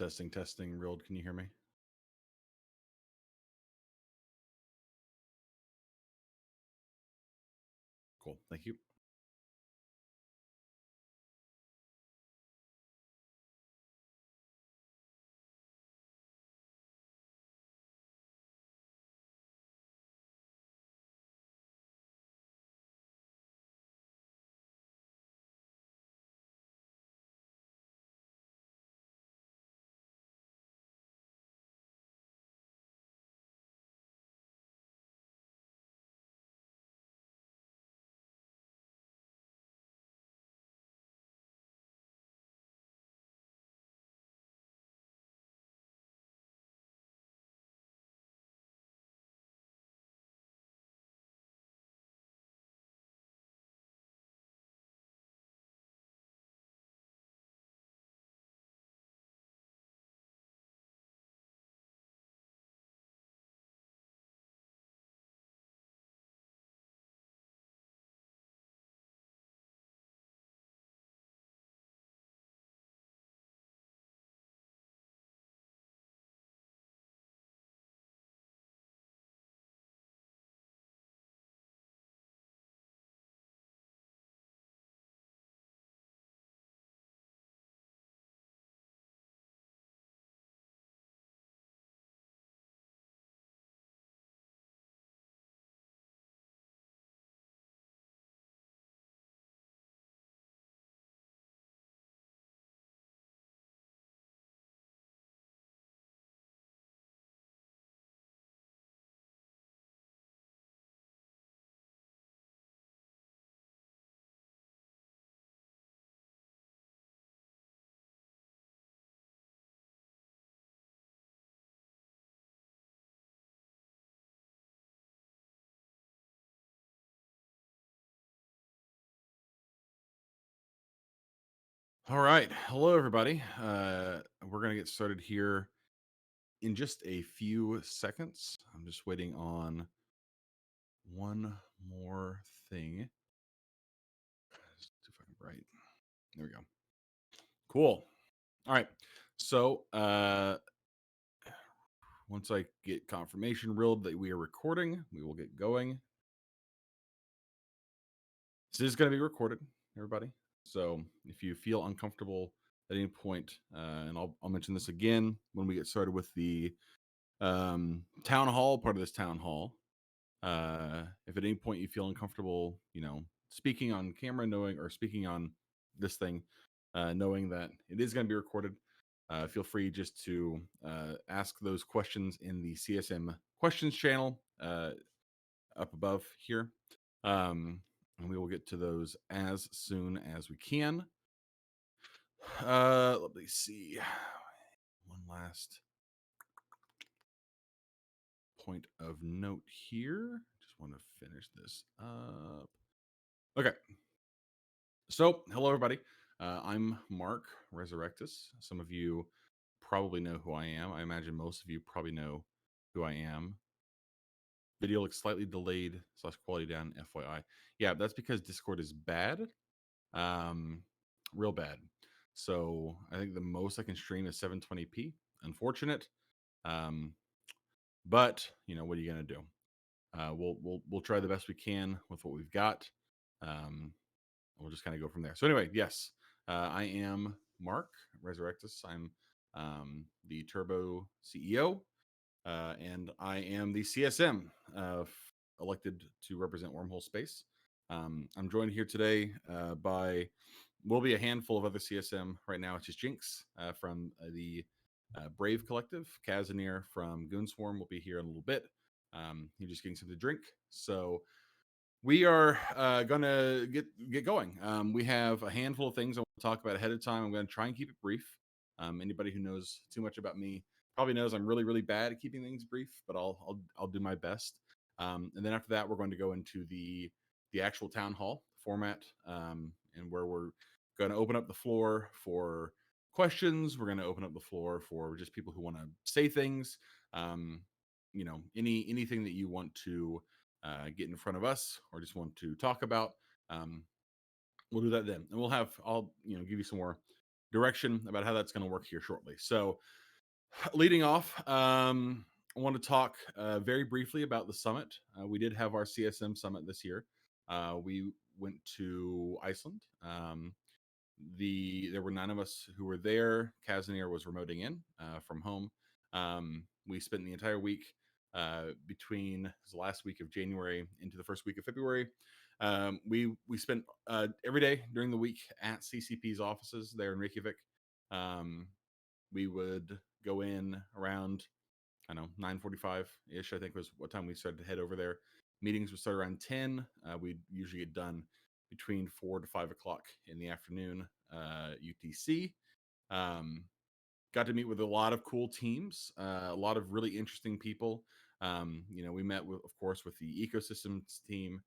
Testing, testing. Reeled, can you hear me? Cool, thank you. All right. Hello, everybody. We're going to get started here in just a few seconds. I'm just waiting on one more thing. It's too fucking bright. There we go. Cool. All right. So, once I get confirmation reeled that we are recording, we will get going. This is going to be recorded, everybody. So if you feel uncomfortable at any point, and I'll mention this again when we get started with the town hall part of this town hall. If at any point you feel uncomfortable, speaking on camera, speaking on this thing, knowing that it is going to be recorded, feel free just to ask those questions in the CSM questions channel up above here. And we will get to those as soon as we can. Let me see. One last point of note here. Just want to finish this up. Okay. So, hello, everybody. I'm Mark Resurrectus. Some of you probably know who I am. I imagine most of you probably know who I am. Video looks slightly delayed / quality down, FYI. Yeah, that's because Discord is bad. Real bad. So I think the most I can stream is 720p. Unfortunate. But what are you gonna do? We'll try the best we can with what we've got. We'll just kind of go from there. So anyway, yes, I am Mark Resurrectus. I'm the Turbo CEO, and I am the CSM elected to represent Wormhole Space. I'm joined here today by will be a handful of other CSM right now. It's just Jinx from the Brave Collective. Kazanir from Goonswarm will be here in a little bit. He's just getting something to drink. So we are gonna get going. We have a handful of things I want to talk about ahead of time. I'm going to try and keep it brief. Anybody who knows too much about me probably knows I'm really, really bad at keeping things brief, but I'll do my best. And then after that, we're going to go into the actual town hall format, and where we're going to open up the floor for questions. We're going to open up the floor for just people who want to say things. Anything that you want to get in front of us or just want to talk about. We'll do that then, and I'll give you some more direction about how that's going to work here shortly. So, leading off, I want to talk very briefly about the summit. We did have our CSM summit this year. We went to Iceland. There were 9 of us who were there. Kazanir was remoting in from home. We spent the entire week between the last week of January into the first week of February. We spent every day during the week at CCP's offices there in Reykjavik. We would go in around, I don't know, 9:45 ish, I think was what time we started to head over there. Meetings would start around 10. We'd usually get done between 4 to 5 o'clock in the afternoon, UTC. Um, Got to meet with a lot of cool teams, a lot of really interesting people. We met with, of course, with the ecosystems team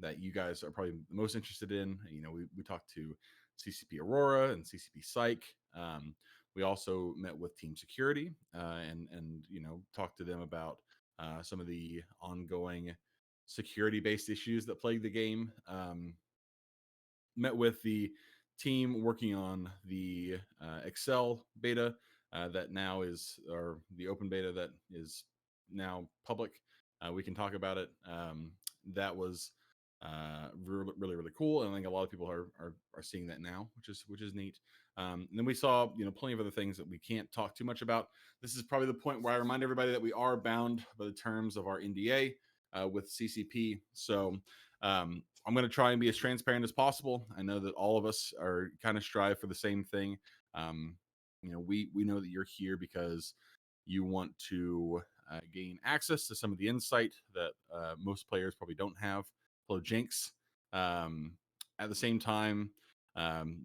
that you guys are probably most interested in. We talked to CCP Aurora and CCP Psych. We also met with Team Security and talked to them about some of the ongoing security-based issues that plague the game. Met with the team working on the Excel beta that now is, or the open beta that is now public. We can talk about it. That was really, really, really cool, and I think a lot of people are seeing that now, which is neat. And then we saw plenty of other things that we can't talk too much about. This is probably the point where I remind everybody that we are bound by the terms of our NDA with CCP. So I'm going to try and be as transparent as possible. I know that all of us are kind of strive for the same thing. We know that you're here because you want to gain access to some of the insight that most players probably don't have. Hello, Jinx. At the same time,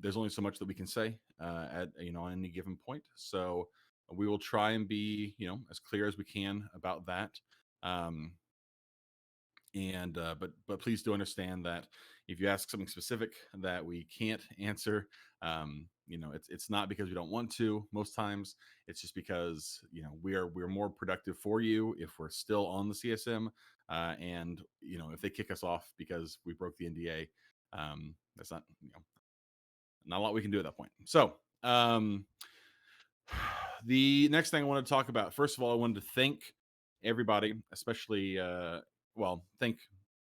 there's only so much that we can say at on any given point. So we will try and be as clear as we can about that. But please do understand that if you ask something specific that we can't answer, it's not because we don't want to. Most times it's just because we're more productive for you if we're still on the CSM, and if they kick us off because we broke the NDA, that's not a lot we can do at that point. So the next thing I want to talk about, first of all, I wanted to thank everybody, especially thank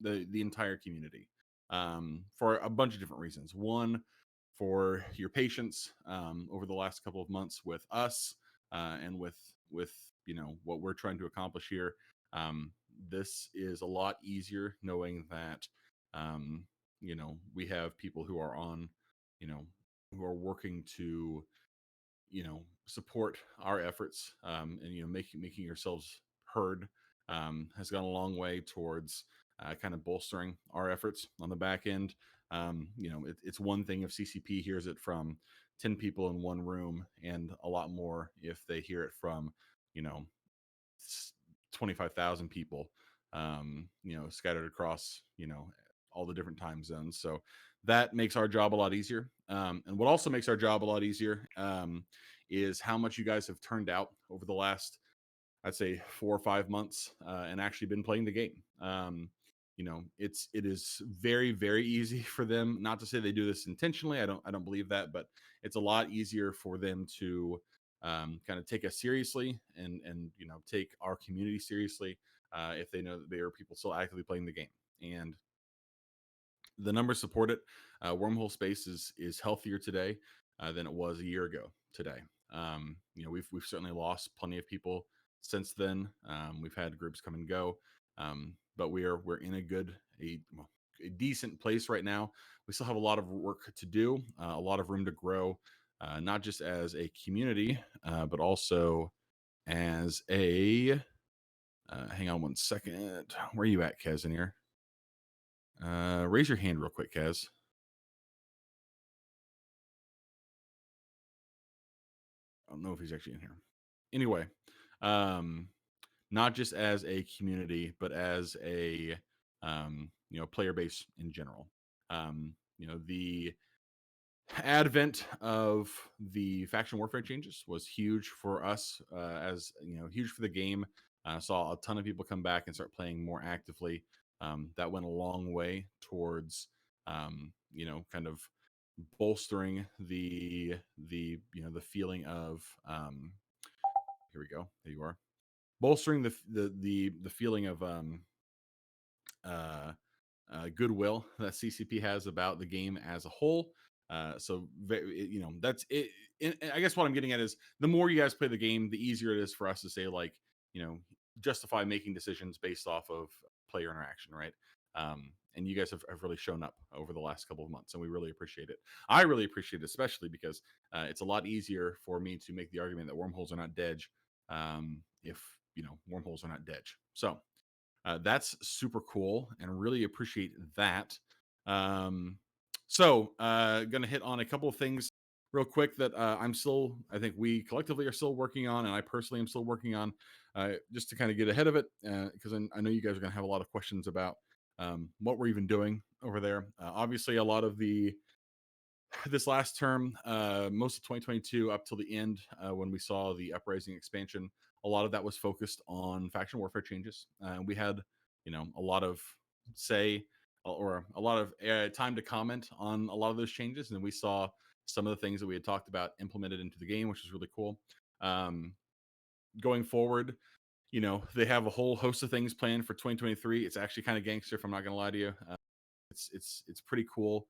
the entire community for a bunch of different reasons. One, for your patience over the last couple of months with us and with what we're trying to accomplish here. This is a lot easier knowing that we have people who are on who are working to support our efforts, and making yourselves heard has gone a long way towards kind of bolstering our efforts on the back end. It's one thing if CCP hears it from 10 people in one room, and a lot more if they hear it from 25,000 people scattered across all the different time zones. So that makes our job a lot easier. And what also makes our job a lot easier is how much you guys have turned out over the last, I'd say, 4 or 5 months and actually been playing the game. It is very, very easy for them. Not to say they do this intentionally. I don't believe that, but it's a lot easier for them to kind of take us seriously and take our community seriously if they know that there are people still actively playing the game. And the numbers support it. Wormhole space is healthier today than it was a year ago today. We've certainly lost plenty of people since then. We've had groups come and go, but we're in a decent place right now. We still have a lot of work to do, a lot of room to grow, not just as a community, but also as a. Hang on one second. Where are you at, Kazanir? Raise your hand real quick, Kaz. I don't know if he's actually in here. Anyway, not just as a community, but as a player base in general. The advent of the faction warfare changes was huge for us, as huge for the game. Saw a ton of people come back and start playing more actively. That went a long way towards kind of bolstering the the feeling of here we go. There you are. Bolstering the feeling of uh, goodwill that CCP has about the game as a whole. That's it. I guess what I'm getting at is the more you guys play the game, the easier it is for us to say like, justify making decisions based off of player interaction, right? And you guys have really shown up over the last couple of months, and we really appreciate it. I really appreciate it, especially because it's a lot easier for me to make the argument that wormholes are not dead if wormholes are not dead. So that's super cool and really appreciate that. Gonna hit on a couple of things real quick that I think we collectively are still working on, and I personally am still working on, just to kind of get ahead of it, because I know you guys are gonna have a lot of questions about what we're even doing over there. Obviously, a lot of this last term, most of 2022 up till the end, when we saw the Uprising expansion, a lot of that was focused on faction warfare changes. We had, a lot of say or a lot of time to comment on a lot of those changes, and we saw some of the things that we had talked about implemented into the game, which was really cool. Going forward, they have a whole host of things planned for 2023. It's actually kind of gangster, if I'm not going to lie to you. It's pretty cool.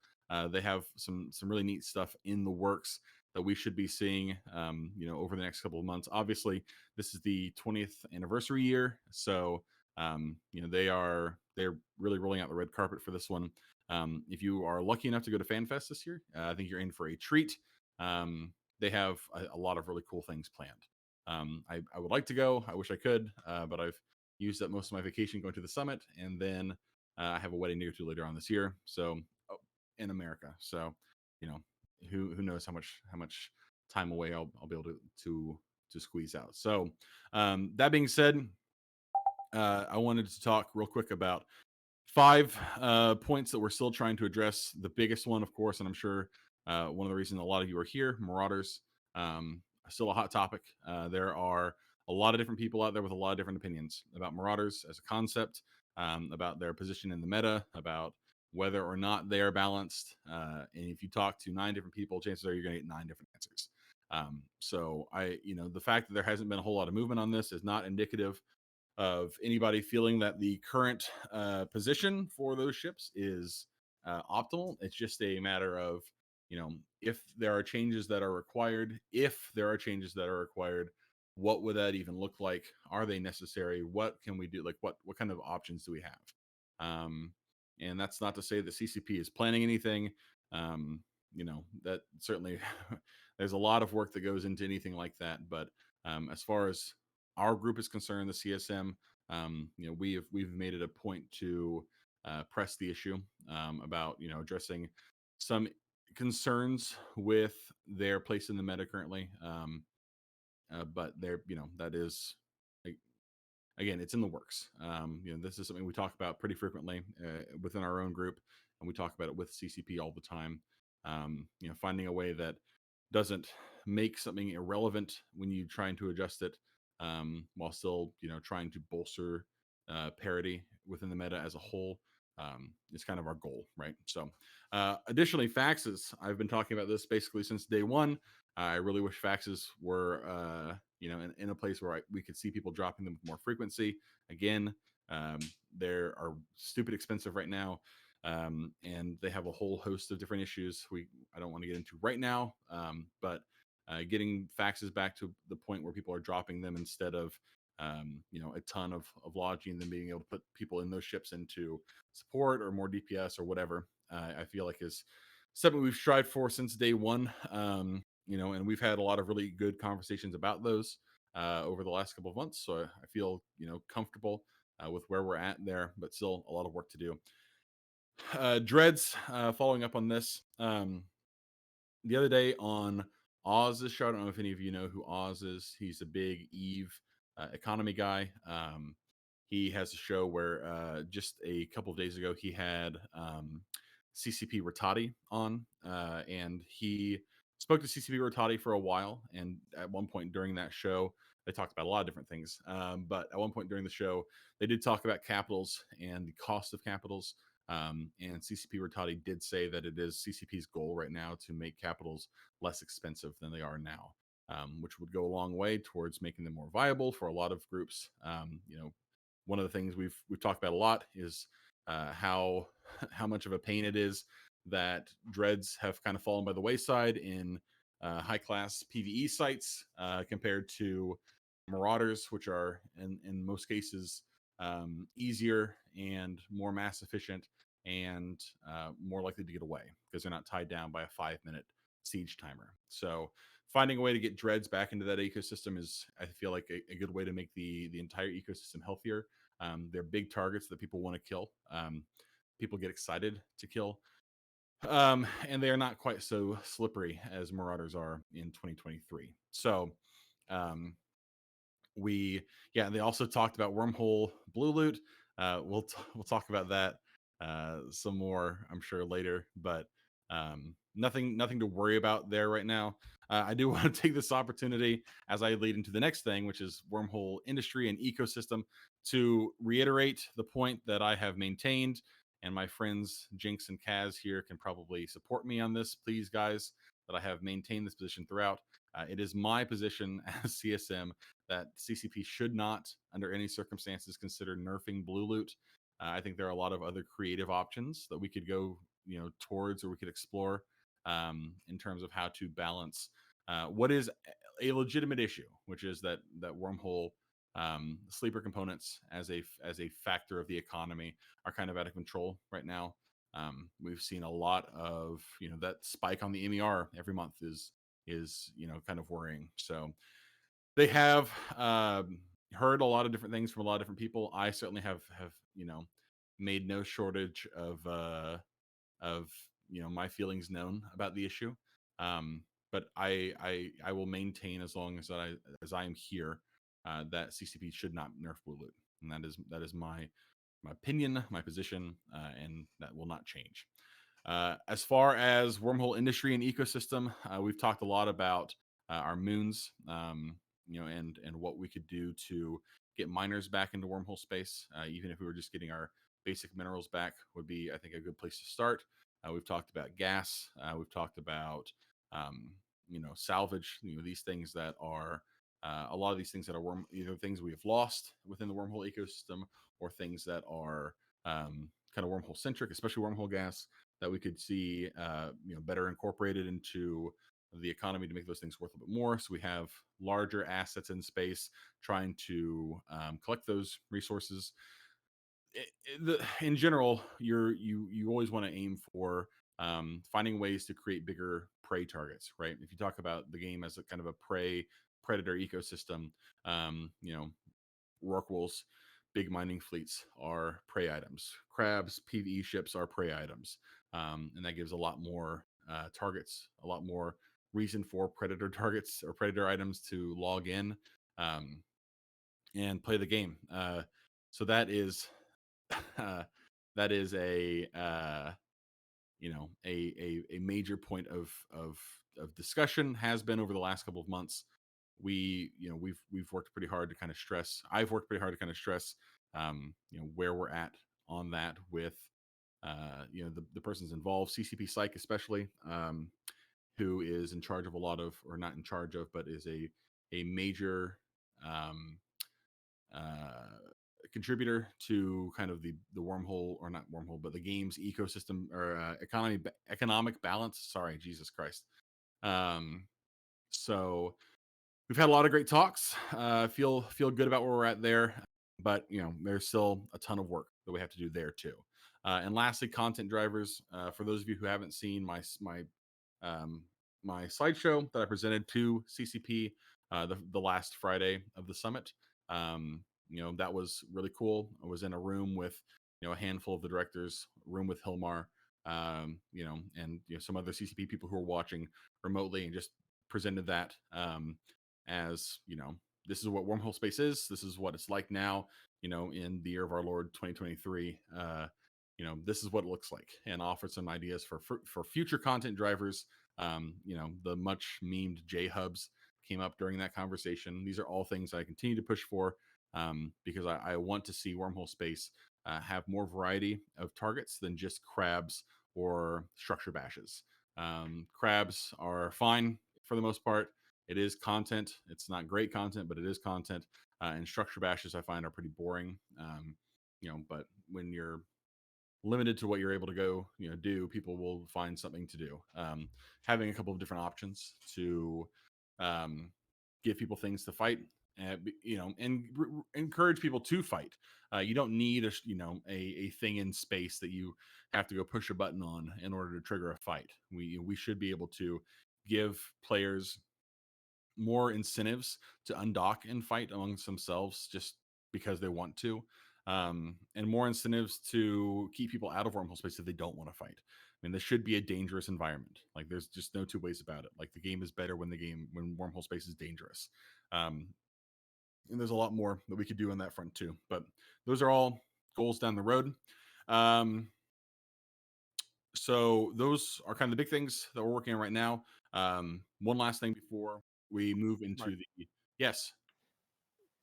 They have some really neat stuff in the works that we should be seeing, over the next couple of months. Obviously, this is the 20th anniversary year, so they're really rolling out the red carpet for this one. If you are lucky enough to go to FanFest this year, I think you're in for a treat. They have a lot of really cool things planned. I would like to go. I wish I could, but I've used up most of my vacation going to the summit, and then I have a wedding to go to later on this year, so in America. So, who knows how much time away I'll be able to squeeze out. So, that being said, I wanted to talk real quick about 5 points that we're still trying to address. The biggest one, of course, and I'm sure one of the reasons a lot of you are here, Marauders, still a hot topic. There are a lot of different people out there with a lot of different opinions about Marauders as a concept, about their position in the meta, about whether or not they are balanced. And if you talk to 9 different people, chances are you're going to get 9 different answers. The fact that there hasn't been a whole lot of movement on this is not indicative of anybody feeling that the current position for those ships is optimal. It's just a matter of, if there are changes that are required, what would that even look like? Are they necessary? What can we do? Like, what kind of options do we have? And that's not to say that CCP is planning anything. That certainly there's a lot of work that goes into anything like that. But as far as our group is concerned, the CSM, we've made it a point to press the issue about addressing some concerns with their place in the meta currently. But that is, like, again, it's in the works. This is something we talk about pretty frequently within our own group, and we talk about it with CCP all the time. Finding a way that doesn't make something irrelevant when you trying to adjust it, while still trying to bolster parity within the meta as a whole, is kind of our goal, right? So additionally, faxes, I've been talking about this basically since day one. I really wish faxes were in a place where we could see people dropping them with more frequency. Again, they are stupid expensive right now, and they have a whole host of different issues I don't want to get into right now, but getting faxes back to the point where people are dropping them instead of a ton of lodging, and then being able to put people in those ships into support or more DPS or whatever, I feel like is something we've strived for since day one. And we've had a lot of really good conversations about those over the last couple of months. So I feel comfortable with where we're at there, but still a lot of work to do. Dreads, following up on this, the other day on Oz's show. I don't know if any of you know who Oz is. He's a big Eve economy guy. He has a show where just a couple of days ago he had CCP Rattati on, and he spoke to CCP Rattati for a while. And at one point during that show, they talked about a lot of different things. But at one point during the show, they did talk about capitals and the cost of capitals. And CCP Rotati did say that it is CCP's goal right now to make capitals less expensive than they are now, which would go a long way towards making them more viable for a lot of groups. One of the things we've talked about a lot is how how much of a pain it is that dreads have kind of fallen by the wayside in high class PVE sites compared to marauders, which are in most cases easier and more mass efficient and more likely to get away because they're not tied down by a 5-minute siege timer. So finding a way to get dreads back into that ecosystem is, I feel like, a good way to make the entire ecosystem healthier. They're big targets that people want to kill. People get excited to kill. And they are not quite so slippery as marauders are in 2023. So they also talked about wormhole blue loot. We'll talk about that some more, I'm sure, later, but nothing to worry about there right now. I do want to take this opportunity as I lead into the next thing, which is wormhole industry and ecosystem, to reiterate the point that I have maintained, and my friends Jinx and Kaz here can probably support me on this, please, guys, that I have maintained this position throughout. It is my position as CSM that CCP should not, under any circumstances, consider nerfing blue loot. I think there are a lot of other creative options that we could go, towards, or we could explore in terms of how to balance what is a legitimate issue, which is that wormhole sleeper components as a factor of the economy are kind of out of control right now. We've seen a lot of that spike on the MER every month is kind of worrying. So they have heard a lot of different things from a lot of different people. I certainly have made no shortage of my feelings known about the issue. But I will maintain, as long as I am here, that CCP should not nerf blue loot, and that is my opinion, my position, and that will not change. As far as wormhole industry and ecosystem, we've talked a lot about our moons, and what we could do to get miners back into wormhole space. Even if we were just getting our basic minerals back, would be, I think, a good place to start. We've talked about gas. We've talked about salvage. These things that are a lot of these things that are either things we have lost within the wormhole ecosystem, or things that are kind of wormhole centric, especially wormhole gas, that we could see better incorporated into the economy to make those things worth a bit more. So we have larger assets in space trying to collect those resources. In general, you always want to aim for finding ways to create bigger prey targets, right? If you talk about the game as a kind of a prey predator ecosystem, rorquals, big mining fleets are prey items. Crabs, PvE ships are prey items, and that gives a lot more targets, a lot more reason for predator targets or predator items to log in and play the game. So that is that is a major point of discussion, has been over the last couple of months. We've worked pretty hard to kind of stress. I've worked pretty hard to kind of stress where we're at on that with the persons involved, CCP Psych especially, who is in charge of a lot of, or not in charge of, but is a major um, contributor to kind of the wormhole, or not wormhole, but the game's ecosystem, or economic balance. Sorry, Jesus Christ. So we've had a lot of great talks. Feel good about where we're at there, but there's still a ton of work that we have to do there too. And lastly, content drivers. For those of you who haven't seen my slideshow that I presented to CCP the last Friday of the summit, that was really cool. I was in a room with a handful of the directors, room with Hilmar, and some other CCP people who were watching remotely, and just presented that as this is what wormhole space is. This is what it's like now, in the year of our Lord 2023. This is what it looks like, and offered some ideas for future content drivers. The much memed J hubs came up during that conversation. These are all things I continue to push for, because I want to see wormhole space have more variety of targets than just crabs or structure bashes. Crabs are fine for the most part. It is content. It's not great content, but it is content. And structure bashes I find are pretty boring. But when you're limited to what you're able to go do, people will find something to do. Having a couple of different options to um, give people things to fight, and encourage people to fight. You don't need a thing in space that you have to go push a button on in order to trigger a fight. We should be able to give players more incentives to undock and fight amongst themselves just because they want to, and more incentives to keep people out of wormhole space if they don't want to fight. I mean, this should be a dangerous environment. Like, there's just no two ways about it. Like, the game is better when wormhole space is dangerous. And there's a lot more that we could do on that front too. But those are all goals down the road. So those are kind of the big things that we're working on right now. One last thing before we move into Mark, the yes.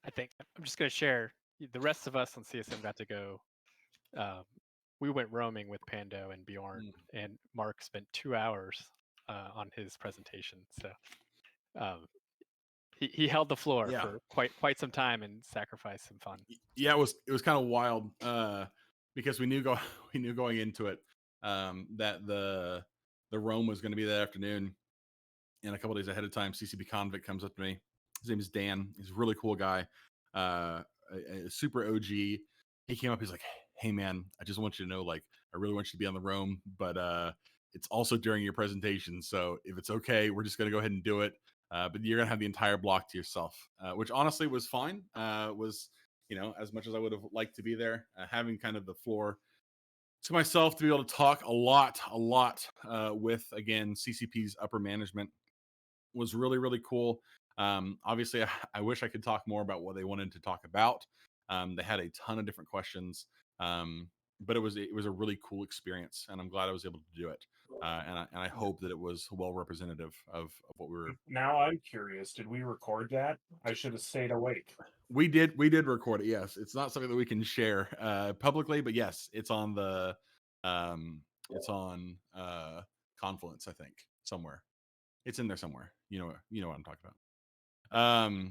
I think I'm just going to share. The rest of us on CSM got to go. We went roaming with Pando and Bjorn, and Mark spent 2 hours on his presentation. So um, he held the floor for quite some time and sacrificed some fun. Yeah, it was kind of wild because we knew going into it that the roam was going to be that afternoon, and a couple days ahead of time, CCP Convict comes up to me. His name is Dan. He's a really cool guy, a super OG. He came up. He's like, "Hey man, I just want you to know, like, I really want you to be on the roam, but it's also during your presentation. So if it's okay, we're just gonna go ahead and do it. But you're gonna have the entire block to yourself," which honestly was fine. Was as much as I would have liked to be there, having kind of the floor to myself to be able to talk a lot with again CCP's upper management was really, really cool. Obviously, I wish I could talk more about what they wanted to talk about. They had a ton of different questions, but it was a really cool experience, and I'm glad I was able to do it. And I hope that it was well representative of what we were. Now I'm curious. Did we record that? I should have stayed awake. We did record it. Yes, it's not something that we can share publicly, but yes, it's on the it's on Confluence, I think, somewhere. It's in there somewhere. You know what I'm talking about.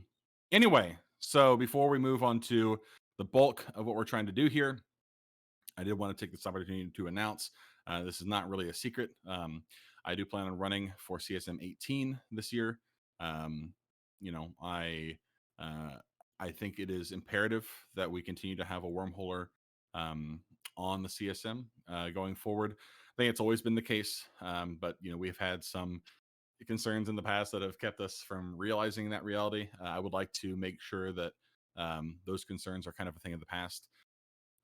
Anyway, so before we move on to the bulk of what we're trying to do here, I did want to take this opportunity to announce this is not really a secret. I do plan on running for CSM 18 this year. Um, I think it is imperative that we continue to have a wormholer on the CSM going forward. I think it's always been the case, but we've had some concerns in the past that have kept us from realizing that reality. I would like to make sure that those concerns are kind of a thing of the past.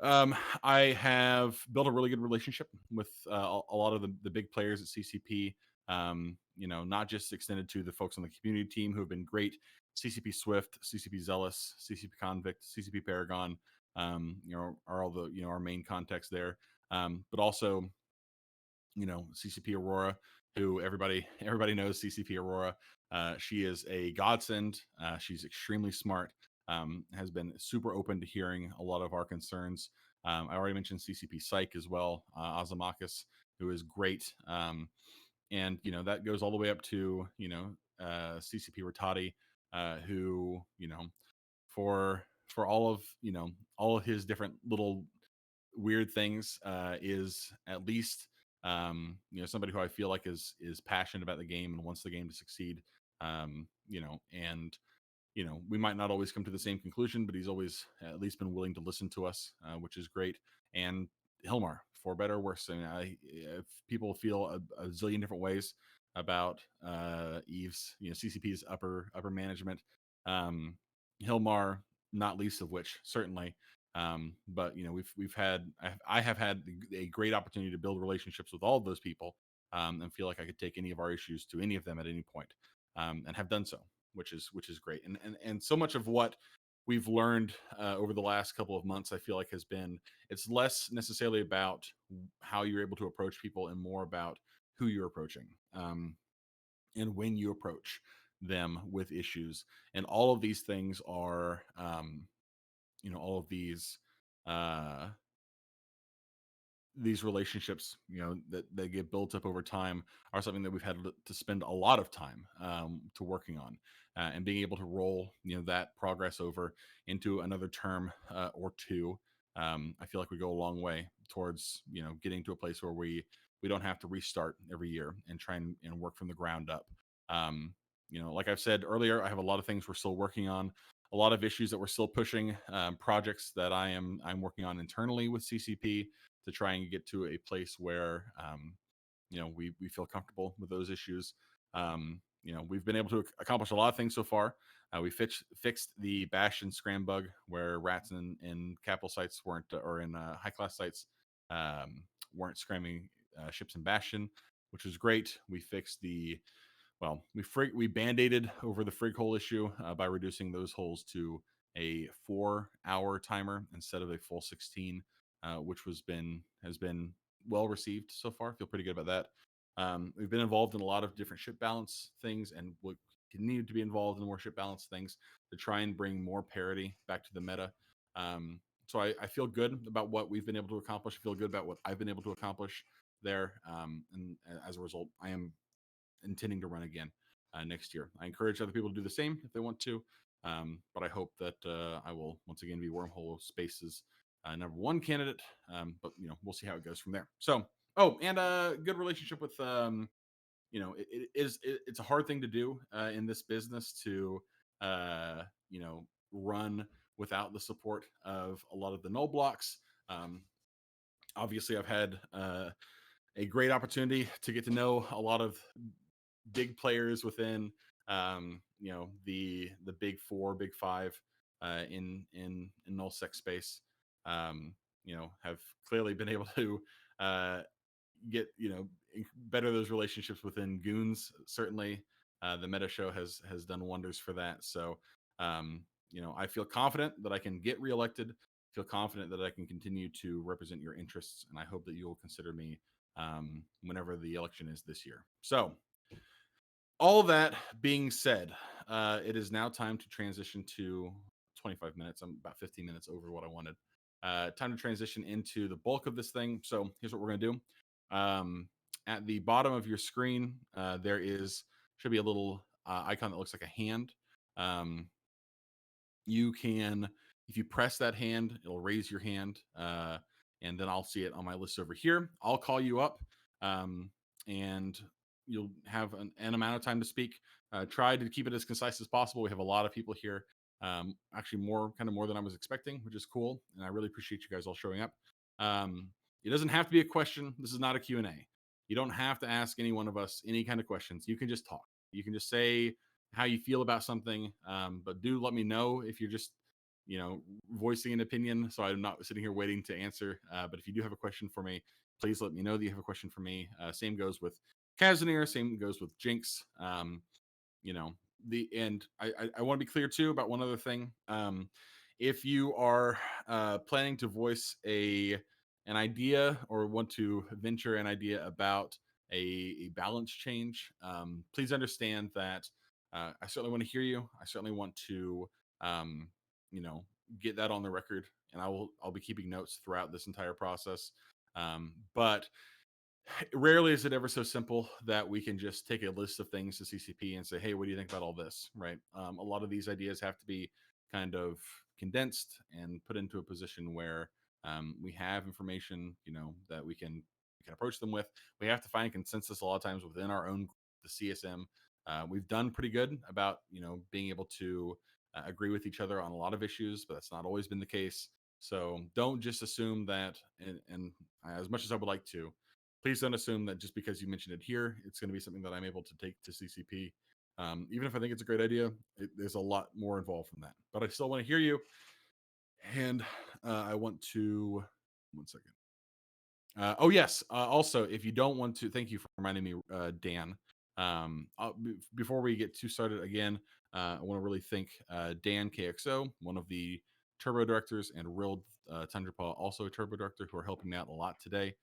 I have built a really good relationship with a lot of the big players at CCP. Not just extended to the folks on the community team who have been great. CCP Swift, CCP Zealous, CCP Convict, CCP Paragon, are all the our main contacts there. But also CCP Aurora, who everybody knows. CCP Aurora, she is a godsend. She's extremely smart. Has been super open to hearing a lot of our concerns. I already mentioned CCP Psych as well, Azamakis, who is great. And that goes all the way up to CCP Ratati, who for all of his different little weird things, is at least somebody who I feel like is passionate about the game and wants the game to succeed. And we might not always come to the same conclusion, but he's always at least been willing to listen to us, which is great. And Hilmar, for better or worse, if people feel a zillion different ways about Eve's, CCP's upper management, Hilmar, not least of which, certainly. But we've had I have had a great opportunity to build relationships with all of those people, and feel like I could take any of our issues to any of them at any point, and have done so, which is great. And so much of what we've learned over the last couple of months, I feel like it's less necessarily about how you're able to approach people and more about who you're approaching, and when you approach them with issues. And all of these things are all of these these relationships, that get built up over time are something that we've had to spend a lot of time to working on, and being able to roll, that progress over into another term or two. I feel like we go a long way towards, getting to a place where we don't have to restart every year and try and work from the ground up. Like I've said earlier, I have a lot of things we're still working on, a lot of issues that we're still pushing, projects that I'm working on internally with CCP to try and get to a place where we feel comfortable with those issues. We've been able to accomplish a lot of things so far. We fixed the bash and scram bug where rats in capital sites weren't, or in high class sites weren't scramming ships in Bastion, which was great. We fixed we band-aided over the frig hole issue by reducing those holes to a 4-hour timer instead of a full 16, which has been well received so far. I feel pretty good about that. We've been involved in a lot of different ship balance things, and we'll continue to be involved in more ship balance things to try and bring more parity back to the meta. So I feel good about what we've been able to accomplish. I feel good about what I've been able to accomplish there. And as a result, I am intending to run again next year. I encourage other people to do the same if they want to. But I hope that I will once again be Wormhole Space's number one candidate. But we'll see how it goes from there. So, and a good relationship with it's a hard thing to do in this business to run without the support of a lot of the null blocks. Obviously, I've had a great opportunity to get to know a lot of big players within the big four, big five in nullsec space. Have clearly been able to get better those relationships within goons. Certainly the meta show has done wonders for that. So I feel confident that I can get reelected, feel confident that I can continue to represent your interests, and I hope that you will consider me whenever the election is this year. So all that being said, it is now time to transition to 25 minutes. I'm about 15 minutes over what I wanted. Time to transition into the bulk of this thing. So here's what we're going to do. At the bottom of your screen, there should be a little icon that looks like a hand. You can, if you press that hand, it'll raise your hand, and then I'll see it on my list over here. I'll call you up, and you'll have an amount of time to speak. Try to keep it as concise as possible. We have a lot of people here, actually more than I was expecting, which is cool, and I really appreciate you guys all showing up. It doesn't have to be a question. This is not a Q&A. You don't have to ask any one of us any kind of questions. You can just talk. You can just say how you feel about something, but do let me know if you're just voicing an opinion, so I'm not sitting here waiting to answer. But if you do have a question for me, please let me know that you have a question for me. Same goes with Kazanir, same goes with Jinx. I want to be clear too about one other thing. If you are planning to voice an idea or want to venture an idea about a balance change, please understand that I certainly want to hear you. I certainly want to get that on the record, and I'll be keeping notes throughout this entire process. But rarely is it ever so simple that we can just take a list of things to CCP and say, hey, what do you think about all this? Right. A lot of these ideas have to be kind of condensed and put into a position where we have information, that we can approach them with. We have to find consensus a lot of times within our own, the CSM. We've done pretty good about, being able to agree with each other on a lot of issues, but that's not always been the case. So don't just assume that, and as much as I would like to, please don't assume that just because you mentioned it here, it's going to be something that I'm able to take to CCP. Even if I think it's a great idea, there's a lot more involved from that. But I still want to hear you. And I want to, one second. Yes. Also, if you don't want to, thank you for reminding me, Dan. Before we get too started again, I want to really thank Dan KXO, one of the Turbo directors, and Real Tundrapaw, also a Turbo director, who are helping me out a lot today.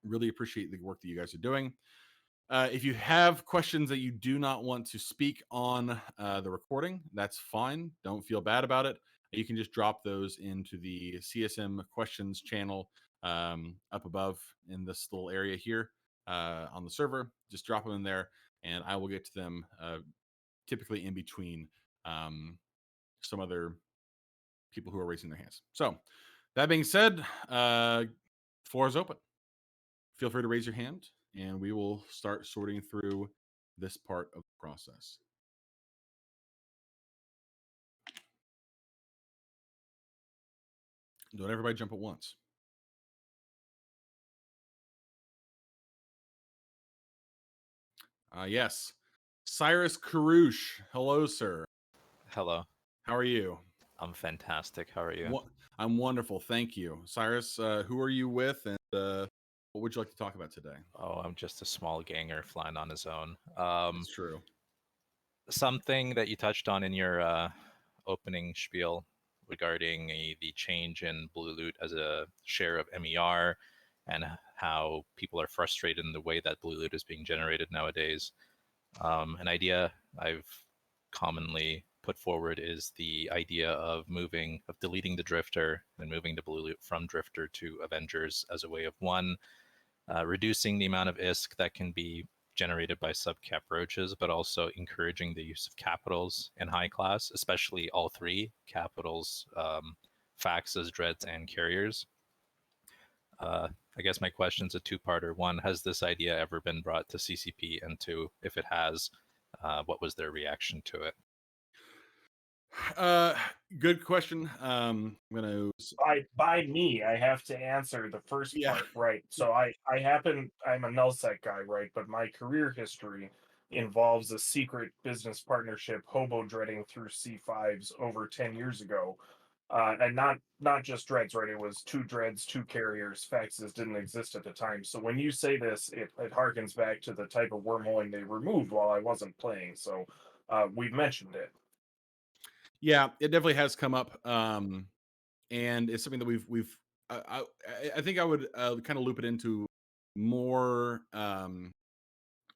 Really appreciate the work that you guys are doing. If you have questions that you do not want to speak on the recording, that's fine. Don't feel bad about it. You can just drop those into the CSM questions channel up above in this little area here on the server. Just drop them in there, and I will get to them typically in between some other people who are raising their hands. So that being said, floor is open. Feel free to raise your hand, and we will start sorting through this part of the process. Don't everybody jump at once. Yes. Cyrus Karouche. Hello, sir. Hello. How are you? I'm fantastic. How are you? I'm wonderful. Thank you. Cyrus, who are you with, and what would you like to talk about today? Oh, I'm just a small ganger flying on his own. That's true. Something that you touched on in your opening spiel regarding the change in blue loot as a share of MER and how people are frustrated in the way that blue loot is being generated nowadays. An idea I've commonly put forward is the idea of deleting the Drifter and moving the blue loot from Drifter to Avengers as a way of reducing the amount of ISK that can be generated by subcap roaches, but also encouraging the use of capitals in high class, especially all three capitals, faxes, dreads, and carriers. I guess my question's a two-parter. One, has this idea ever been brought to CCP? And two, if it has, what was their reaction to it? Good question. I'm gonna By me, I have to answer the first Yeah. part, right? So I'm a nullsec guy, right? But my career history involves a secret business partnership, hobo dreading through C5s over 10 years ago. And not just dreads, right? It was 2 dreads, 2 carriers. Faxes didn't exist at the time. So when you say this, it harkens back to the type of wormholing they removed while I wasn't playing. So we've mentioned it. Yeah, it definitely has come up, and it's something that we've. I think I would kind of loop it into more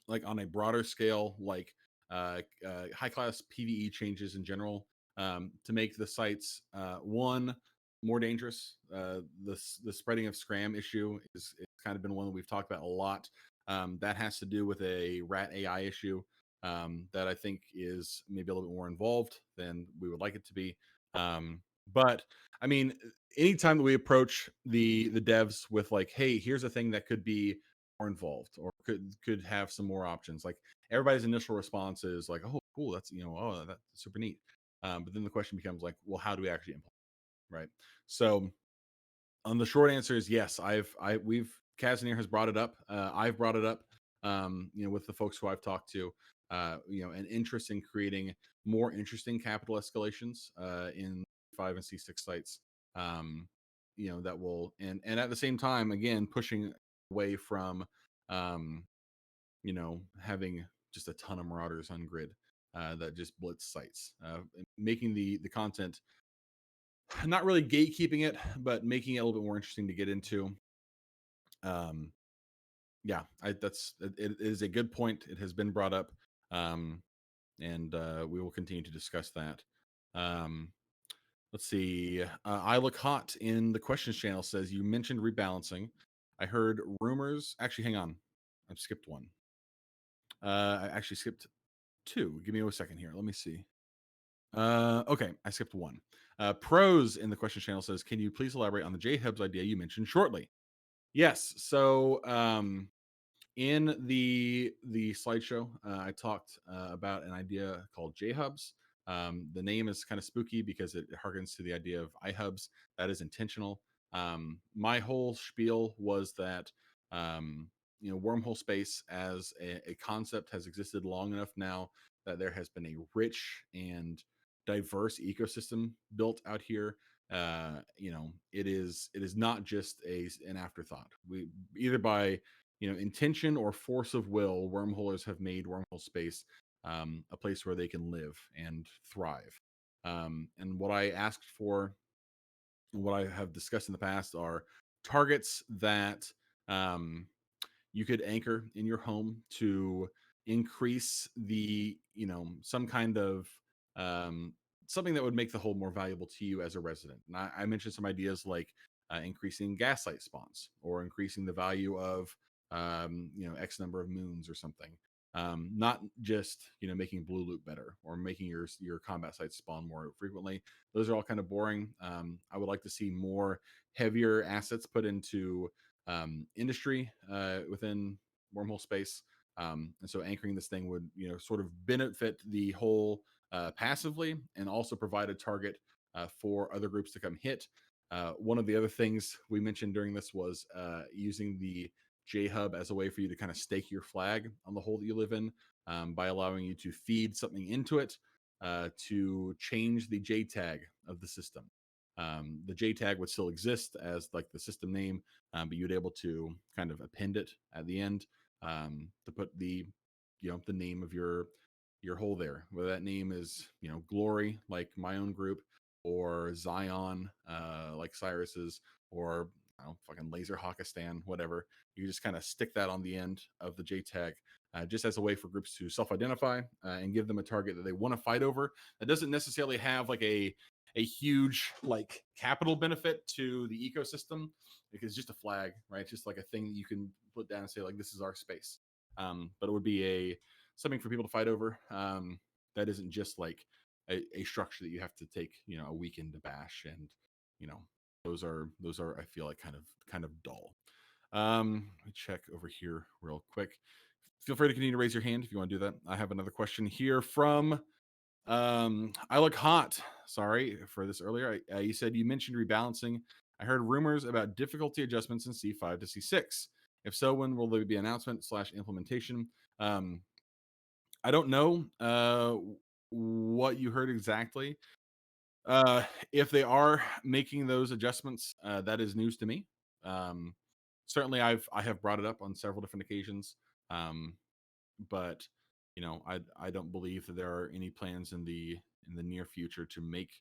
like on a broader scale, like high class PVE changes in general to make the sites one more dangerous. The spreading of scram issue is it's kind of been one that we've talked about a lot. That has to do with a rat AI issue that I think is maybe a little bit more involved than we would like it to be. But I mean, anytime that we approach the devs with like, hey, here's a thing that could be more involved or could have some more options, like everybody's initial response is like, oh, cool, that's oh, that's super neat. But then the question becomes like, well, how do we actually implement it, right? So the short answer is yes. We've Kazanir has brought it up. I've brought it up. With the folks who I've talked to, an interest in creating more interesting capital escalations in 5 and C6 sites. That will and at the same time, again, pushing away from, having just a ton of marauders on grid that just blitz sites, making the content not really gatekeeping it, but making it a little bit more interesting to get into. Yeah, it is a good point. It has been brought up, and we will continue to discuss that. Let's see. I look hot in the questions channel says you mentioned rebalancing. I heard rumors. Actually, hang on. I've skipped one. I actually skipped 2. Give me a second here. Let me see. Okay, I skipped 1. Pros in the question channel says, can you please elaborate on the J-Hubs idea you mentioned shortly? Yes. So in the slideshow, I talked about an idea called J-Hubs. The name is kind of spooky because it harkens to the idea of iHubs. That is intentional. My whole spiel was that wormhole space as a concept has existed long enough now that there has been a rich and diverse ecosystem built out here. It is not just an afterthought. We either by intention or force of will, wormholers have made wormhole space a place where they can live and thrive. And what I asked for, what I have discussed in the past, are targets that you could anchor in your home to increase the some kind of something that would make the hole more valuable to you as a resident. And I mentioned some ideas like increasing gaslight spawns or increasing the value of X number of moons or something. Not just making blue loot better or making your combat sites spawn more frequently. Those are all kind of boring. I would like to see more heavier assets put into industry within wormhole space. And so anchoring this thing would sort of benefit the whole passively and also provide a target for other groups to come hit. One of the other things we mentioned during this was using the J-Hub as a way for you to kind of stake your flag on the hole that you live in by allowing you to feed something into it to change the J tag of the system. The J tag would still exist as like the system name, but you'd able to kind of append it at the end to put the the name of your hole there. Whether that name is Glory, like my own group, or Zion, like Cyrus's, or I don't know, fucking Laser Hawkistan, whatever. You just kind of stick that on the end of the J tag, just as a way for groups to self-identify and give them a target that they want to fight over. That doesn't necessarily have like a huge like capital benefit to the ecosystem because it's just a flag, right? It's just like a thing that you can put down and say like this is our space. But it would be something for people to fight over. That isn't just like a structure that you have to take a weekend to bash, and those are I feel like kind of dull. Let me check over here real quick. Feel free to continue to raise your hand if you want to do that. I have another question here from I look hot. Sorry for this earlier. You said you mentioned rebalancing. I heard rumors about difficulty adjustments in C5 to C6. If so, when will there be announcement / implementation? I don't know what you heard exactly. If they are making those adjustments, that is news to me. Certainly, I have brought it up on several different occasions, but I don't believe that there are any plans in the near future to make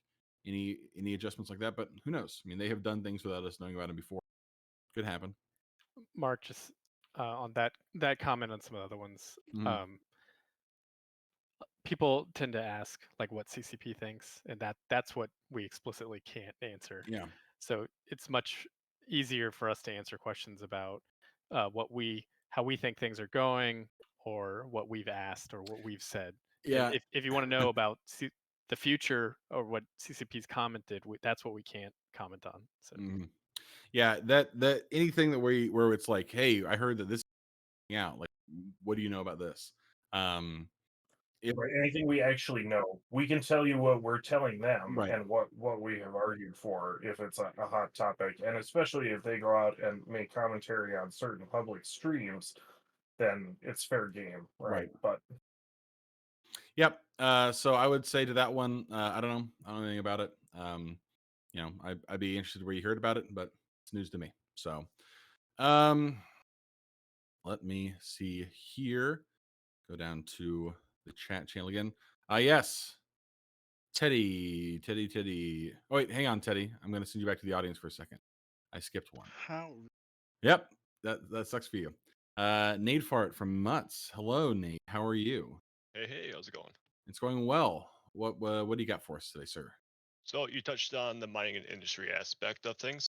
any adjustments like that. But who knows? I mean, they have done things without us knowing about them before. Could happen. Mark, just on that comment on some of the other ones. People tend to ask like what CCP thinks, and that's what we explicitly can't answer. Yeah. So it's much easier for us to answer questions about how we think things are going, or what we've asked, or what we've said. Yeah. If you want to know about the future or what CCP's commented, that's what we can't comment on. So. Yeah, that anything that where it's like, hey, I heard that this out. Like, what do you know about this? Right, anything we actually know, we can tell you what we're telling them Right. and what we have argued for if it's a hot topic, and especially if they go out and make commentary on certain public streams, then it's fair game, right? But yep. So I would say to that one, I don't know anything about it. I'd be interested where you heard about it, but it's news to me. So, let me see here. Go down to the chat channel again. Yes. Teddy. Oh, wait, hang on, Teddy. I'm going to send you back to the audience for a second. I skipped one. How? Yep. That sucks for you. Nate Fart from Mutts. Hello, Nate. How are you? Hey, how's it going? It's going well. What do you got for us today, sir? So you touched on the mining and industry aspect of things.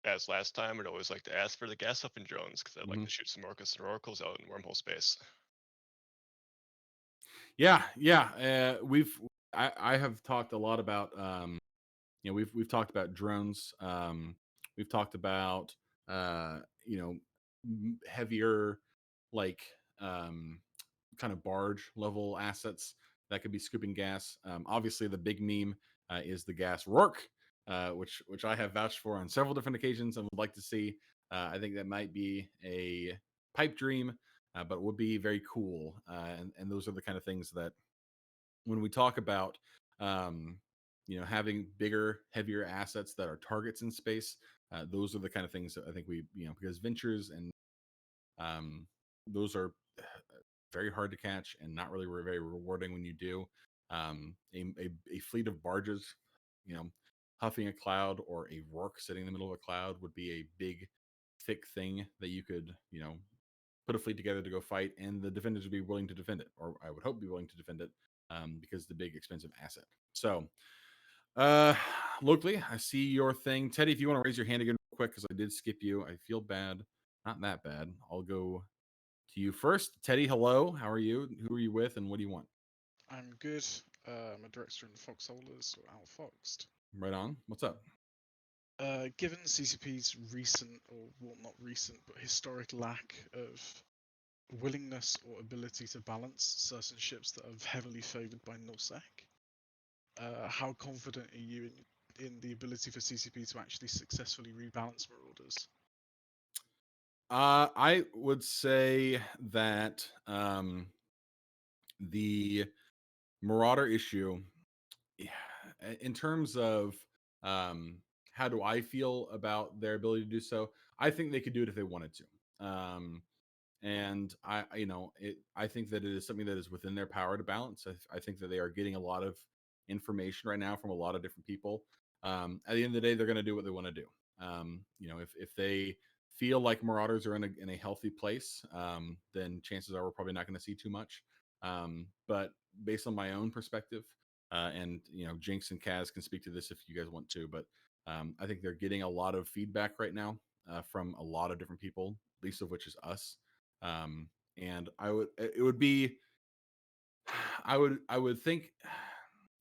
As last time, I'd always like to ask for the gas huffing drones because I'd like to shoot some orcas and oracles out in wormhole space. Yeah. I have talked a lot about we've talked about drones. We've talked about heavier like kind of barge level assets that could be scooping gas. Obviously, the big meme is the gas Rourke, which I have vouched for on several different occasions and would like to see. I think that might be a pipe dream, but would be very cool. And those are the kind of things that when we talk about having bigger, heavier assets that are targets in space, those are the kind of things that I think we because ventures and those are very hard to catch and not really very rewarding when you do. A fleet of barges, huffing a cloud, or a Rourke sitting in the middle of a cloud would be a big, thick thing that you could, put a fleet together to go fight, and the defenders would be willing to defend it, or I would hope be willing to defend it, because it's a big, expensive asset. So, Locally, I see your thing. Teddy, if you want to raise your hand again real quick, because I did skip you. I feel bad. Not that bad. I'll go to you first. Teddy, hello. How are you? Who are you with, and what do you want? I'm good. I'm a director in Foxholers, or Outfoxed. Right on. What's up? Given CCP's recent, or well, not recent, but historic lack of willingness or ability to balance certain ships that are heavily favored by nullsec, how confident are you in the ability for CCP to actually successfully rebalance Marauders? I would say that the Marauder issue, in terms of how do I feel about their ability to do so, I think they could do it if they wanted to. And I think that it is something that is within their power to balance. I think that they are getting a lot of information right now from a lot of different people. At the end of the day, they're going to do what they want to do. If they feel like Marauders are in a healthy place, then chances are we're probably not going to see too much. But based on my own perspective, and Jinx and Kaz can speak to this if you guys want to, but I think they're getting a lot of feedback right now from a lot of different people, least of which is us. And it would be, I would think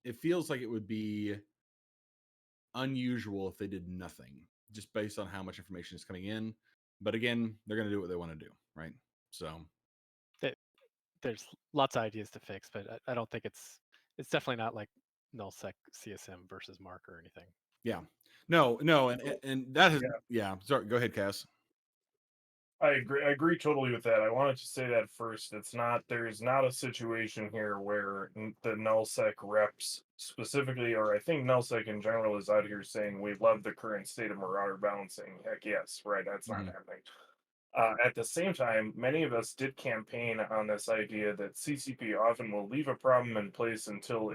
it feels like it would be unusual if they did nothing, just based on how much information is coming in. But again, they're going to do what they want to do, right? So There's lots of ideas to fix, but I don't think it's definitely not like nullsec CSM versus Mark or anything. yeah, no, and that has Sorry, go ahead, Cass. I agree totally with that. I wanted to say that first. There is not a situation here where the nullsec reps specifically, or I think nullsec in general is out here saying we love the current state of Marauder balancing. Heck yes, right? That's not happening. At the same time, many of us did campaign on this idea that CCP often will leave a problem in place until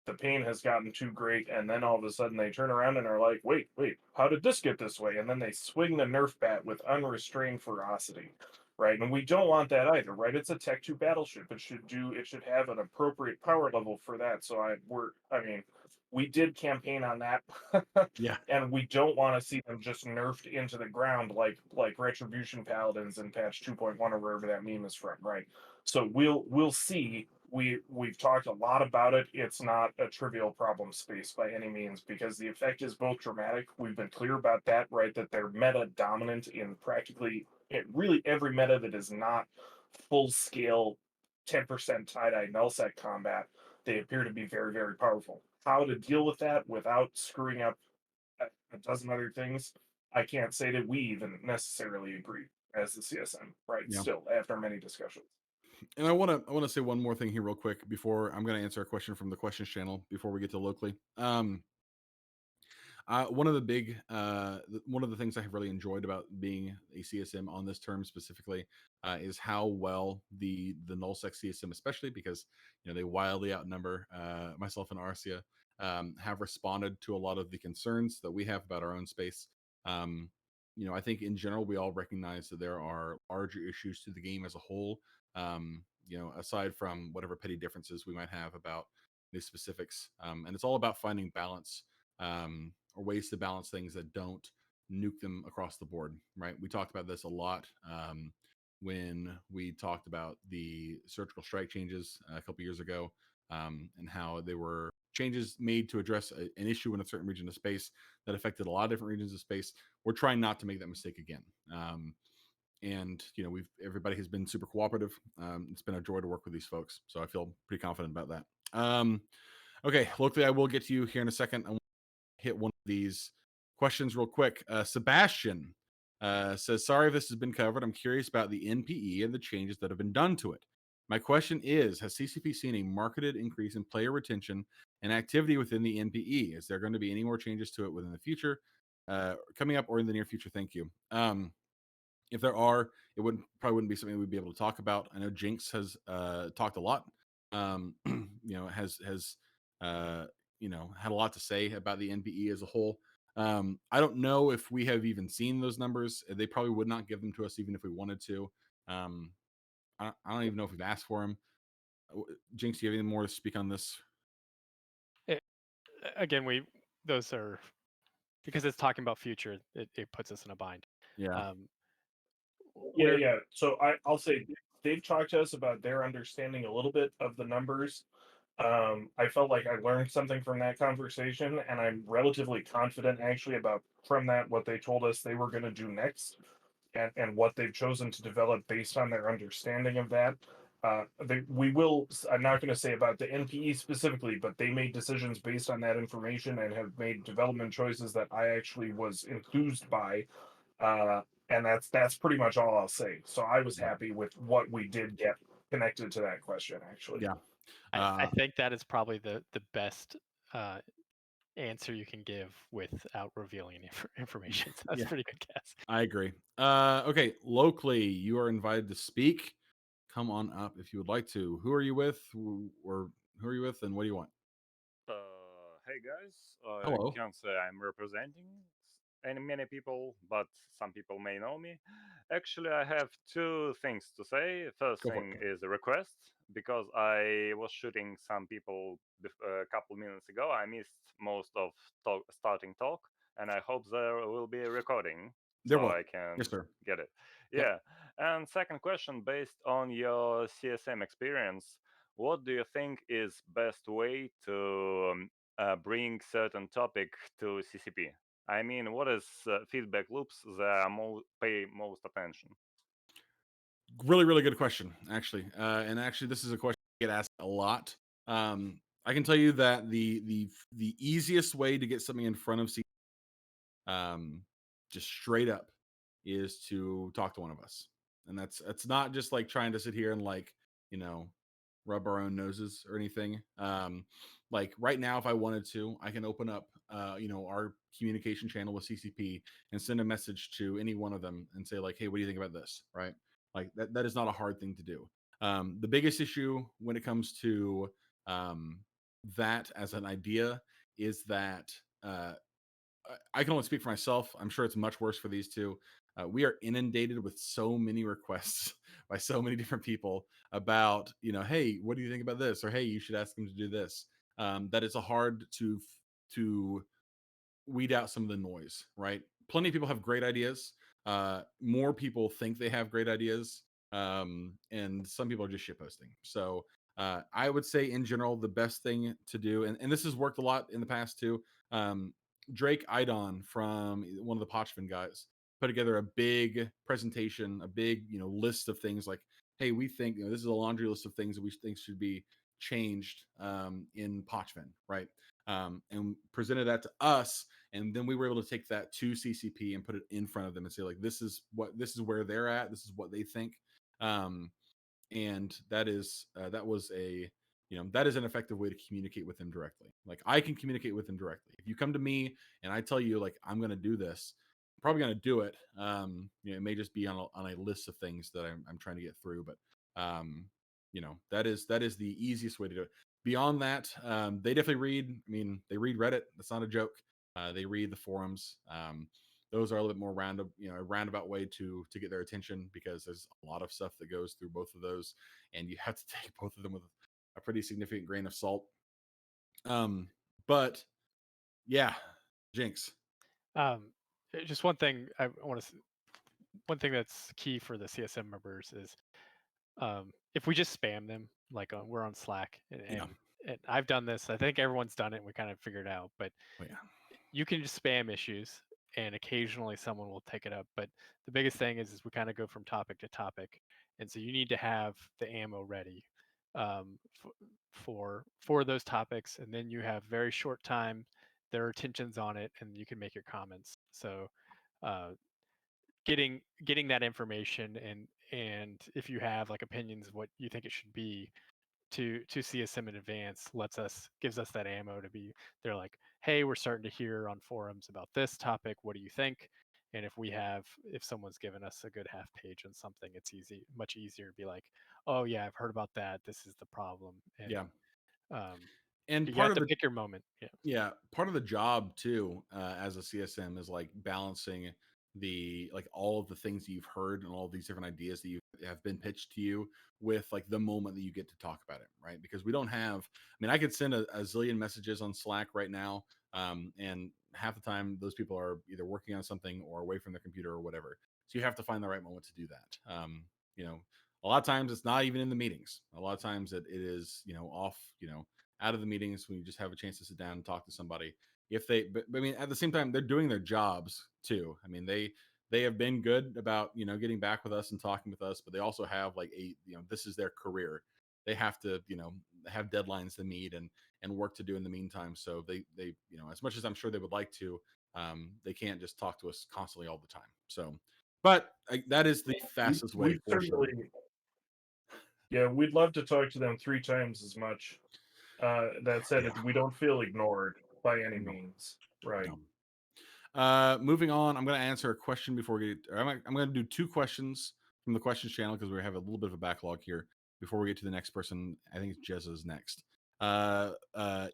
the pain has gotten too great, and then all of a sudden they turn around and are like, wait, how did this get this way? And then they swing the Nerf bat with unrestrained ferocity, right? And we don't want that either, right? It's a Tech 2 battleship. It should have an appropriate power level for that. So we did campaign on that. Yeah. And we don't want to see them just nerfed into the ground like Retribution Paladins in patch 2.1 or wherever that meme is from, right? So we'll see. We've talked a lot about it. It's not a trivial problem space by any means, because the effect is both dramatic. We've been clear about that, right? That they're meta dominant in practically really every meta that is not full scale 10% tie-dye nullsec combat. They appear to be very, very powerful. How to deal with that without screwing up a dozen other things, I can't say that we even necessarily agree as the CSM, right? Yeah. Still, after many discussions. And I want to say one more thing here real quick before I'm going to answer a question from the questions channel before we get to locally. One of the things I have really enjoyed about being a CSM on this term specifically is how well the nullsec CSM, especially because they wildly outnumber myself and Arcia, have responded to a lot of the concerns that we have about our own space. I think in general we all recognize that there are larger issues to the game as a whole. Aside from whatever petty differences we might have about the specifics, and it's all about finding balance. Or ways to balance things that don't nuke them across the board, right? We talked about this a lot when we talked about the surgical strike changes a couple years ago, and how they were changes made to address an issue in a certain region of space that affected a lot of different regions of space. We're trying not to make that mistake again. And everybody has been super cooperative. It's been a joy to work with these folks, so I feel pretty confident about that. Okay, locally, I will get to you here in a second. I hit one of these questions real quick. Sebastian says, sorry if this has been covered. I'm curious about the NPE and the changes that have been done to it. My question is, has CCP seen a marketed increase in player retention and activity within the NPE? Is there going to be any more changes to it within the future, coming up or in the near future? Thank you. If there are, it probably wouldn't be something we'd be able to talk about. I know Jinx has talked a lot. Has had a lot to say about the NPE as a whole. I don't know if we have even seen those numbers. They probably would not give them to us even if we wanted to. I don't even know if we've asked for them. Jinx, do you have anything more to speak on this? Again, we those are because it's talking about future. It puts us in a bind. Yeah. Yeah. So I'll say they've talked to us about their understanding a little bit of the numbers. I felt like I learned something from that conversation, and I'm relatively confident actually about from that what they told us they were going to do next, and what they've chosen to develop based on their understanding of that. We will. I'm not going to say about the NPE specifically, but they made decisions based on that information and have made development choices that I actually was enthused by. And that's pretty much all I'll say. So I was happy with what we did get connected to that question, actually. Yeah. I think that is probably the best answer you can give without revealing information. So that's Yeah. a pretty good guess. I agree. Okay, locally, you are invited to speak. Come on up if you would like to. Who are you with, or who are you with, and what do you want? Hey guys, Hello. can't say I'm representing many people, but some people may know me. Actually, I have two things to say. First Go for thing is a request because I was shooting some people a couple minutes ago. I missed most of starting talk, and I hope there will be a recording There so will. I can Yes, sir. get it. Yep. Yeah. And second question, based on your CSM experience, what do you think is best way to bring certain topic to CCP? I mean, what is feedback loops that pay most attention? Really, really good question, actually. And actually, this is a question I get asked a lot. I can tell you that the easiest way to get something in front of just straight up, is to talk to one of us. And that's not just like trying to sit here and like, you know, rub our own noses or anything. Like right now, if I wanted to, I can open up, our communication channel with CCP and send a message to any one of them and say like, hey, what do you think about this? Right? Like that is not a hard thing to do. The biggest issue when it comes to that as an idea is that I can only speak for myself. I'm sure it's much worse for these two. We are inundated with so many requests by so many different people about, hey, what do you think about this? Or hey, you should ask them to do this. That it's a hard to weed out some of the noise, right? Plenty of people have great ideas. More people think they have great ideas, and some people are just shitposting. So I would say, in general, the best thing to do, and this has worked a lot in the past too. Drake Idon from one of the Potchman guys put together a big presentation, a big list of things like, hey, we think this is a laundry list of things that we think should be changed in Potchman, right? And presented that to us, and then we were able to take that to CCP and put it in front of them and say like, this is where they're at, this is what they think. And that is that is an effective way to communicate with them directly. Like I can communicate with them directly. If you come to me and I tell you like I'm going to do this, I'm probably going to do it. It may just be on a list of things that I'm trying to get through, but that is the easiest way to do it. Beyond that, they definitely read. I mean, they read Reddit. That's not a joke. They read the forums. Those are a little bit more a roundabout way to get their attention, because there's a lot of stuff that goes through both of those, and you have to take both of them with a pretty significant grain of salt. But yeah, Jinx. Just one thing I want to. One thing that's key for the CSM members is if we just spam them, like we're on Slack, and I've done this. I think everyone's done it. And we kind of figured it out, but you can just spam issues, and occasionally someone will take it up. But the biggest thing is we kind of go from topic to topic, and so you need to have the ammo ready for those topics, and then you have very short time. Their attention's on it, and you can make your comments. So getting that information, and if you have like opinions of what you think it should be, to CSM in advance gives us that ammo to be they're like, hey, we're starting to hear on forums about this topic, what do you think? And if someone's given us a good half page on something, it's much easier to be like, oh yeah, I've heard about that, this is the problem. And and you part have of to pick your moment. Part of the job too, as a CSM, is like balancing all of the things that you've heard and all of these different ideas that have been pitched to you with like the moment that you get to talk about it, right? Because we don't have, I mean, I could send a zillion messages on Slack right now, And half the time, those people are either working on something or away from their computer or whatever. So you have to find the right moment to do that. You know, a lot of times it's not even in the meetings. A lot of times it is, off, out of the meetings when you just have a chance to sit down and talk to somebody. If they, but I mean, at the same time, they're doing their jobs too. I mean, they have been good about getting back with us and talking with us, but they also have like this is their career. They have to have deadlines to meet and work to do in the meantime. So they as much as I'm sure they would like to, they can't just talk to us constantly all the time. So, but that is the fastest way We for sure. certainly, yeah, we'd love to talk to them 3 times as much. That said, Yeah. we don't feel ignored by any No. means, right? No. Moving on, I'm going to answer a question before we get. I'm going to do 2 questions from the questions channel because we have a little bit of a backlog here before we get to the next person. I think it's Jezza's next.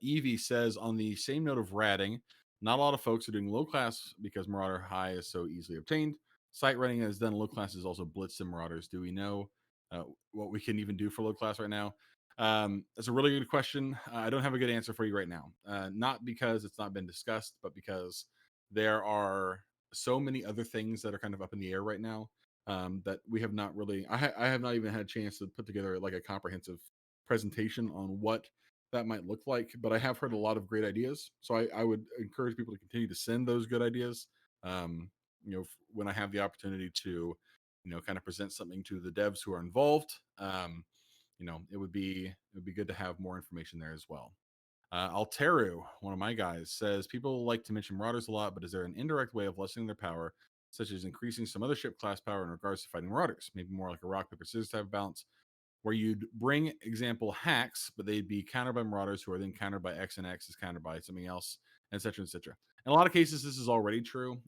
Evie says, on the same note of ratting, not a lot of folks are doing low class because Marauder high is so easily obtained. Site running has done low class is also blitzed in Marauders. Do we know what we can even do for low class right now? That's a really good question. I don't have a good answer for you right now. Not because it's not been discussed, but because there are so many other things that are kind of up in the air right now that we have not really. I have not even had a chance to put together like a comprehensive presentation on what that might look like. But I have heard a lot of great ideas, so I would encourage people to continue to send those good ideas. When I have the opportunity to, kind of present something to the devs who are involved. It would be good to have more information there as well. Alteru, one of my guys, says people like to mention Marauders a lot, but is there an indirect way of lessening their power, such as increasing some other ship class power in regards to fighting Marauders? Maybe more like a rock paper scissors type of balance, where you'd bring example hacks, but they'd be countered by Marauders, who are then countered by X, and X is countered by something else, etc., etc. In a lot of cases, this is already true.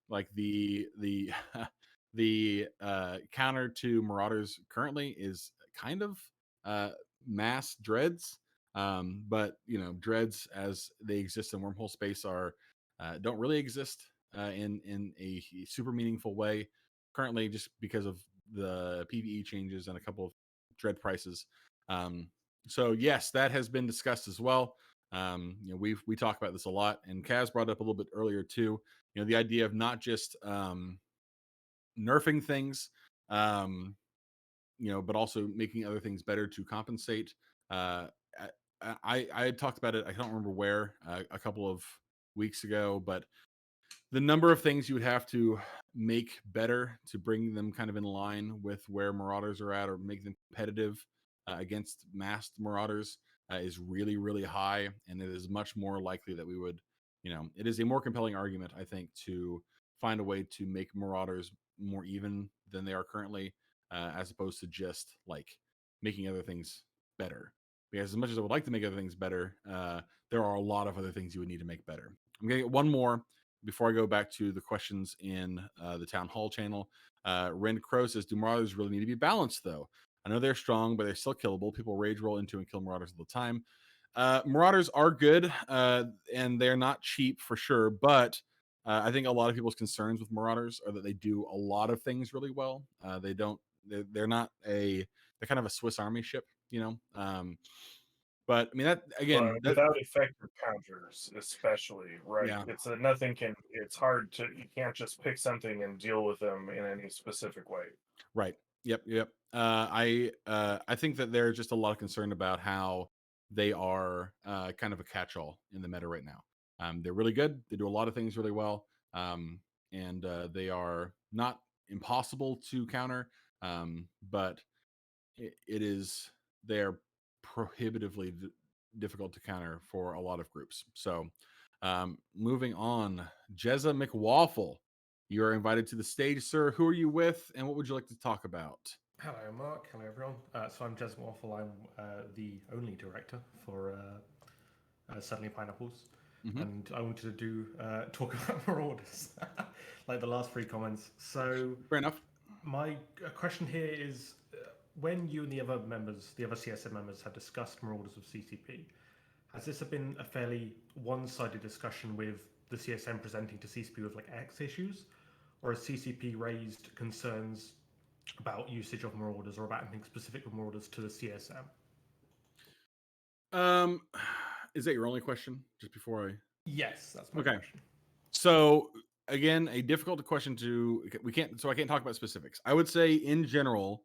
Like the the counter to Marauders currently is kind of mass dreads, but dreads as they exist in wormhole space are don't really exist in a super meaningful way currently, just because of the PvE changes and a couple of dread prices. So yes, that has been discussed as well. We talk about this a lot, and Kaz brought it up a little bit earlier too. The idea of not just nerfing things, but also making other things better to compensate. I had talked about it. I don't remember where a couple of weeks ago, but the number of things you would have to make better to bring them kind of in line with where Marauders are at, or make them competitive against masked Marauders is really, really high. And it is much more likely that we would, it is a more compelling argument, I think, to find a way to make Marauders more even than they are currently, as opposed to just like making other things better. Because as much as I would like to make other things better, there are a lot of other things you would need to make better. I'm going to get one more before I go back to the questions in the town hall channel. Ren Crow says, do Marauders really need to be balanced, though? I know they're strong, but they're still killable. People rage roll into and kill Marauders all the time. Marauders are good, and they're not cheap for sure, but I think a lot of people's concerns with Marauders are that they do a lot of things really well. They're not they're kind of a Swiss Army ship, but I mean, that again, without effective counters, especially, right? Yeah. It's hard to, you can't just pick something and deal with them in any specific way. Right. Yep. I think that there's just a lot of concern about how they are kind of a catch-all in the meta right now. They're really good. They do a lot of things really well, and they are not impossible to counter, but they're prohibitively difficult to counter for a lot of groups. So, moving on, Jezza McWaffle. You are invited to the stage, sir. Who are you with, and what would you like to talk about? Hello, Mark. Hello, everyone. So I'm Jez Waffle. I'm the only director for Suddenly Pineapples, and I wanted to do talk about Marauders, like the last 3 comments. So Fair enough. my question here is, when you and the other CSM members, have discussed Marauders with CCP, has this been a fairly one-sided discussion with the CSM presenting to CCP with like X issues, or has CCP raised concerns about usage of Marauders or about anything specific with Marauders to the CSM? Is that your only question? Just before I. Yes, that's my Okay. question. So again, a difficult question to I can't talk about specifics. I would say in general,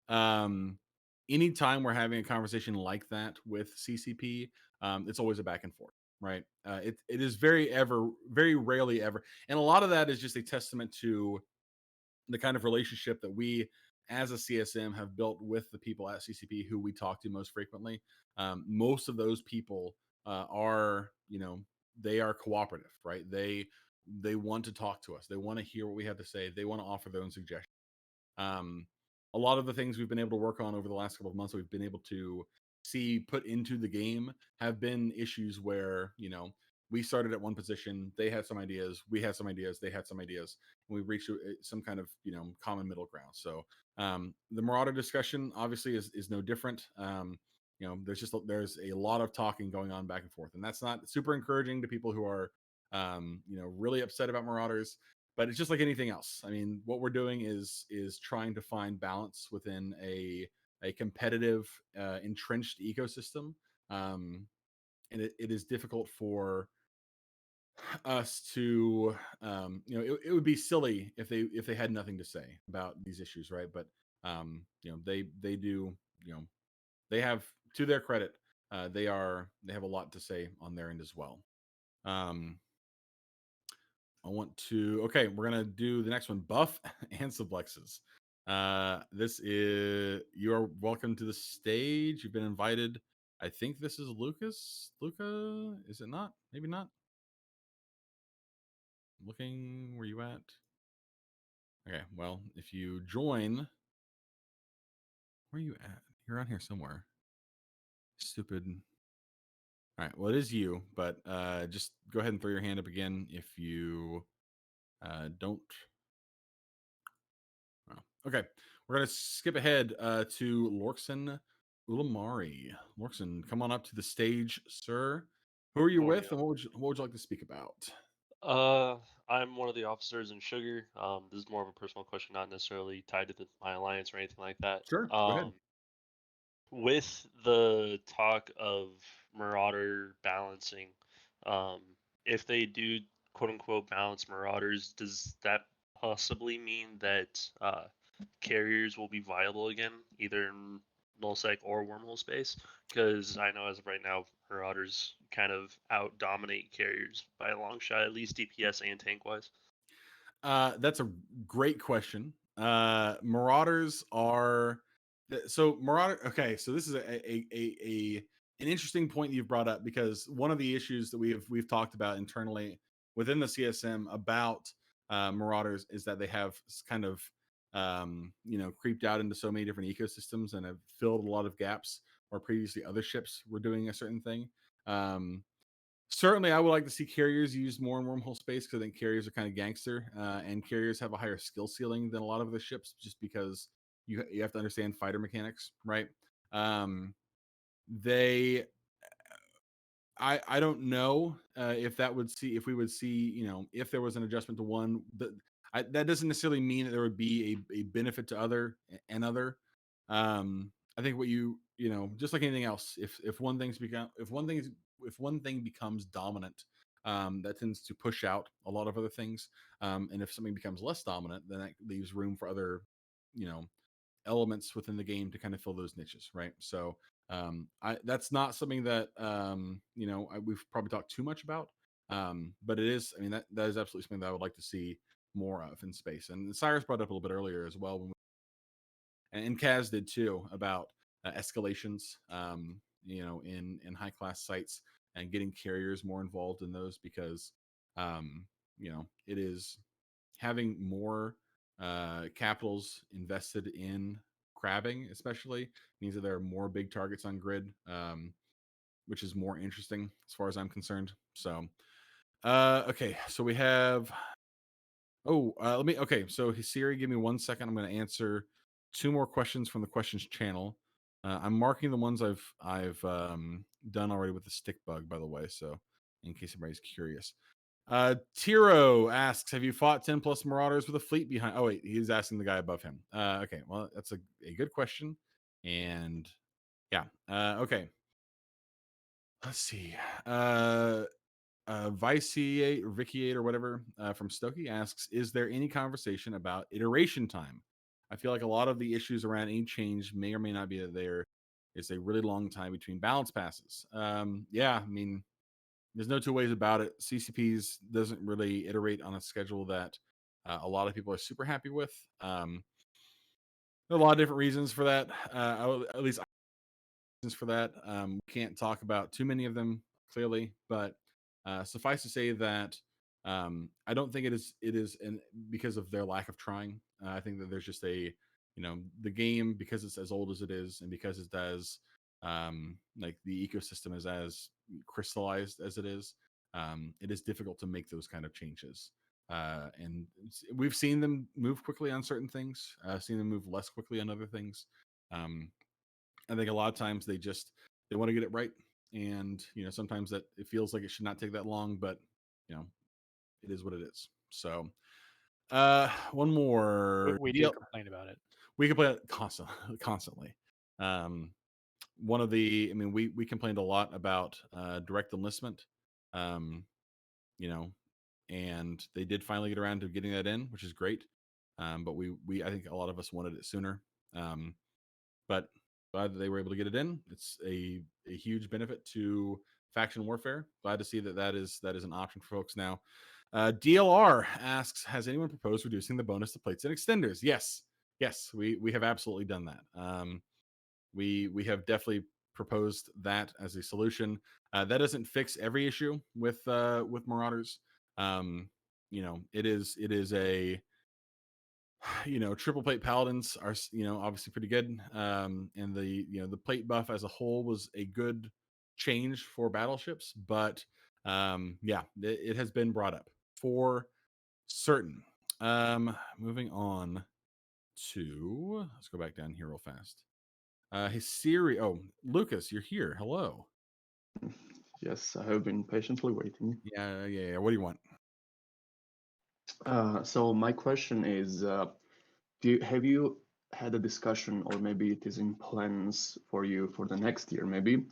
anytime we're having a conversation like that with CCP, it's always a back and forth, right? It is very rarely ever, and a lot of that is just a testament to the kind of relationship that we as a CSM have built with the people at CCP who we talk to most frequently. Most of those people are, they are cooperative, right? They want to talk to us. They want to hear what we have to say. They want to offer their own suggestions. Um, a lot of the things we've been able to work on over the last couple of months, we've been able to see put into the game have been issues where, we started at one position, they had some ideas, we had some ideas, they had some ideas, and we reached some kind of, common middle ground. So the Marauder discussion obviously is no different. There's a lot of talking going on back and forth, and that's not super encouraging to people who are, really upset about Marauders. But it's just like anything else. I mean, what we're doing is trying to find balance within a competitive, entrenched ecosystem, and it is difficult for us to, it would be silly if they had nothing to say about these issues, right? But they do, they have, to their credit, they have a lot to say on their end as well. Okay, we're gonna do the next one, buff and sublexes. You are welcome to the stage. You've been invited. I think this is Lucas. Luca, is it not? Maybe not. Looking, where you at? Okay, well, if you join, where are you at? You're on here somewhere. Stupid. All right, well, it is you, but just go ahead and throw your hand up again if you don't. Oh, okay, we're gonna skip ahead to Lorkson Ulamari. Lorkson, come on up to the stage, sir. Who are you Morning, with, and what would you like to speak about? I'm one of the officers in Sugar. This is more of a personal question, not necessarily tied to my alliance or anything like that. Sure, go ahead. With the talk of Marauder balancing, um, if they do quote unquote balance Marauders, does that possibly mean that carriers will be viable again, either in nullsec or wormhole space? Because I know as of right now, Marauders kind of out dominate carriers by a long shot, at least DPS and tank wise. That's a great question. Marauders are so Marauder. Okay, so this is an interesting point you've brought up, because one of the issues that we've talked about internally within the CSM about Marauders is that they have kind of creeped out into so many different ecosystems and have filled a lot of gaps where previously other ships were doing a certain thing. Certainly, I would like to see carriers used more in wormhole space, because I think carriers are kind of gangster, and carriers have a higher skill ceiling than a lot of the ships, just because you have to understand fighter mechanics, right? They, I don't know if we would see, if there was an adjustment to one. That doesn't necessarily mean that there would be a benefit to another. I think just like anything else, if one thing becomes dominant, that tends to push out a lot of other things. And if something becomes less dominant, then that leaves room for other, elements within the game to kind of fill those niches, right? So that's not something that we've probably talked too much about, but it is. I mean, that is absolutely something that I would like to see more of in space. And Cyrus brought up a little bit earlier as well, and Kaz did too, about escalations, in high class sites, and getting carriers more involved in those, because it is having more capitals invested in crabbing, especially, means that there are more big targets on grid, which is more interesting as far as I'm concerned. So okay, so we have so Siri, give me 1 second. I'm going to answer 2 more questions from the questions channel. I'm marking the ones I've done already with the stick bug, by the way, so in case anybody's curious. Tiro asks, have you fought 10 plus Marauders with a fleet behind? Oh wait, he's asking the guy above him. Okay, well, that's a good question. And yeah, okay. Let's see. Viciate or Viciate or whatever from Stokey asks, is there any conversation about iteration time? I feel like a lot of the issues around any change may or may not be that there is a really long time between balance passes. Yeah, I mean, there's no two ways about it. CCPs doesn't really iterate on a schedule that a lot of people are super happy with. There are a lot of different reasons for that. At least reasons for that. We can't talk about too many of them clearly, but suffice to say that I don't think it is because of their lack of trying. I think that there's just the game, because it's as old as it is, and because it does like the ecosystem is as crystallized as it is difficult to make those kind of changes. And we've seen them move quickly on certain things, seen them move less quickly on other things. I think a lot of times they want to get it right, and sometimes that it feels like it should not take that long, but it is what it is. So one more We do complain about it. We complain constantly. One of the, I mean, we complained a lot about direct enlistment, you know, and they did finally get around to getting that in, which is great. But we I think a lot of us wanted it sooner. But glad that they were able to get it in. It's a huge benefit to faction warfare. Glad to see that is an option for folks now. DLR asks, has anyone proposed reducing the bonus to plates and extenders? Yes, we have absolutely done that. We have definitely proposed that as a solution. That doesn't fix every issue with Marauders. It is a triple plate paladins are obviously pretty good, and the plate buff as a whole was a good change for battleships, but it has been brought up for certain. Moving on to, let's go back down here real fast. His Siri. Oh, Lucas, you're here. Hello. Yes, I have been patiently waiting. Yeah. What do you want? So my question is, have you had a discussion, or maybe it is in plans for you for the next year, maybe,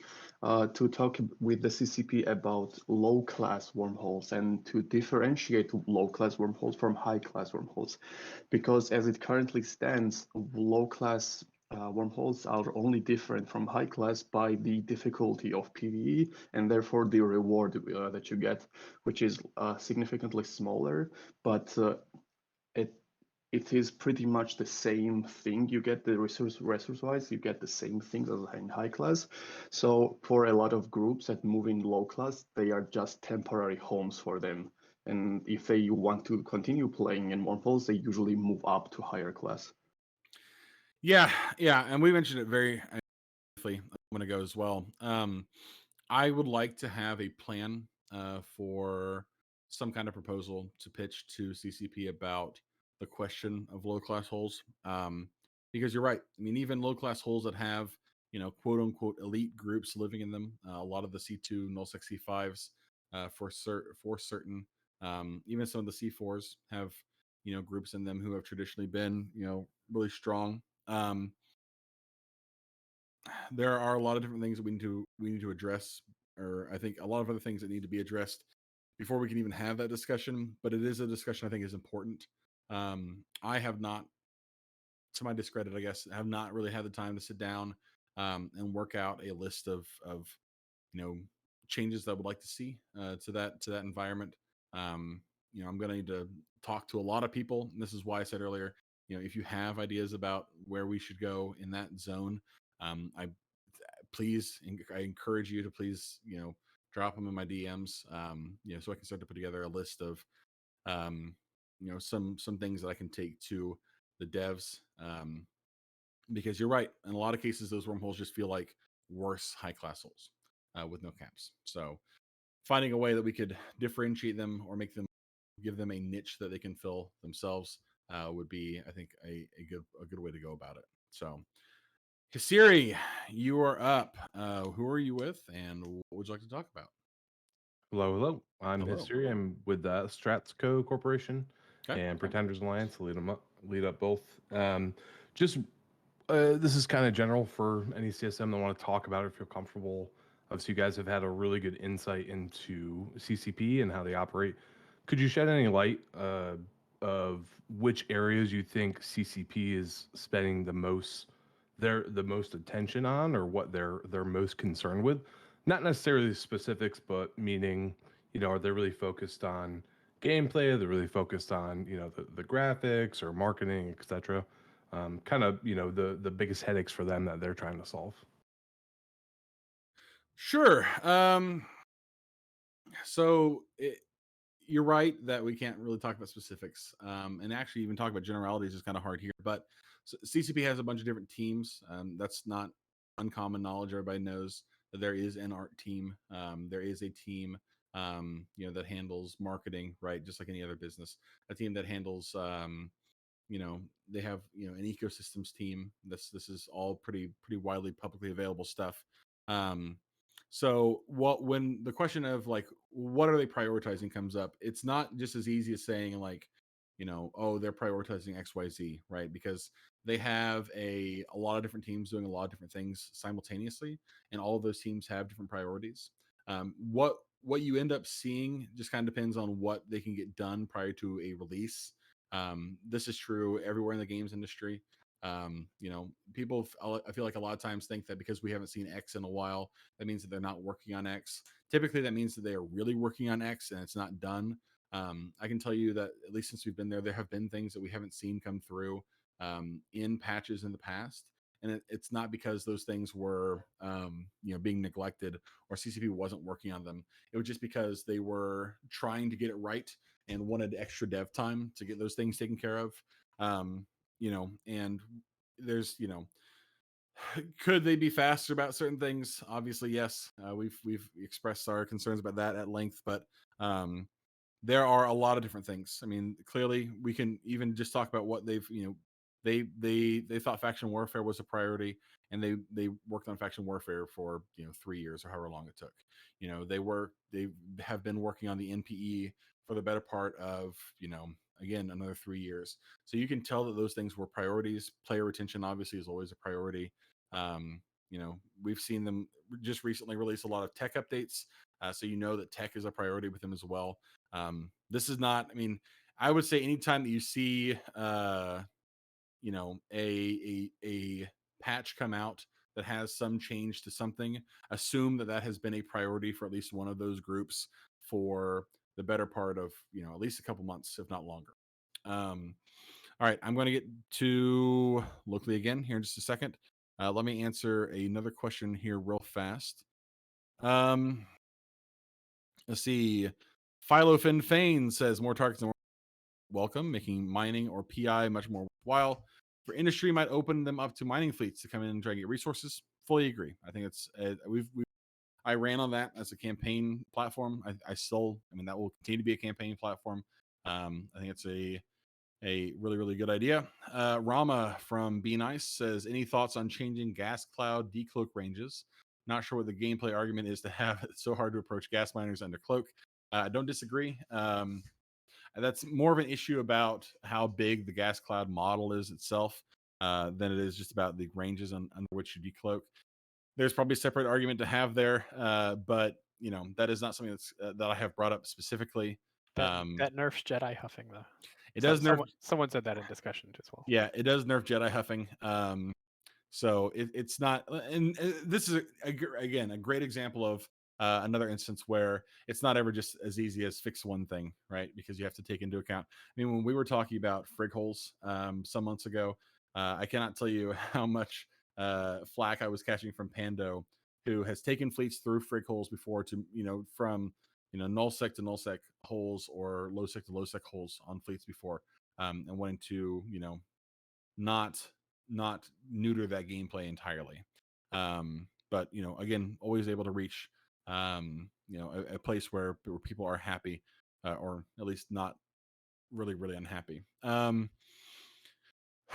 to talk with the CCP about low-class wormholes and to differentiate low-class wormholes from high-class wormholes? Because as it currently stands, low-class wormholes are only different from high-class by the difficulty of PvE and therefore the reward that you get, which is significantly smaller, but it is pretty much the same thing. You get the resource-wise, you get the same things as in high class. So for a lot of groups that move in low class, they are just temporary homes for them. And if they want to continue playing in wormholes, they usually move up to higher class. Yeah, and we mentioned it very briefly a moment ago as well. I would like to have a plan for some kind of proposal to pitch to CCP about the question of low class holes. Because you're right. I mean, even low class holes that have quote unquote elite groups living in them, a lot of the C2 nullsec C5s for certain, even some of the C4s have groups in them who have traditionally been really strong. There are a lot of different things that we need to address, or I think a lot of other things that need to be addressed before we can even have that discussion. But it is a discussion I think is important. I have not, to my discredit, I guess, have not really had the time to sit down and work out a list of changes that I would like to see to that environment. I'm going to need to talk to a lot of people, and this is why I said earlier, if you have ideas about where we should go in that zone, I encourage you to please drop them in my DMs, so I can start to put together a list of some things that I can take to the devs, because you're right, in a lot of cases those wormholes just feel like worse high class holes with no caps. So finding a way that we could differentiate them or give them a niche that they can fill themselves would be, I think, a good way to go about it. So Kasiri, you are up. Who are you with, and what would you like to talk about? Hello. I'm Hello. History. I'm with Stratsco Corporation and Pretenders Alliance. Lead up both. This is kind of general for any CSM that want to talk about it, feel comfortable Obviously, you guys have had a really good insight into CCP and how they operate. Could you shed any light of which areas you think CCP is spending the most attention on, or what they're most concerned with? Not necessarily specifics, but meaning, are they really focused on gameplay? Are they really focused on the graphics or marketing, etc.? Kind of the biggest headaches for them that they're trying to solve. Sure. So you're right that we can't really talk about specifics, and actually even talk about generalities is kind of hard here. But CCP has a bunch of different teams. That's not uncommon knowledge. Everybody knows that there is an art team. There is a team, that handles marketing, right? Just like any other business. A team that handles, they have an ecosystems team. This is all pretty widely publicly available stuff. Um, so when the question of like what are they prioritizing comes up, it's not just as easy as saying like, oh, they're prioritizing XYZ, right? Because they have a lot of different teams doing a lot of different things simultaneously, and all of those teams have different priorities. What you end up seeing just kind of depends on what they can get done prior to a release. This is true everywhere in the games industry. People, I feel like a lot of times think that because we haven't seen X in a while, that means that they're not working on X. Typically, that means that they are really working on X and it's not done. I can tell you that at least since we've been there have been things that we haven't seen come through in patches in the past. And it's not because those things were, being neglected or CCP wasn't working on them. It was just because they were trying to get it right and wanted extra dev time to get those things taken care of. And there's, could they be faster about certain things? Obviously, yes. We've expressed our concerns about that at length, but there are a lot of different things. I mean, clearly, we can even just talk about what they've, they thought faction warfare was a priority, and they worked on faction warfare for 3 years or however long it took. They have been working on the NPE for the better part of again another 3 years. So you can tell that those things were priorities. Player retention obviously is always a priority. We've seen them just recently release a lot of tech updates, so that tech is a priority with them as well. This is not. I mean, I would say anytime that you see a patch come out that has some change to something, assume that has been a priority for at least one of those groups for the better part of at least a couple months, if not longer. All right, I'm going to get to locally again here in just a second. Let me answer another question here real fast. Let's see. Philofin Fane says more targets and more welcome, making mining or PI much more worthwhile. For industry, might open them up to mining fleets to come in and try to get resources. Fully agree. I think it's I ran on that as a campaign platform. That will continue to be a campaign platform. I think it's a really, really good idea. Rama from Be Nice says, any thoughts on changing gas cloud decloak ranges? Not sure what the gameplay argument is to have it so hard to approach gas miners under cloak. I don't disagree. That's more of an issue about how big the gas cloud model is itself than it is just about the ranges under which you decloak. There's probably a separate argument to have there, but that is not something that's that I have brought up specifically. That nerfs Jedi huffing though. It does nerf. Someone said that in discussion as well. Yeah, it does nerf Jedi huffing. So it's not, and this is again a great example of another instance where it's not ever just as easy as fix one thing, right? Because you have to take into account. I mean, when we were talking about frig holes some months ago, I cannot tell you how much flack I was catching from Pando, who has taken fleets through frig holes before to from nullsec to nullsec holes or lowsec to lowsec holes on fleets before, and wanting to not neuter that gameplay entirely. But again, always able to reach a place where people are happy, or at least not really unhappy.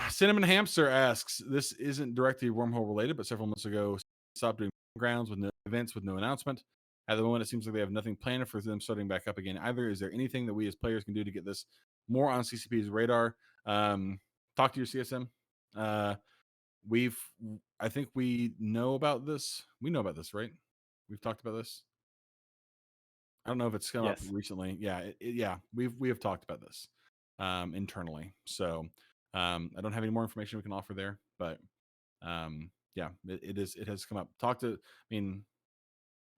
Cinnamon Hamster asks, this isn't directly wormhole related, but several months ago stopped doing grounds with no events with no announcement. At the moment, it seems like they have nothing planned for them starting back up again either. Is there anything that we as players can do to get this more on CCP's radar? Talk to your CSM. I think we know about this. We know about this, right? We've talked about this. I don't know if it's come up Yes. recently. Yeah, we have talked about this internally. So I don't have any more information we can offer there, but yeah, it has come up.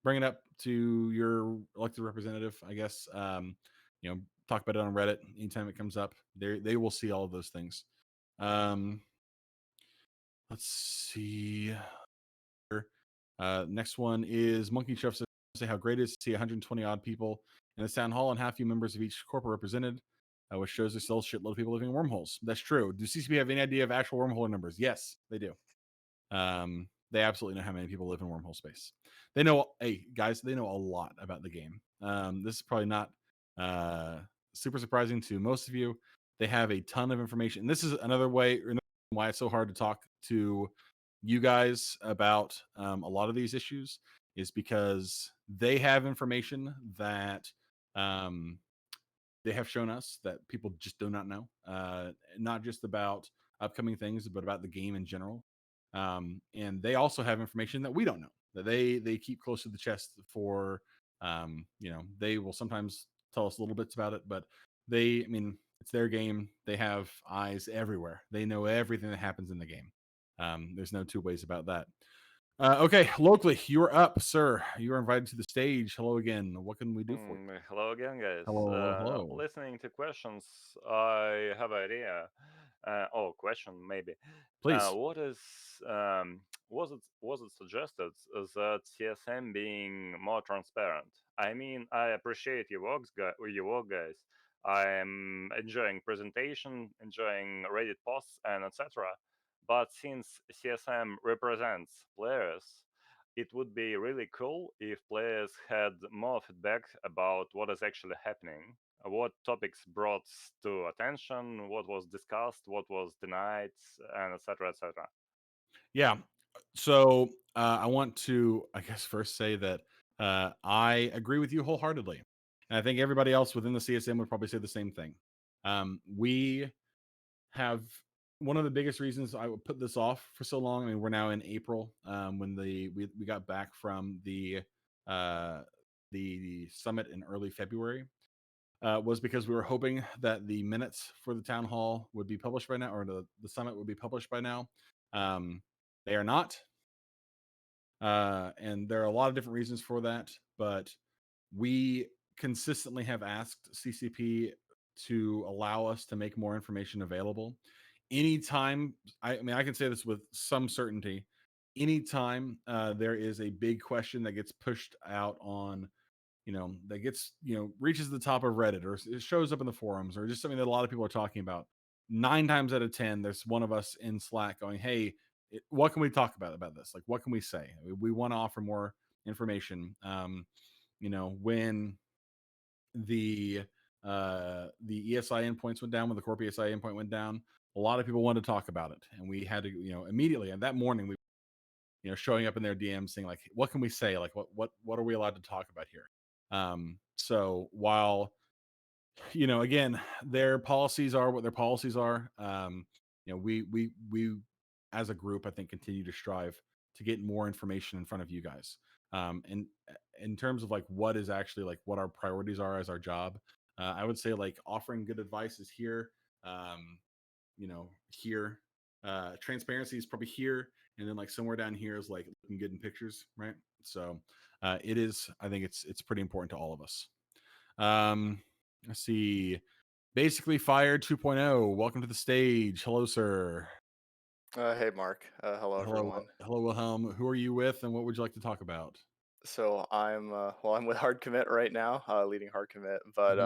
Bring it up to your elected representative, I guess. Talk about it on Reddit anytime it comes up. They will see all of those things. Let's see. Next one is Monkey Chef says, say how great it is to see 120 odd people in this town hall and half few members of each corporate represented, which shows there's still a shitload of people living in wormholes. That's true. Do CCP have any idea of actual wormhole numbers? Yes, they do. They absolutely know how many people live in wormhole space. They know, hey guys, they know a lot about the game. This is probably not super surprising to most of you. They have a ton of information. And this is another way why it's so hard to talk to you guys about a lot of these issues, is because they have information that they have shown us that people just do not know, not just about upcoming things, but about the game in general. And they also have information that we don't know, that they keep close to the chest for. They will sometimes tell us little bits about it, but it's their game. They have eyes everywhere. They know everything that happens in the game. There's no two ways about that. Okay, locally, you're up, sir. You are invited to the stage. Hello again. What can we do for you? Hello again, guys. Hello. Listening to questions, I have idea. Question maybe. Please. Was it suggested that CSM being more transparent? I mean, I appreciate your work, guys. I am enjoying presentation, enjoying Reddit posts, and etc. But since CSM represents players, it would be really cool if players had more feedback about what is actually happening, what topics brought to attention, what was discussed, what was denied, and etc. etc. Yeah. So I want to, I guess, first say that I agree with you wholeheartedly. And I think everybody else within the CSM would probably say the same thing. We have one of the biggest reasons I would put this off for so long. I mean, we're now in April when we got back from the summit in early February. Was because we were hoping that the minutes for the town hall would be published by now, or the summit would be published by now. They are not. And there are a lot of different reasons for that, but we consistently have asked CCP to allow us to make more information available. Anytime, I can say this with some certainty, anytime there is a big question that gets pushed out on, that gets, reaches the top of Reddit, or it shows up in the forums, or just something that a lot of people are talking about, 9 times out of 10, there's one of us in Slack going, hey, what can we talk about this? Like, what can we say? We want to offer more information. When the ESI endpoints went down, when the Corp ESI endpoint went down, a lot of people wanted to talk about it, and we had to, immediately. And that morning, we, showing up in their DMs, saying like, what can we say? Like, what are we allowed to talk about here? So while, again, their policies are what their policies are, we as a group, I think, continue to strive to get more information in front of you guys. And in terms of like what is actually like what our priorities are as our job, I would say like offering good advice is here. Here, transparency is probably here, and then like somewhere down here is like looking good in pictures, right? So it is. I think it's pretty important to all of us. Let's see. Basically Fired 2.0. Welcome to the stage. Hello, sir. Hey, Mark. Hello, everyone. Hello, Wilhelm. Who are you with, and what would you like to talk about? So I'm with Hard Commit right now, leading Hard Commit. But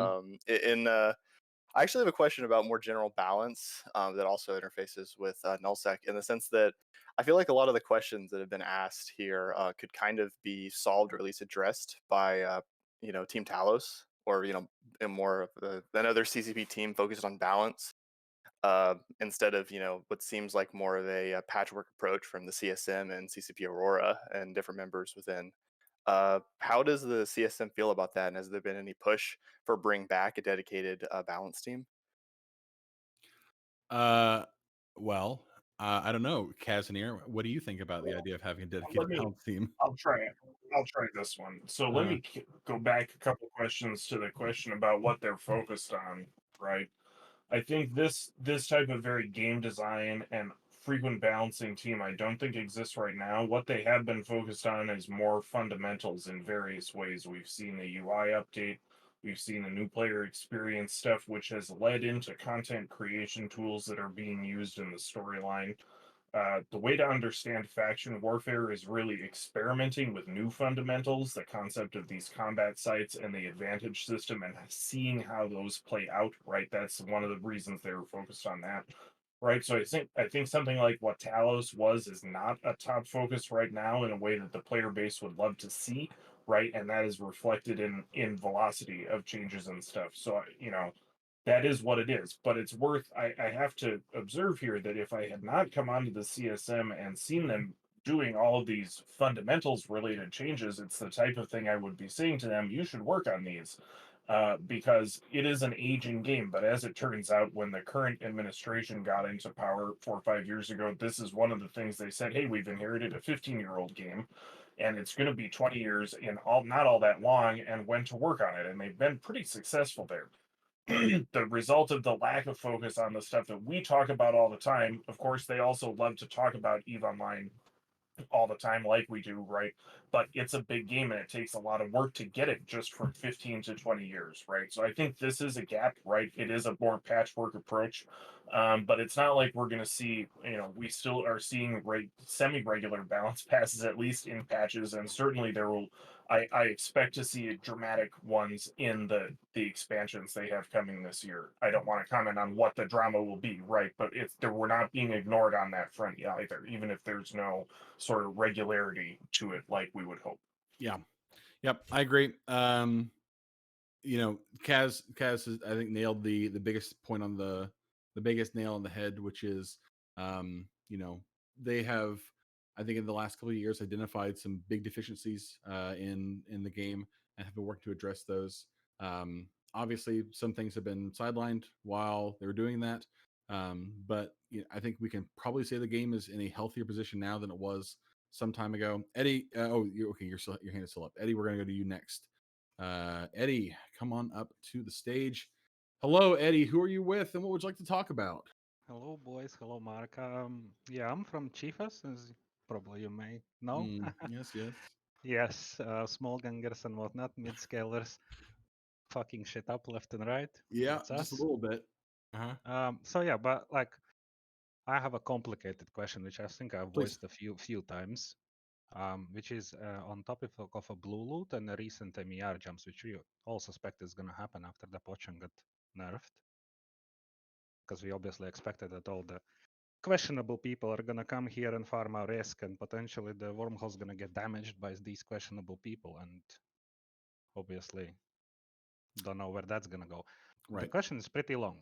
I actually have a question about more general balance that also interfaces with nullsec, in the sense that I feel like a lot of the questions that have been asked here could kind of be solved, or at least addressed by Team Talos, or more of another CCP team focused on balance. Instead of what seems like more of a patchwork approach from the CSM and CCP Aurora and different members within. How does the CSM feel about that, and has there been any push for bring back a dedicated balance team? Well, I don't know, Kazanir. What do you think about the idea of having a dedicated balance team? I'll try it. I'll try this one. So let me go back a couple questions to the question about what they're focused on, right? I think this type of very game design and frequent balancing team I don't think exists right now. What they have been focused on is more fundamentals in various ways. We've seen a UI update, we've seen a new player experience stuff, which has led into content creation tools that are being used in the storyline. The way to understand faction warfare is really experimenting with new fundamentals, the concept of these combat sites and the advantage system, and seeing how those play out. Right, that's one of the reasons they were focused on that. Right, so I think something like what Talos was is not a top focus right now in a way that the player base would love to see. Right, and that is reflected in velocity of changes and stuff. So that is what it is. But it's worth, I have to observe here that if I had not come onto the CSM and seen them doing all of these fundamentals related changes, it's the type of thing I would be saying to them, you should work on these. Because it is an aging game. But as it turns out, when the current administration got into power 4 or 5 years ago, this is one of the things they said, hey, we've inherited a 15-year-old game and it's going to be 20 years in all not all that long, and went to work on it, and they've been pretty successful there. The result of the lack of focus on the stuff that we talk about all the time. Of course, they also love to talk about EVE Online all the time, like we do, right? But it's a big game and it takes a lot of work to get it just from 15 to 20 years, right? So I think this is a gap, right? It is a more patchwork approach. But it's not like we're going to see, we still are seeing semi-regular balance passes, at least in patches, and certainly there will. I expect to see dramatic ones in the expansions they have coming this year. I don't want to comment on what the drama will be, right? But we're not being ignored on that front either, even if there's no sort of regularity to it like we would hope. Yeah. Yep, I agree. Kaz has, I think, nailed the biggest point on the biggest nail on the head, which is they have, I think, in the last couple of years identified some big deficiencies in the game and have been working to address those. Obviously, some things have been sidelined while they were doing that. But I think we can probably say the game is in a healthier position now than it was some time ago. Eddie, okay, your hand is still up. Eddie, we're gonna go to you next. Eddie, come on up to the stage. Hello, Eddie. Who are you with, and what would you like to talk about? Hello, boys. Hello, Mark. Yeah, I'm from Chivas, as probably you may know. Yes, yes. Yes, small gangers and whatnot, mid-scalers, fucking shit up left and right. Yeah, That's just us. a little bit. Uh-huh. So yeah, but like, I have a complicated question, which I think I've Please. voiced a few times, which is on topic of a blue loot and the recent MER jumps, which we all suspect is going to happen after the Pochon got nerfed, because we obviously expected that all the questionable people are gonna come here and farm our risk, and potentially the wormhole's gonna get damaged by these questionable people, and obviously don't know where that's gonna go. Right. The question is pretty long.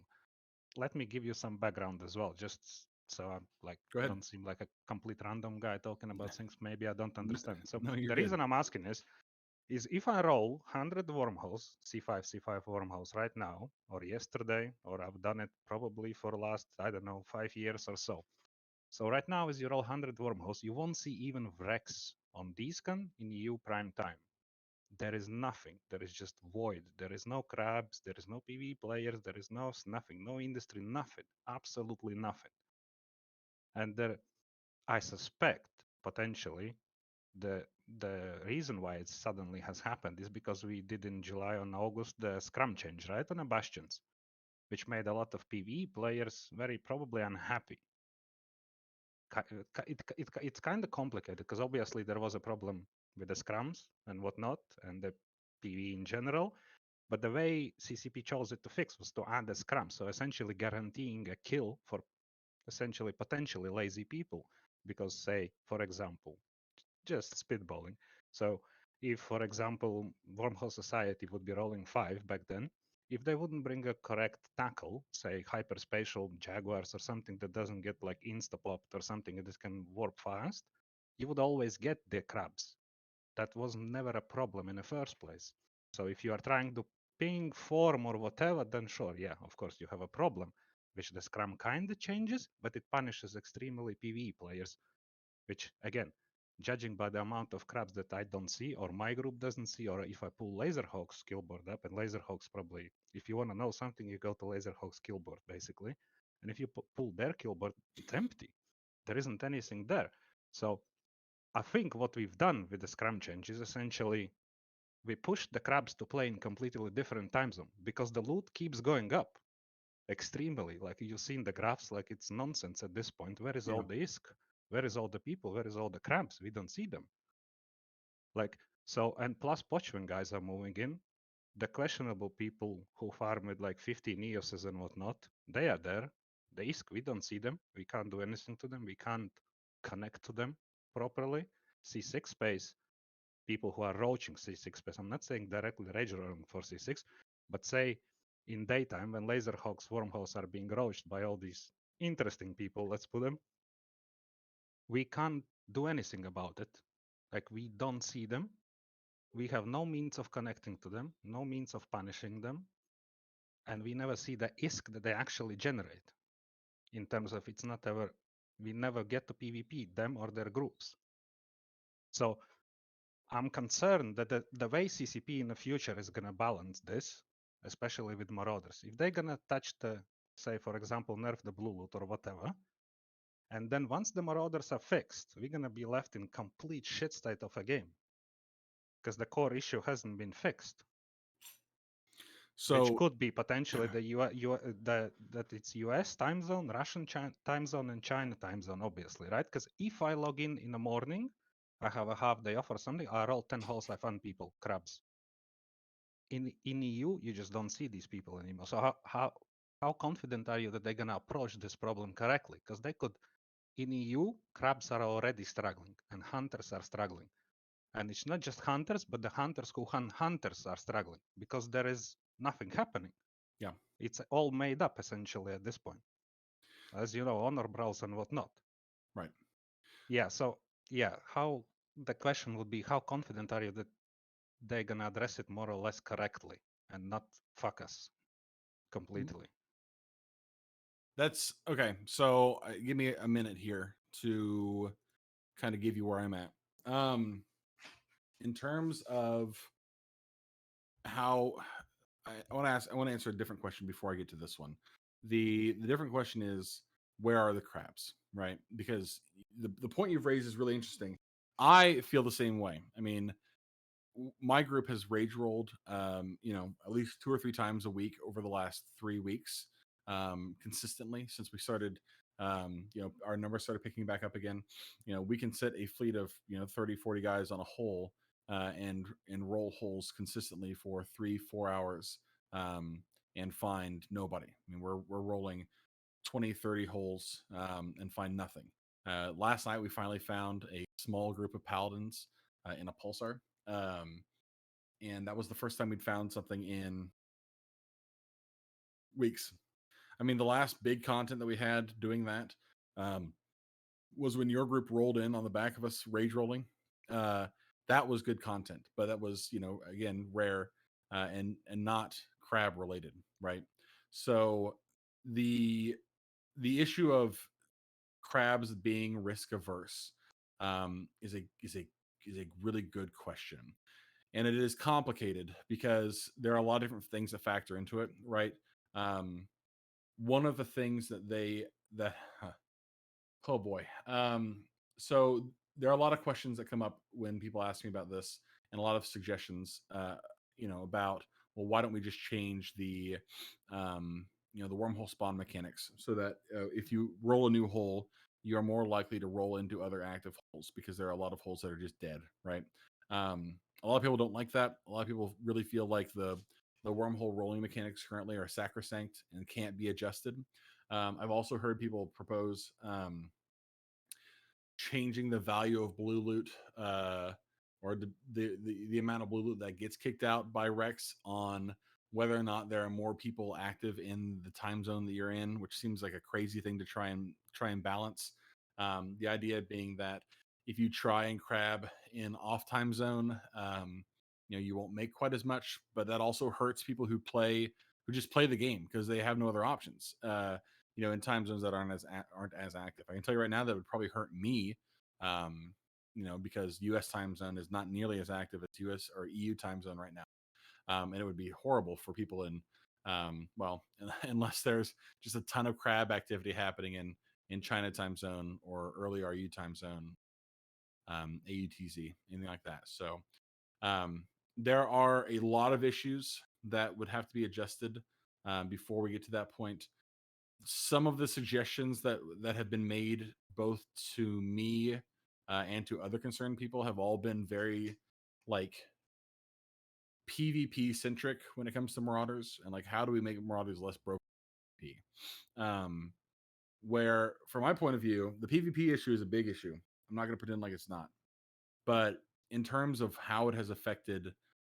Let me give you some background as well, just so I don't seem like a complete random guy talking about things maybe I don't understand. So the reason I'm asking is if I roll 100 wormholes, C5 wormholes right now, or yesterday, or I've done it probably for the last, I don't know, 5 years or so. So right now, as you roll 100 wormholes, you won't see even Vrex on Dscan in EU prime time. There is nothing. There is just void. There is no crabs. There is no PvE players. There is nothing. No industry. Nothing. Absolutely nothing. And I suspect potentially the reason why it suddenly has happened is because we did in July and August the scrum change, right, on the bastions, which made a lot of PvE players very probably unhappy. It's kind of complicated because obviously there was a problem with the scrums and whatnot and the PvE in general. But the way CCP chose it to fix was to add a scrum. So essentially guaranteeing a kill for essentially potentially lazy people. Because say, for example, just spitballing. So if, for example, Wormhole Society would be rolling 5 back then, if they wouldn't bring a correct tackle, say hyperspatial jaguars or something that doesn't get like insta-plopped or something that can warp fast, you would always get the crabs. That was never a problem in the first place. So if you are trying to ping form or whatever, then sure, yeah, of course you have a problem. which the Scrum kind of changes, but it punishes extremely PvE players, which, again, judging by the amount of crabs that I don't see, or my group doesn't see, or if I pull Laserhawk's skill board up, and Laserhawk's probably, if you want to know something, you go to Laserhawk's skill board, basically. And if you pull their kill board, it's empty. There isn't anything there. So I think what we've done with the Scrum change is essentially we pushed the crabs to play in completely different time zone because the loot keeps going up extremely. Like you see in the graphs, like it's nonsense at this point. Where is all the ISK? Where is all the people? Where is all the crabs? We don't see them. Like, so, and plus Pochven guys are moving in. The questionable people who farm with like 50 Neoses and whatnot, they are there. The ISK, we don't see them. We can't do anything to them. We can't connect to them properly. C6 space, people who are roaching C6 space. I'm not saying directly rage rolling for C6, but say in daytime when Laserhawk's wormholes are being roached by all these interesting people, let's put them, we can't do anything about it. Like we don't see them. We have no means of connecting to them, no means of punishing them, and we never see the ISK that they actually generate. In terms of it's not ever, we never get to PvP them or their groups. So I'm concerned that the way CCP in the future is going to balance this, especially with Marauders, if they're going to touch the, say, for example, nerf the blue loot or whatever, and then once the Marauders are fixed, we're going to be left in complete shit state of a game because the core issue hasn't been fixed. So which could be potentially that it's US time zone, Russian time zone, and China time zone, obviously, right? Because if I log in the morning, I have a half day off or something, I roll 10 holes, I find people, crabs. In EU, you just don't see these people anymore. So how confident are you that they're gonna approach this problem correctly? Because they could, in EU, crabs are already struggling and hunters are struggling. And it's not just hunters, but the hunters who hunt hunters are struggling because there is nothing happening. Yeah. It's all made up essentially at this point. As you know, honor brawls and whatnot. Right. Yeah, so yeah, how the question would be how confident are you that they're gonna address it more or less correctly and not fuck us completely? That's okay. So give me a minute here to kind of give you where I'm at. In terms of how I want to answer a different question before I get to this one. The different question is where are the crabs, right? Because the point you've raised is really interesting. I feel the same way. I mean, my group has rage rolled, at least 2 or 3 times a week over the last 3 weeks, consistently since we started. Our numbers started picking back up again. We can set a fleet of 30, 40 guys on a hole and roll holes consistently for 3-4 hours and find nobody. I mean, we're rolling 20, 30 holes and find nothing. Last night we finally found a small group of paladins in a pulsar. And that was the first time we'd found something in weeks. I mean, the last big content that we had doing that was when your group rolled in on the back of us rage rolling. That was good content, but that was, again, rare and not crab related, right? So the issue of crabs being risk averse is a really good question. And it is complicated because there are a lot of different things that factor into it, right? One of the things oh boy. So there are a lot of questions that come up when people ask me about this, and a lot of suggestions, about, well, why don't we just change the wormhole spawn mechanics so that if you roll a new hole, you are more likely to roll into other active holes because there are a lot of holes that are just dead, right? A lot of people don't like that. A lot of people really feel like the wormhole rolling mechanics currently are sacrosanct and can't be adjusted. I've also heard people propose changing the value of blue loot or the amount of blue loot that gets kicked out by Rex on whether or not there are more people active in the time zone that you're in, which seems like a crazy thing to try and balance. The idea being that if you try and crab in off time zone, you won't make quite as much, but that also hurts people who just play the game because they have no other options. in time zones that aren't as active. I can tell you right now that would probably hurt me, because U.S. time zone is not nearly as active as U.S. or EU time zone right now, and it would be horrible for people in, unless there's just a ton of crab activity happening in China time zone or early RU time zone, AUTZ, anything like that. So there are a lot of issues that would have to be adjusted before we get to that point. Some of the suggestions that have been made both to me and to other concerned people have all been very like PvP centric when it comes to Marauders, and like how do we make Marauders less broken PvP? Where from my point of view, the PvP issue is a big issue. I'm not going to pretend like it's not, but in terms of how it has affected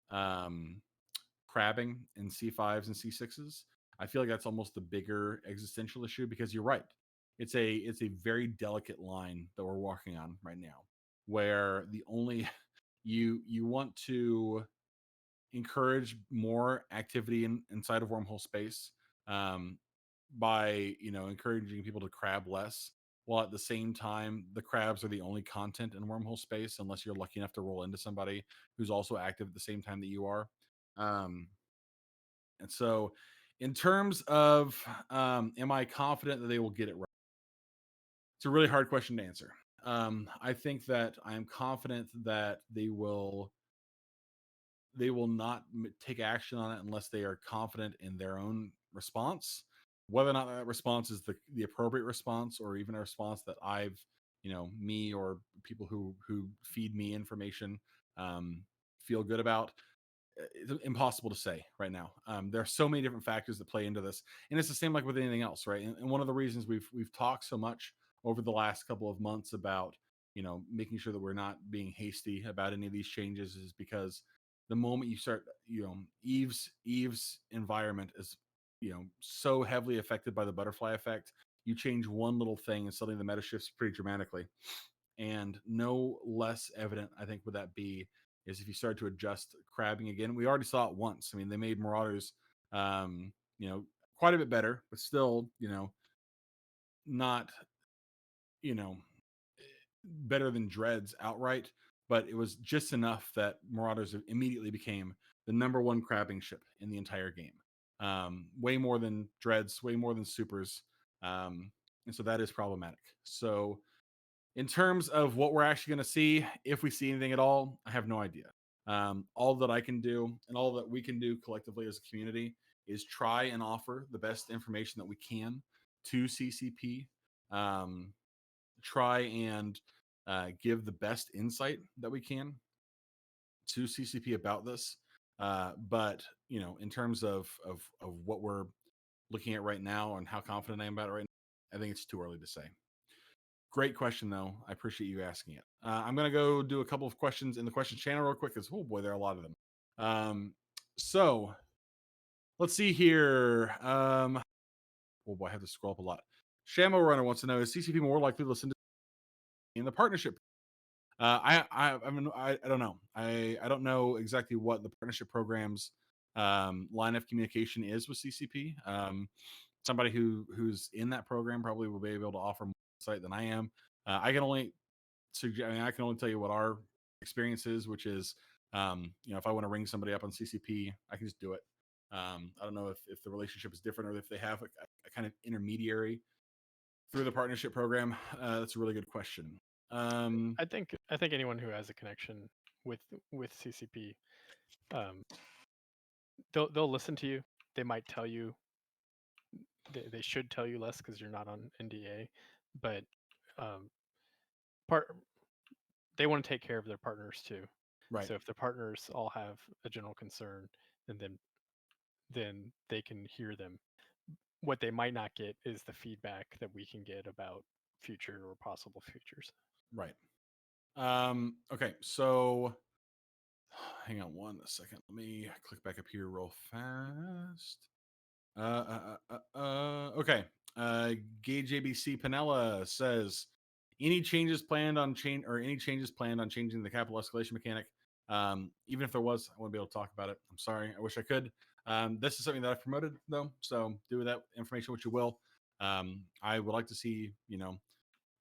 crabbing in C5s and C6s, I feel like that's almost the bigger existential issue, because you're right. It's a very delicate line that we're walking on right now, where the only you want to encourage more activity inside of wormhole space by encouraging people to crab less, while at the same time the crabs are the only content in wormhole space unless you're lucky enough to roll into somebody who's also active at the same time that you are. And so in terms of am I confident that they will get it right? It's a really hard question to answer. I think that I am confident that they will not take action on it unless they are confident in their own response. Whether or not that response is the appropriate response, or even a response that I've, me or people who feed me information feel good about, it's impossible to say right now. There are so many different factors that play into this, and it's the same like with anything else, right? And one of the reasons we've talked so much over the last couple of months about making sure that we're not being hasty about any of these changes is because the moment you start, Eve's environment is so heavily affected by the butterfly effect. You change one little thing and suddenly the meta shifts pretty dramatically. And no less evident, I think, would that be is if you start to adjust crabbing again. We already saw it once. I mean, they made Marauders, quite a bit better, but still, not, better than Dreads outright. But it was just enough that Marauders immediately became the #1 crabbing ship in the entire game. Way more than Dreads, way more than Supers. And so that is problematic. So in terms of what we're actually going to see, if we see anything at all, I have no idea. All that I can do and all that we can do collectively as a community is try and offer the best information that we can to CCP. Try and give the best insight that we can to CCP about this. But in terms of what we're looking at right now and how confident I am about it right now, I think it's too early to say. Great question, though. I appreciate you asking it. I'm going to go do a couple of questions in the questions channel real quick, because, oh boy, there are a lot of them. So let's see here. Oh boy, I have to scroll up a lot. Shamo Runner wants to know, is CCP more likely to listen to in the partnership? I don't know. I don't know exactly what the partnership program's line of communication is with CCP. Somebody who's in that program probably will be able to offer more insight than I am. I can only tell you what our experience is, which is, if I want to ring somebody up on CCP, I can just do it. I don't know if the relationship is different or if they have a kind of intermediary through the partnership program. That's a really good question. I think anyone who has a connection with CCP, they'll listen to you. They might tell you. They should tell you less because you're not on NDA, but they want to take care of their partners too. Right. So if the partners all have a general concern, and then they can hear them. What they might not get is the feedback that we can get about future or possible futures. Right. Okay, so hang on one second. Let me click back up here real fast. Okay. Gage ABC Panella says, any changes planned on changing the capital escalation mechanic? Even if there was, I wouldn't be able to talk about it. I'm sorry. I wish I could. This is something that I've promoted though, so do with that information what you will. I would like to see,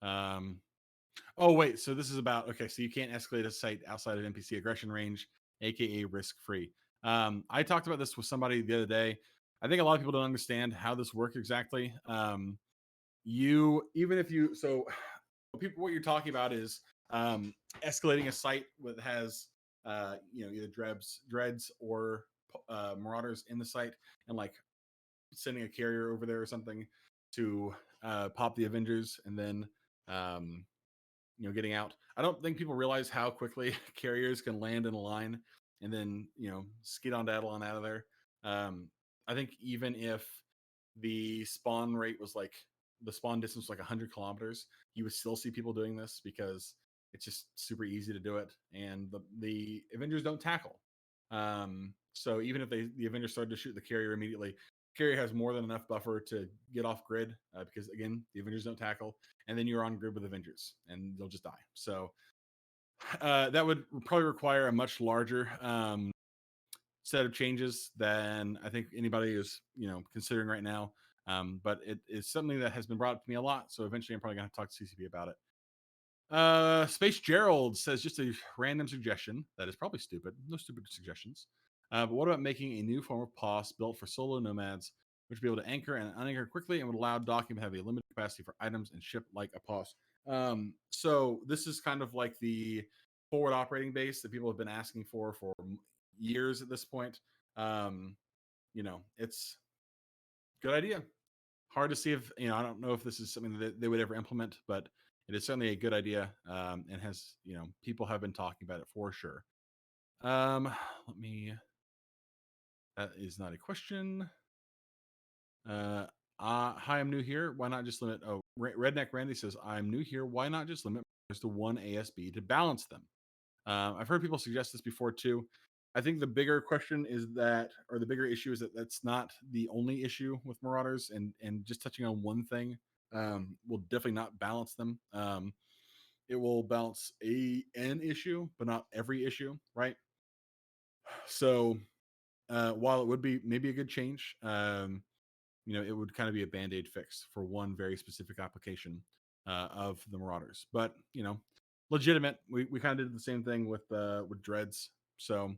oh wait, so this is about, okay, so you can't escalate a site outside of NPC aggression range, aka risk free. I talked about this with somebody the other day. I think a lot of people don't understand how this works exactly. Even if you, so people, what you're talking about is escalating a site that has either dreads or marauders in the site, and like sending a carrier over there or something to pop the Avengers, and then getting out. I don't think people realize how quickly carriers can land in a line and then skid on daddle on out of there. I think even if the spawn rate was like the spawn distance was like 100 kilometers, you would still see people doing this because it's just super easy to do it, and the Avengers don't tackle. So even if the Avengers started to shoot the carrier immediately, carrier has more than enough buffer to get off grid because again the Avengers don't tackle, and then you're on grid with Avengers and you'll just die. So that would probably require a much larger set of changes than I think anybody is considering right now. But it is something that has been brought up to me a lot, so eventually I'm probably gonna have to talk to CCP about it. Space Gerald says, just a random suggestion that is probably stupid. No stupid suggestions. But what about making a new form of POS built for solo nomads, which would be able to anchor and unanchor quickly and would allow docking to have a limited capacity for items and ship like a POS? So this is kind of like the forward operating base that people have been asking for years at this point. It's a good idea. Hard to see if I don't know if this is something that they would ever implement, but it is certainly a good idea, and has people have been talking about it for sure. Let me. That is not a question. Hi, I'm new here. Why not just limit? Oh, Redneck Randy says, I'm new here. Why not just limit to one ASB to balance them? I've heard people suggest this before too. I think the bigger question is that, or the bigger issue is that that's not the only issue with Marauders, and just touching on one thing will definitely not balance them. It will balance an issue, but not every issue, right? So while it would be maybe a good change, it would kind of be a band-aid fix for one very specific application of the Marauders. But legitimate. We kind of did the same thing with dreads. So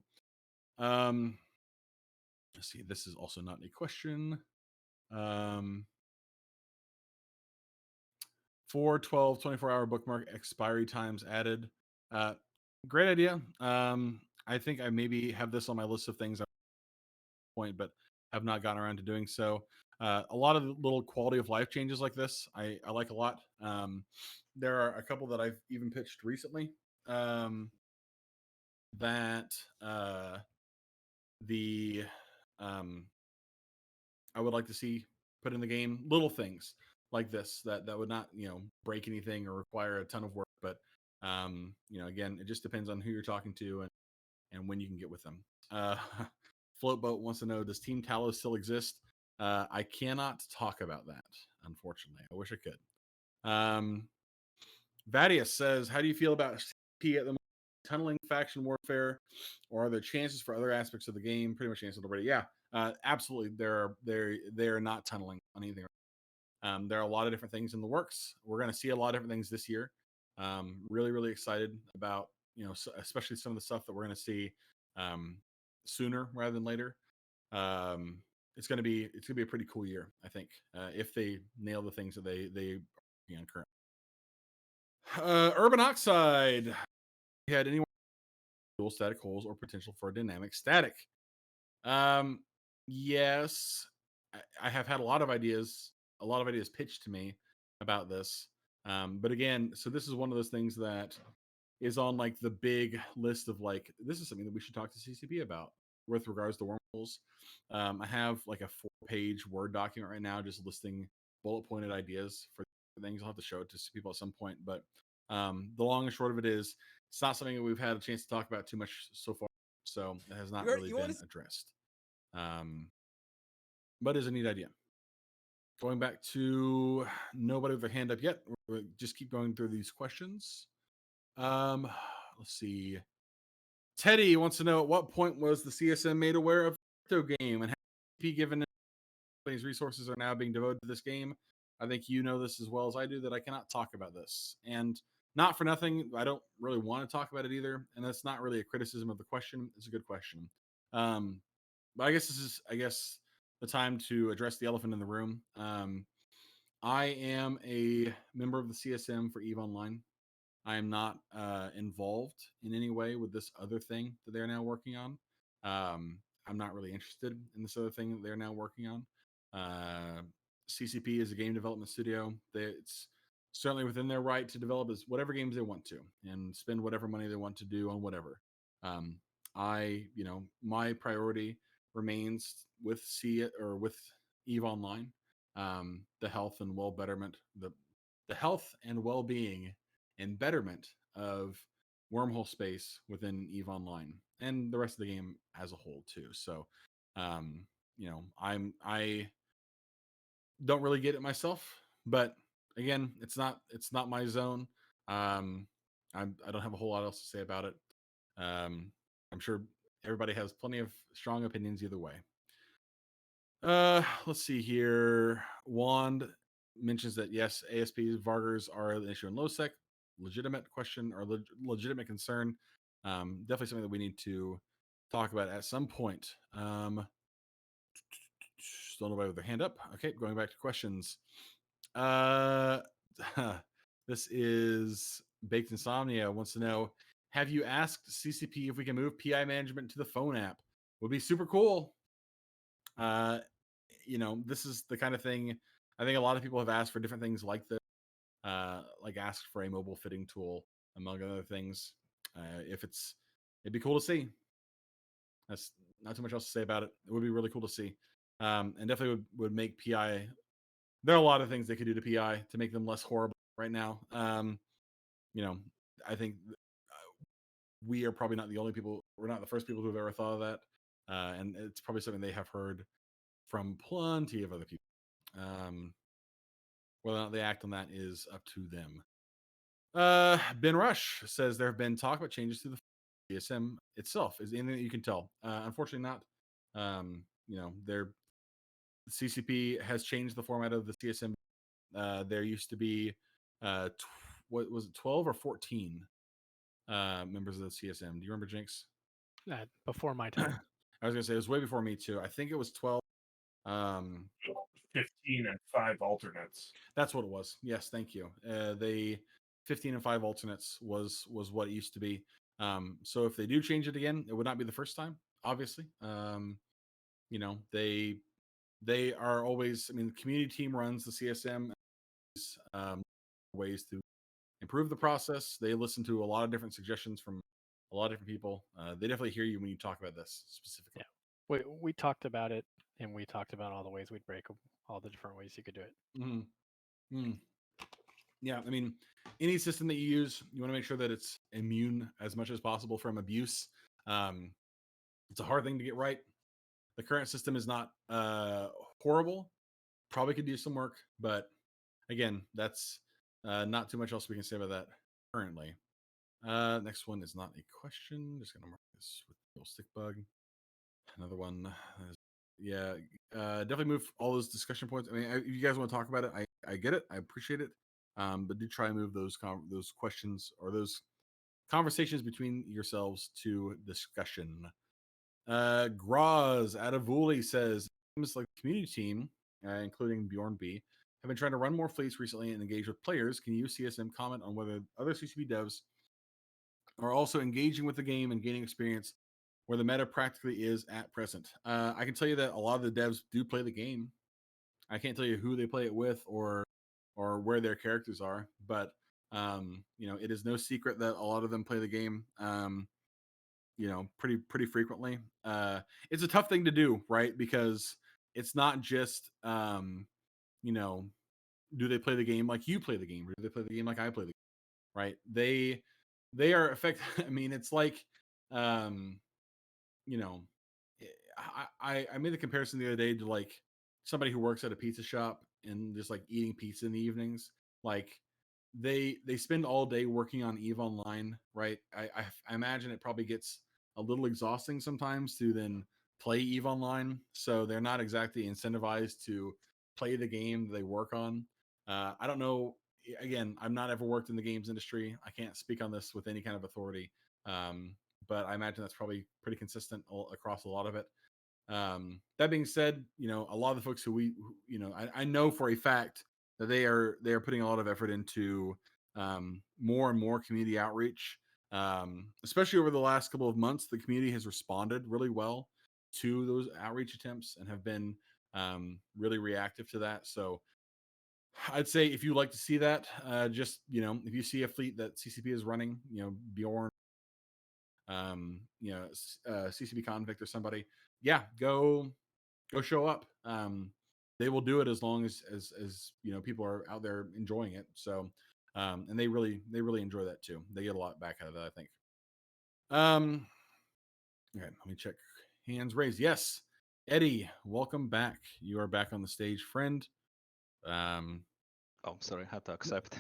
let's see. This is also not a question. 4, 12, 24-hour bookmark expiry times added. Great idea. I think I maybe have this on my list of things point, but have not gotten around to doing so. A lot of the little quality of life changes like this, I like a lot. There are a couple that I've even pitched recently that I would like to see put in the game. Little things like this that would not break anything or require a ton of work, but again, it just depends on who you're talking to and when you can get with them. Floatboat wants to know, does Team Talos still exist? I cannot talk about that, unfortunately. I wish I could. Vadius says, how do you feel about CP at the moment? Tunneling, faction warfare, or are there chances for other aspects of the game? Pretty much answered already. Yeah, absolutely. They're not tunneling on anything. There are a lot of different things in the works. We're going to see a lot of different things this year. Really, really excited about especially some of the stuff that we're going to see sooner rather than later. It's going to be a pretty cool year, I think, if they nail the things that they are on current. Urban Oxide had anyone dual static holes or potential for dynamic static? Yes, I have had a lot of ideas pitched to me about this. But again, so this is one of those things that is on like the big list of like, this is something that we should talk to CCP about with regards to wormholes. I have like a 4-page Word document right now just listing bullet pointed ideas for things. I'll have to show it to people at some point, but the long and short of it is it's not something that we've had a chance to talk about too much so far, so it has not really been addressed. But is a neat idea. Going back to nobody with their hand up yet. We'll just keep going through these questions. Let's see. Teddy wants to know, at what point was the CSM made aware of the crypto game, and how given these resources are now being devoted to this game? I think you know this as well as I do, that I cannot talk about this. And not for nothing, I don't really want to talk about it either. And that's not really a criticism of the question. It's a good question. But I guess this is, the time to address the elephant in the room. I am a member of the CSM for EVE Online. I am not involved in any way with this other thing that they're now working on. I'm not really interested in this other thing that they're now working on. CCP is a game development studio. It's certainly within their right to develop as whatever games they want to and spend whatever money they want to do on whatever. My priority remains with with EVE Online, the health and the health and well-being and betterment of wormhole space within EVE Online and the rest of the game as a whole too. So, I don't really get it myself, but again, it's not my zone. I don't have a whole lot else to say about it. I'm sure everybody has plenty of strong opinions either way. Let's see here. Wand mentions that yes, ASPs, Vargers are an issue in low sec. Legitimate question or legitimate concern. Definitely something that we need to talk about at some point. Still nobody with their hand up. Okay, going back to questions. This is Baked Insomnia wants to know: have you asked CCP if we can move PI management to the phone app? Would be super cool. This is the kind of thing I think a lot of people have asked for different things like this. Like asked for a mobile fitting tool, among other things. It'd be cool to see. That's not too much else to say about it. It would be really cool to see. And definitely would make PI. There are a lot of things they could do to PI to make them less horrible right now. I think we are probably not the only people. We're not the first people who have ever thought of that. And it's probably something they have heard from plenty of other people. Whether or not they act on that is up to them. Ben Rush says there have been talk about changes to the CSM itself. Is anything that you can tell? Unfortunately, not. Their CCP has changed the format of the CSM. There used to be, what was it, 12 or 14 members of the CSM? Do you remember, Jinx? Before my time. I was gonna say it was way before me too. I think it was 12. 15 and 5 alternates. That's what it was. Yes, thank you. They 15 and 5 alternates was what it used to be. So if they do change it again, it would not be the first time, obviously. They are always, the community team runs the CSM, ways to improve the process. They listen to a lot of different suggestions from a lot of different people. They definitely hear you when you talk about this specifically. Yeah. We talked about it, and we talked about all the ways we'd break them, all the different ways you could do it. Mm-hmm. Yeah, any system that you use, you want to make sure that it's immune as much as possible from abuse. It's a hard thing to get right. The current system is not horrible. Probably could do some work, but again, that's not too much else we can say about that currently. Next one is not a question. Just gonna mark this with the old stick bug. Another one. Definitely move all those discussion points. If you guys want to talk about it, I get it. I appreciate it. But do try and move those questions or those conversations between yourselves to discussion. Graz Adavuli says, like the community team, including Bjorn B, have been trying to run more fleets recently and engage with players. Can you, CSM, comment on whether other CCP devs are also engaging with the game and gaining experience where the meta practically is at present? I can tell you that a lot of the devs do play the game. I can't tell you who they play it with or where their characters are, but it is no secret that a lot of them play the game pretty frequently. It's a tough thing to do, right? Because it's not just do they play the game like you play the game, or do they play the game like I play the game, right? They are effective. It's like I made the comparison the other day to like somebody who works at a pizza shop and just like eating pizza in the evenings. Like they spend all day working on EVE Online, right? I imagine it probably gets a little exhausting sometimes to then play EVE Online. So they're not exactly incentivized to play the game they work on. I don't know. Again, I'm not ever worked in the games industry. I can't speak on this with any kind of authority. But I imagine that's probably pretty consistent across a lot of it. That being said, a lot of the folks who I know for a fact that they are putting a lot of effort into more and more community outreach. Especially over the last couple of months, the community has responded really well to those outreach attempts and have been really reactive to that. So I'd say if you like to see that, just if you see a fleet that CCP is running, Bjorn, CCP Convict or somebody, yeah, go show up. They will do it as long as people are out there enjoying it. So, and they really enjoy that too. They get a lot back out of that, I think. Okay, let me check. Hands raised. Yes, Eddie, welcome back. You are back on the stage, friend. Oh, sorry, I had to accept.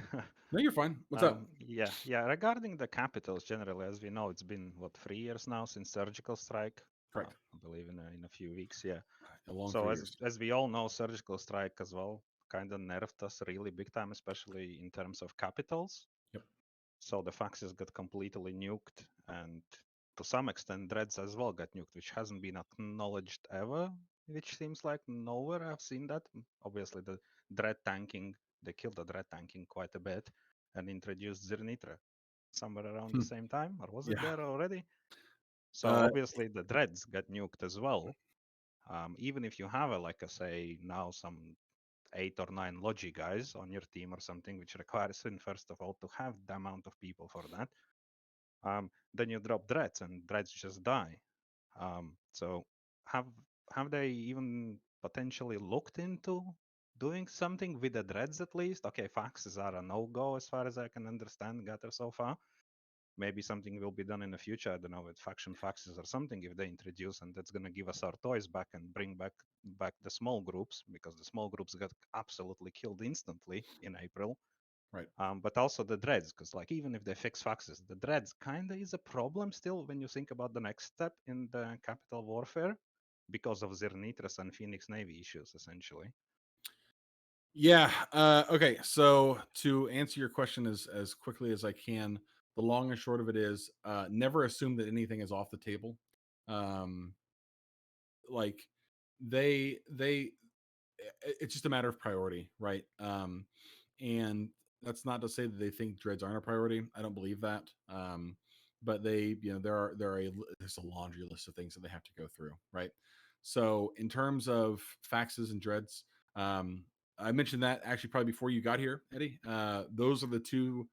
No, you're fine. What's up? Yeah. Regarding the capitals, generally, as we know, it's been 3 years now since surgical strike. Correct. I believe in a few weeks. Yeah. A long So 3 as years. as we all know, surgical strike as well kind of nerfed us really big time, especially in terms of capitals. Yep. So the faxes got completely nuked, and to some extent, dreads as well got nuked, which hasn't been acknowledged ever. Which seems like nowhere I've seen that. Obviously, the dread tanking, they killed the dread tanking quite a bit and introduced Zirnitra somewhere around the same time, or was it there already? So obviously the dreads got nuked as well. Even if you have say now some 8 or 9 logi guys on your team or something, which requires first of all to have the amount of people for that, then you drop dreads and dreads just die. So have they even potentially looked into doing something with the dreads at least? Okay, faxes are a no-go as far as I can understand, Gatter, so far. Maybe something will be done in the future, I don't know, with faction faxes or something if they introduce, and that's going to give us our toys back and bring back the small groups, because the small groups got absolutely killed instantly in April. Right. But also the dreads, because even if they fix faxes, the dreads kind of is a problem still when you think about the next step in the capital warfare because of Zirnitras and Phoenix Navy issues, essentially. Yeah. Okay. So to answer your question as quickly as I can, the long and short of it is, never assume that anything is off the table. Like they it's just a matter of priority, right? And that's not to say that they think dreads aren't a priority. I don't believe that. But they, there's a laundry list of things that they have to go through, right? So in terms of faxes and dreads, I mentioned that actually probably before you got here, Eddie. Those are the two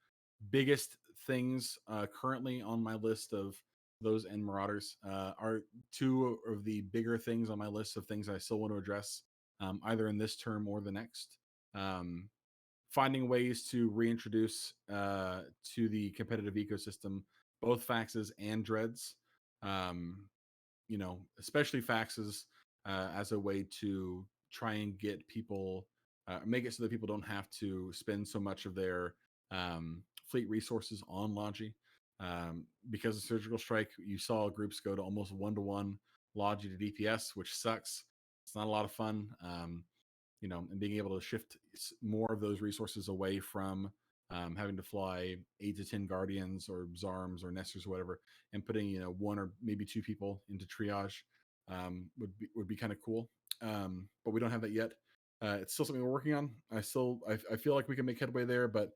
biggest things currently on my list of those and Marauders. Are two of the bigger things on my list of things I still want to address, either in this term or the next. Finding ways to reintroduce to the competitive ecosystem both faxes and dreads. Especially faxes as a way to try and get people, make it so that people don't have to spend so much of their fleet resources on Logi. Because of surgical strike, you saw groups go to almost 1-to-1 Logi to DPS, which sucks. It's not a lot of fun. And being able to shift more of those resources away from having to fly 8 to 10 guardians or Zarms or Nesters or whatever, and putting 1 or maybe 2 people into triage would be kind of cool. But we don't have that yet. It's still something we're working on. I feel like we can make headway there, but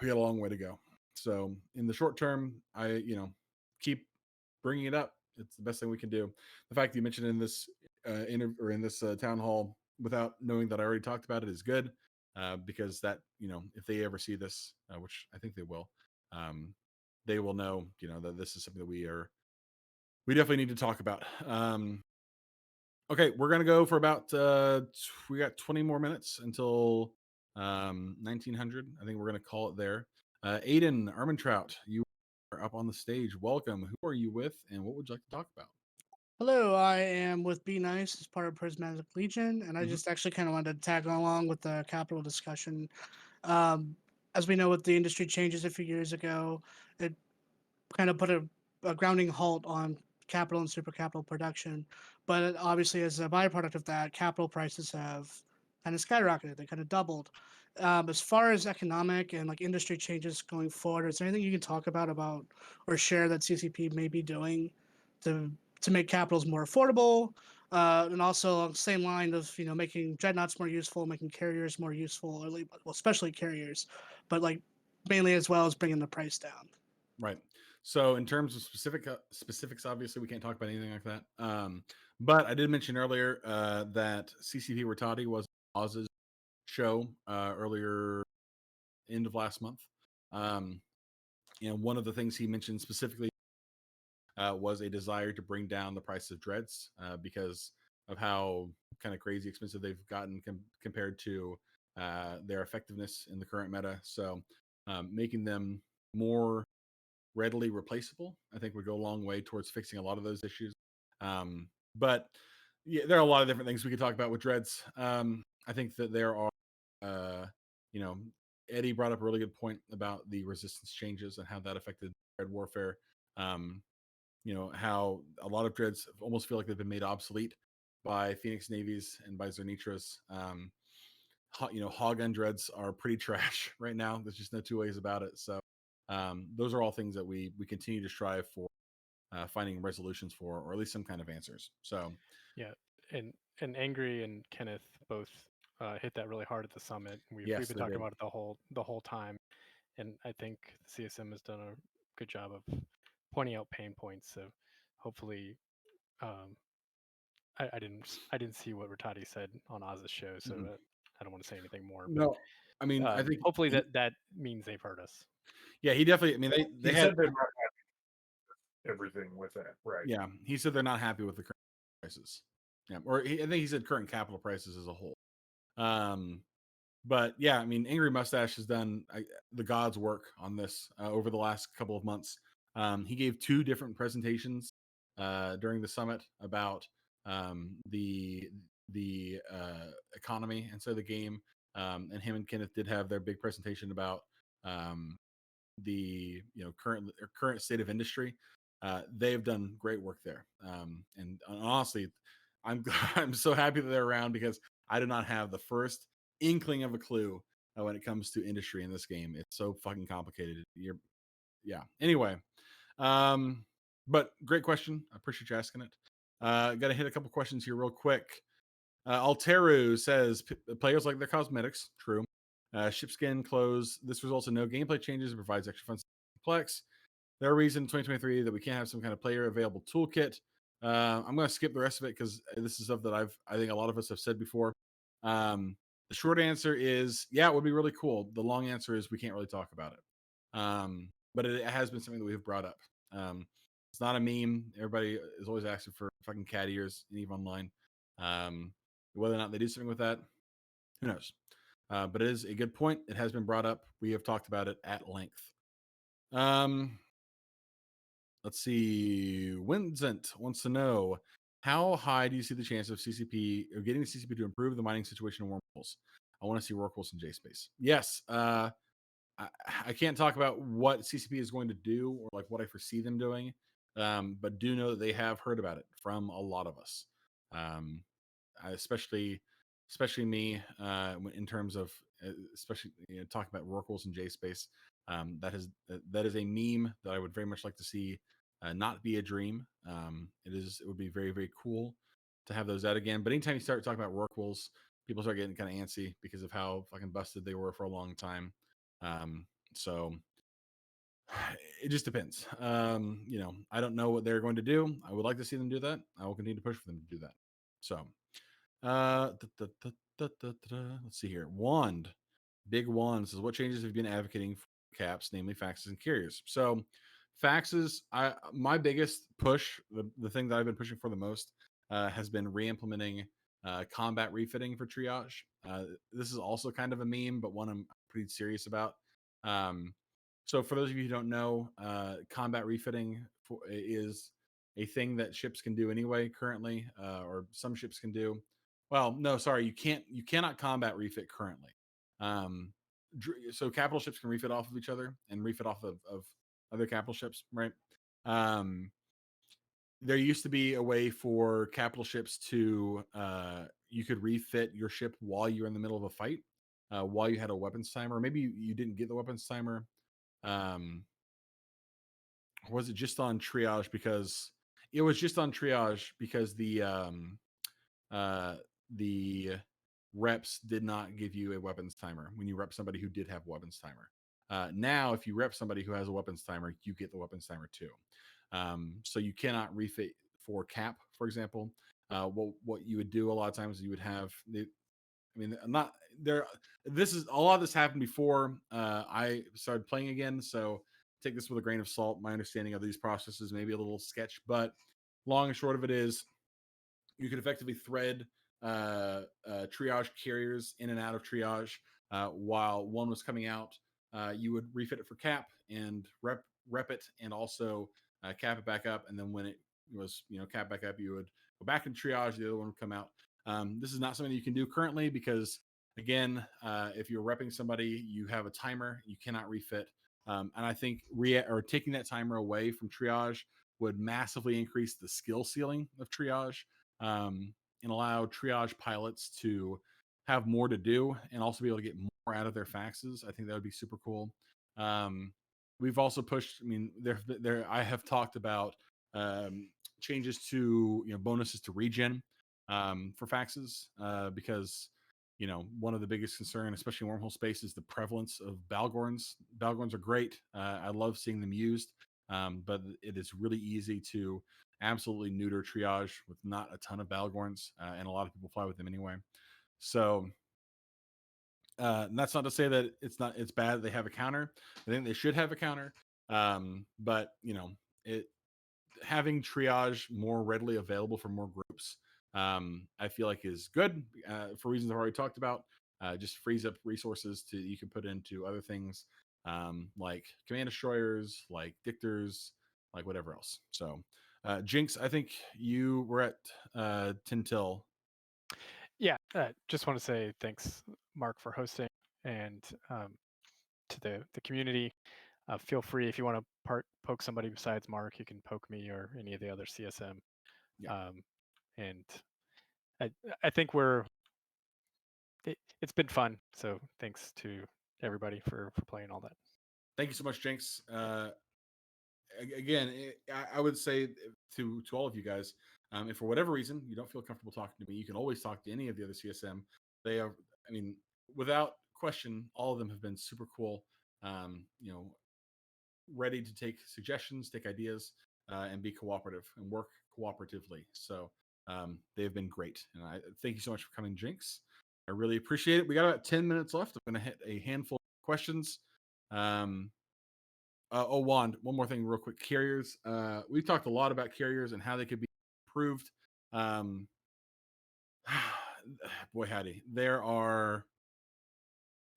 we got a long way to go. So in the short term, I keep bringing it up. It's the best thing we can do. The fact that you mentioned in this interview or in this town hall without knowing that I already talked about it is good, because that if they ever see this, which I think they will know that this is something that we definitely need to talk about. Okay, we're gonna go for about we got 20 more minutes until 1900. I think we're gonna call it there. Aiden Armentrout, you are up on the stage. Welcome. Who are you with, and what would you like to talk about? Hello, I am with Be Nice as part of Prismatic Legion, and I just actually kind of wanted to tag along with the capital discussion. As we know, with the industry changes a few years ago, it kind of put a grounding halt on capital and super capital production. But obviously, as a byproduct of that, capital prices have kind of skyrocketed. They kind of doubled. As far as economic and like industry changes going forward, is there anything you can talk about or share that CCP may be doing to make capitals more affordable? And also on the same line of making dreadnoughts more useful, making carriers more useful, or well, especially carriers, but like mainly as well as bringing the price down. Right. So in terms of specifics, obviously we can't talk about anything like that. But I did mention earlier that CCP Rattati was Oz's show earlier, end of last month. One of the things he mentioned specifically was a desire to bring down the price of dreads because of how kind of crazy expensive they've gotten compared to their effectiveness in the current meta. So making them more readily replaceable, I think, would go a long way towards fixing a lot of those issues. But yeah, there are a lot of different things we could talk about with dreads. I think that there are, Eddie brought up a really good point about the resistance changes and how that affected dread warfare. How a lot of dreads almost feel like they've been made obsolete by Phoenix Navies and by Zernitra's. Hog-gun dreads are pretty trash right now. There's just no two ways about it. So those are all things that we continue to strive for finding resolutions for, or at least some kind of answers. So yeah, and Angry and Kenneth both hit that really hard at the summit. We've been talking about it the whole time, and I think the CSM has done a good job of pointing out pain points. So hopefully, I didn't see what Rattati said on Oz's show, so I don't want to say anything more. No, I mean, I think hopefully that means they've heard us. Yeah, he definitely. I mean, they said they're not happy with everything with that, right? Yeah, he said they're not happy with the current prices. Yeah, or I think he said current capital prices as a whole. But yeah, I mean, Angry Mustache has done the God's work on this over the last couple of months. He gave 2 different presentations during the summit about the economy and so the game. And him and Kenneth did have their big presentation about the current state of industry. They've done great work there, and honestly, I'm so happy that they're around because I do not have the first inkling of a clue when it comes to industry in this game. It's so fucking complicated. Anyway, but great question. I appreciate you asking it. Got to hit a couple questions here real quick. Alteru says players like their cosmetics. True. Shipskin clothes. This results in no gameplay changes and provides extra fun complex. There are reasons in 2023 that we can't have some kind of player available toolkit. I'm going to skip the rest of it because this is stuff that I think a lot of us have said before. The short answer is, yeah, it would be really cool. The long answer is we can't really talk about it. But it has been something that we've brought up. It's not a meme. Everybody is always asking for fucking cat ears in EVE Online. Whether or not they do something with that, who knows? But it is a good point. It has been brought up. We have talked about it at length. Let's see. Vincent wants to know, how high do you see the chance of CCP or getting the CCP to improve the mining situation in wormholes? I want to see wormholes in J-Space. Yes. I can't talk about what CCP is going to do or like what I foresee them doing, but do know that they have heard about it from a lot of us, especially me in terms of especially talking about wormholes in J-Space. That is a meme that I would very much like to see not be a dream. It would be very, very cool to have those out again. But anytime you start talking about wormholes, people start getting kind of antsy because of how fucking busted they were for a long time. So it just depends. I don't know what they're going to do. I would like to see them do that. I will continue to push for them to do that. So let's see here. Big Wand says, what changes have you been advocating for caps, namely faxes and carriers? So faxes, my biggest push, the thing that I've been pushing for the most has been re-implementing combat refitting for triage. This is also kind of a meme, but one I'm pretty serious about. So for those of you who don't know, combat refitting is a thing that ships can do anyway currently, or some ships can do. Well, no, sorry, you cannot combat refit currently. So capital ships can refit off of each other and refit off of other capital ships, right? there used to be a way for capital ships to you could refit your ship while you're in the middle of a fight, while you had a weapons timer. Maybe you didn't get the weapons timer. Or was it just on triage? Because it was just on triage because the reps did not give you a weapons timer when you rep somebody who did have a weapons timer. Now, if you rep somebody who has a weapons timer, you get the weapons timer too. So you cannot refit for cap, for example. What you would do a lot of times, you would have I'm not there. This is a lot of this happened before I started playing again. So take this with a grain of salt. My understanding of these processes may be a little sketch, but long and short of it is you could effectively thread triage carriers in and out of triage while one was coming out. You would refit it for cap and rep it, and also cap it back up. And then when it was cap back up, you would go back in triage. The other one would come out. This is not something you can do currently because, again, if you're repping somebody, you have a timer. You cannot refit. And I think taking that timer away from triage would massively increase the skill ceiling of triage, and allow triage pilots to have more to do and also be able to get more out of their faxes. I think that would be super cool. We've also pushed. I mean, I have talked about changes to bonuses to regen for faxes because one of the biggest concern, especially in wormhole space, is the prevalence of Balgorns. Balgorns are great. I love seeing them used, but it is really easy to absolutely neuter triage with not a ton of Balgorns, and a lot of people fly with them anyway. So and that's not to say that it's bad that they have a counter. I think they should have a counter, but having triage more readily available for more groups, I feel like is good for reasons I've already talked about. Just frees up resources you can put into other things, like command destroyers, like dictors, like whatever else. So Jinx, I think you were at Tintil. Yeah, just want to say thanks, Mark, for hosting, and to the community. Feel free, if you want to poke somebody besides Mark, you can poke me or any of the other CSM. Yeah. And I think it's been fun. So thanks to everybody for playing all that. Thank you so much, Jinx. Again, I would say to all of you guys, if for whatever reason you don't feel comfortable talking to me, you can always talk to any of the other CSM. They are, I mean, without question, all of them have been super cool. Ready to take suggestions, take ideas, and be cooperative and work cooperatively. So they've been great, and I thank you so much for coming, Jinx. I really appreciate it. We got about 10 minutes left. I'm going to hit a handful of questions. Wand, one more thing real quick. Carriers. We've talked a lot about carriers and how they could be improved. Boy, howdy. There are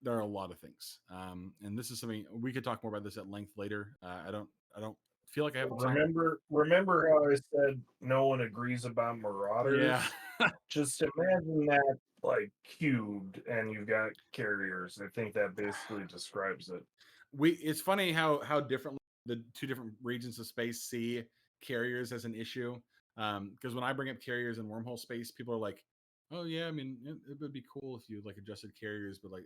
a lot of things. And this is something we could talk more about this at length later. I don't feel like I have time. Remember how I said no one agrees about Marauders? Yeah. Just imagine that like cubed and you've got carriers. I think that basically describes it. It's funny how differently the two different regions of space see carriers as an issue. Because when I bring up carriers in wormhole space, people are like, oh yeah, I mean it would be cool if you like adjusted carriers, but like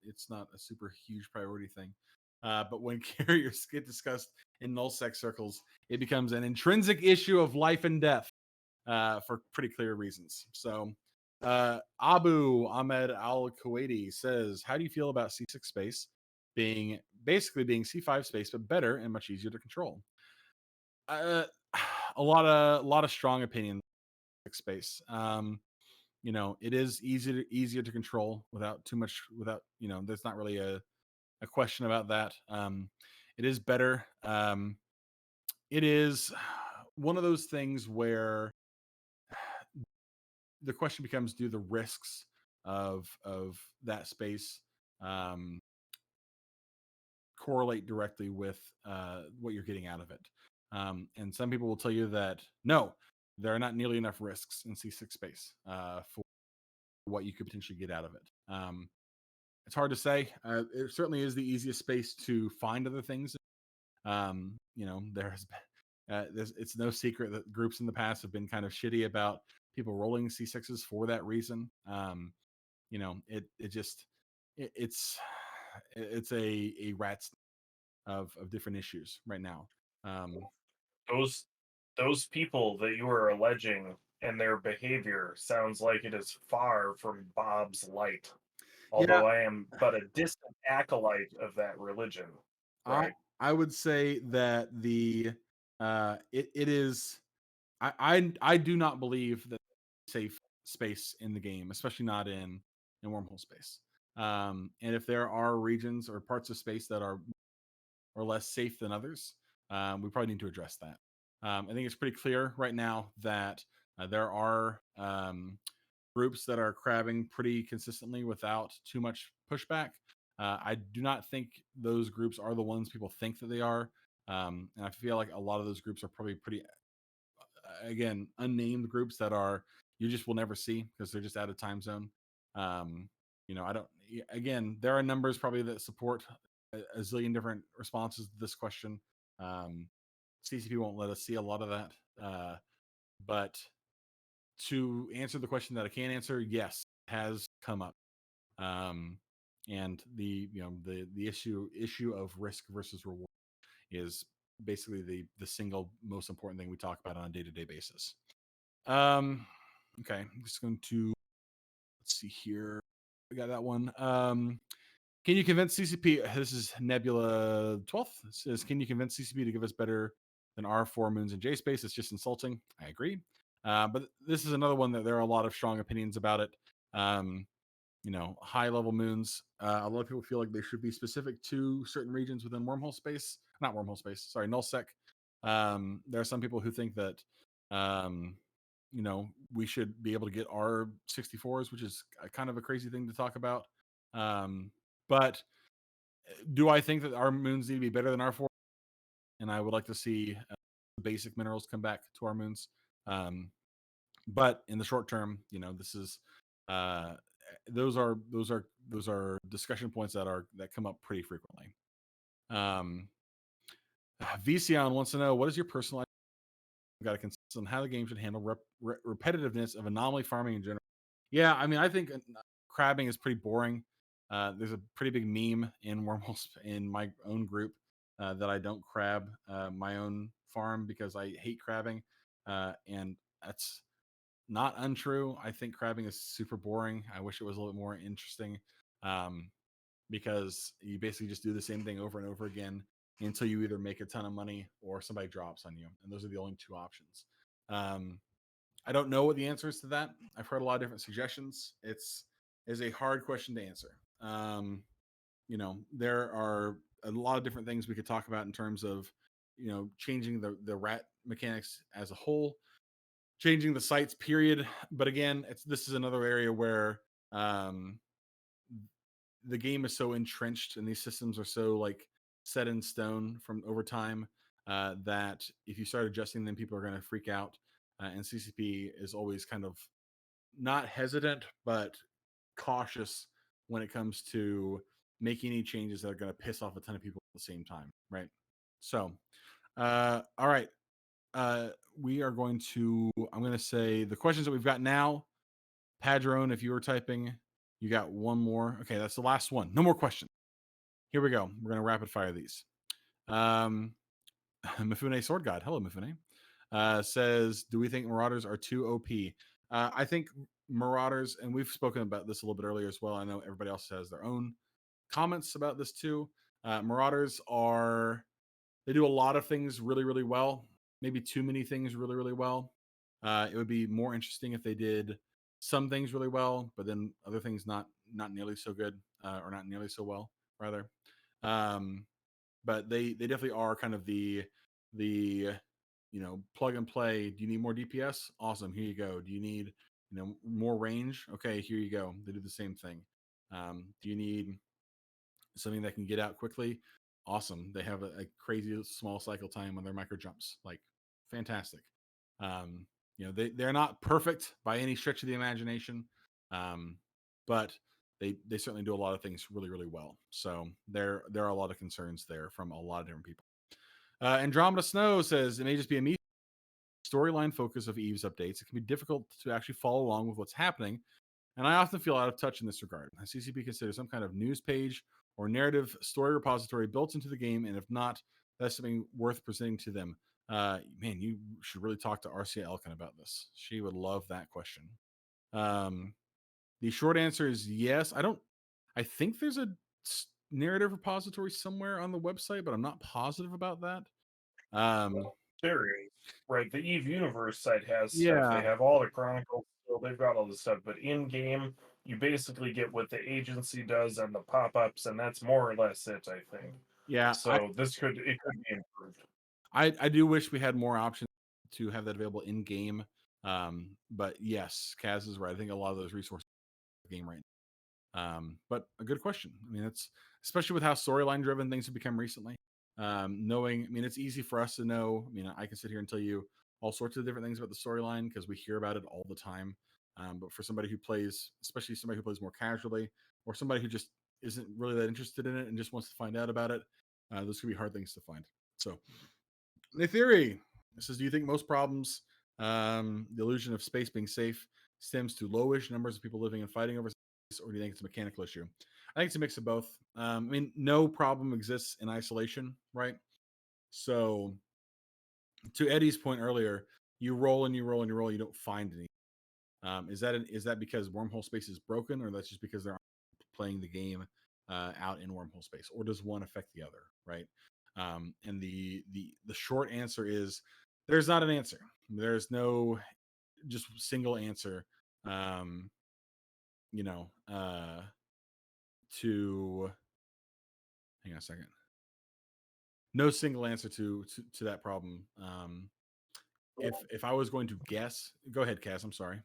it's not a super huge priority thing. But when carriers get discussed in nullsec circles, it becomes an intrinsic issue of life and death for pretty clear reasons. So Abu Ahmed Al Kuwaiti says, how do you feel about C6 space basically being C5 space, but better and much easier to control? A lot of strong opinions. Space. It is easier to control without there's not really a question about that. It is better. It is one of those things where the question becomes, do the risks of that space correlate directly with what you're getting out of it? And some people will tell you that no, there are not nearly enough risks in C6 space for what you could potentially get out of it. It's hard to say. It certainly is the easiest space to find other things. There has been, it's no secret that groups in the past have been kind of shitty about people rolling C6s for that reason. It's a rat's of different issues right now. Those people that you are alleging and their behavior sounds like it is far from Bob's light. Although I am but a distant acolyte of that religion. Right. I would say that it is. I do not believe that safe space in the game, especially not in wormhole space. And if there are regions or parts of space that are or less safe than others, we probably need to address that. I think it's pretty clear right now that there are groups that are crabbing pretty consistently without too much pushback. I do not think those groups are the ones people think that they are. And I feel like a lot of those groups are probably pretty, again, unnamed groups that are you just will never see because they're just out of time zone. I don't. Again, there are numbers probably that support a zillion different responses to this question. CCP won't let us see a lot of that. But to answer the question that I can answer, yes, it has come up. And the issue of risk versus reward is basically the single most important thing we talk about on a day-to-day basis. Okay, I'm just going to let's see here. We got that one. Can you convince CCP? This is Nebula 12th. It says, can you convince CCP to give us better than R4 moons in J space? It's just insulting. I agree. But this is another one that there are a lot of strong opinions about it. High level moons. A lot of people feel like they should be specific to certain regions within wormhole space. Not wormhole space. Sorry, nullsec. There are some people who think that we should be able to get R64s, which is kind of a crazy thing to talk about. But do I think that our moons need to be better than R4? And I would like to see the basic minerals come back to our moons. But in the short term, this is those are discussion points that come up pretty frequently. VCon wants to know, what is your personal got a consensus on how the game should handle repetitiveness of anomaly farming in general? Yeah, I mean, I think crabbing is pretty boring. There's a pretty big meme in wormholes in my own group that I don't crab my own farm because I hate crabbing, and that's not untrue. I think crabbing is super boring. I wish it was a little bit more interesting, because you basically just do the same thing over and over again until you either make a ton of money or somebody drops on you, and those are the only two options. I don't know what the answer is to that. I've heard a lot of different suggestions. It's a hard question to answer. There are a lot of different things we could talk about in terms of, changing the rat mechanics as a whole, changing the sites, period. But again, this is another area where the game is so entrenched and these systems are so set in stone from over time that if you start adjusting them, people are going to freak out. And CCP is always kind of not hesitant, but cautious when it comes to making any changes that are going to piss off a ton of people at the same time, right? So, all right. We are going to, I'm going to say the questions that we've got now. Padron, if you were typing, you got one more. Okay, that's the last one. No more questions. Here we go. We're going to rapid fire these. Mifune Sword God. Hello, Mifune. Says, do we think Marauders are too OP? I think Marauders, and we've spoken about this a little bit earlier as well. I know everybody else has their own comments about this too. Marauders they do a lot of things really, really well. Maybe too many things really, really well. It would be more interesting if they did some things really well, but then other things not nearly so good, or not nearly so well, rather. But they definitely are kind of the plug and play. Do you need more DPS? Awesome, here you go. Do you need more range? Okay, here you go. They do the same thing. Do you need something that can get out quickly? Awesome. They have a crazy small cycle time on their micro jumps. Fantastic. They're not perfect by any stretch of the imagination, but they certainly do a lot of things really, really well. So there are a lot of concerns there from a lot of different people. Andromeda Snow says it may just be a me storyline focus of Eve's updates. It can be difficult to actually follow along with what's happening, and I often feel out of touch in this regard. CCP considers some kind of news page or narrative story repository built into the game, and if not, that's something worth presenting to them. Man, you should really talk to Arcia Elkin about this. She would love that question. The short answer is yes. I think there's a narrative repository somewhere on the website, but I'm not positive about that. There is, right? The Eve Universe site has stuff. Yeah. They have all the chronicles. So they've got all the stuff. But in game, you basically get what the agency does and the pop-ups, and that's more or less it, I think. Yeah. So it could be improved. I do wish we had more options to have that available in game. But yes, Kaz is right. I think a lot of those resources are in the game right now. But a good question. I mean, it's especially with how storyline driven things have become recently. It's easy for us to know. I mean, I can sit here and tell you all sorts of different things about the storyline because we hear about it all the time. But for somebody who plays, especially somebody who plays more casually, or somebody who just isn't really that interested in it and just wants to find out about it, those could be hard things to find. So, the theory says, do you think most problems, the illusion of space being safe, stems to lowish numbers of people living and fighting over space, or do you think it's a mechanical issue? I think it's a mix of both. No problem exists in isolation, right? So, to Eddie's point earlier, you roll and you roll and you roll, you don't find any. Is that because wormhole space is broken, or that's just because they're playing the game out in wormhole space, or does one affect the other, right? And the short answer is there's not an answer. There's no just single answer. To hang on a second. No single answer to that problem. If I was going to guess, go ahead, Cass. I'm sorry.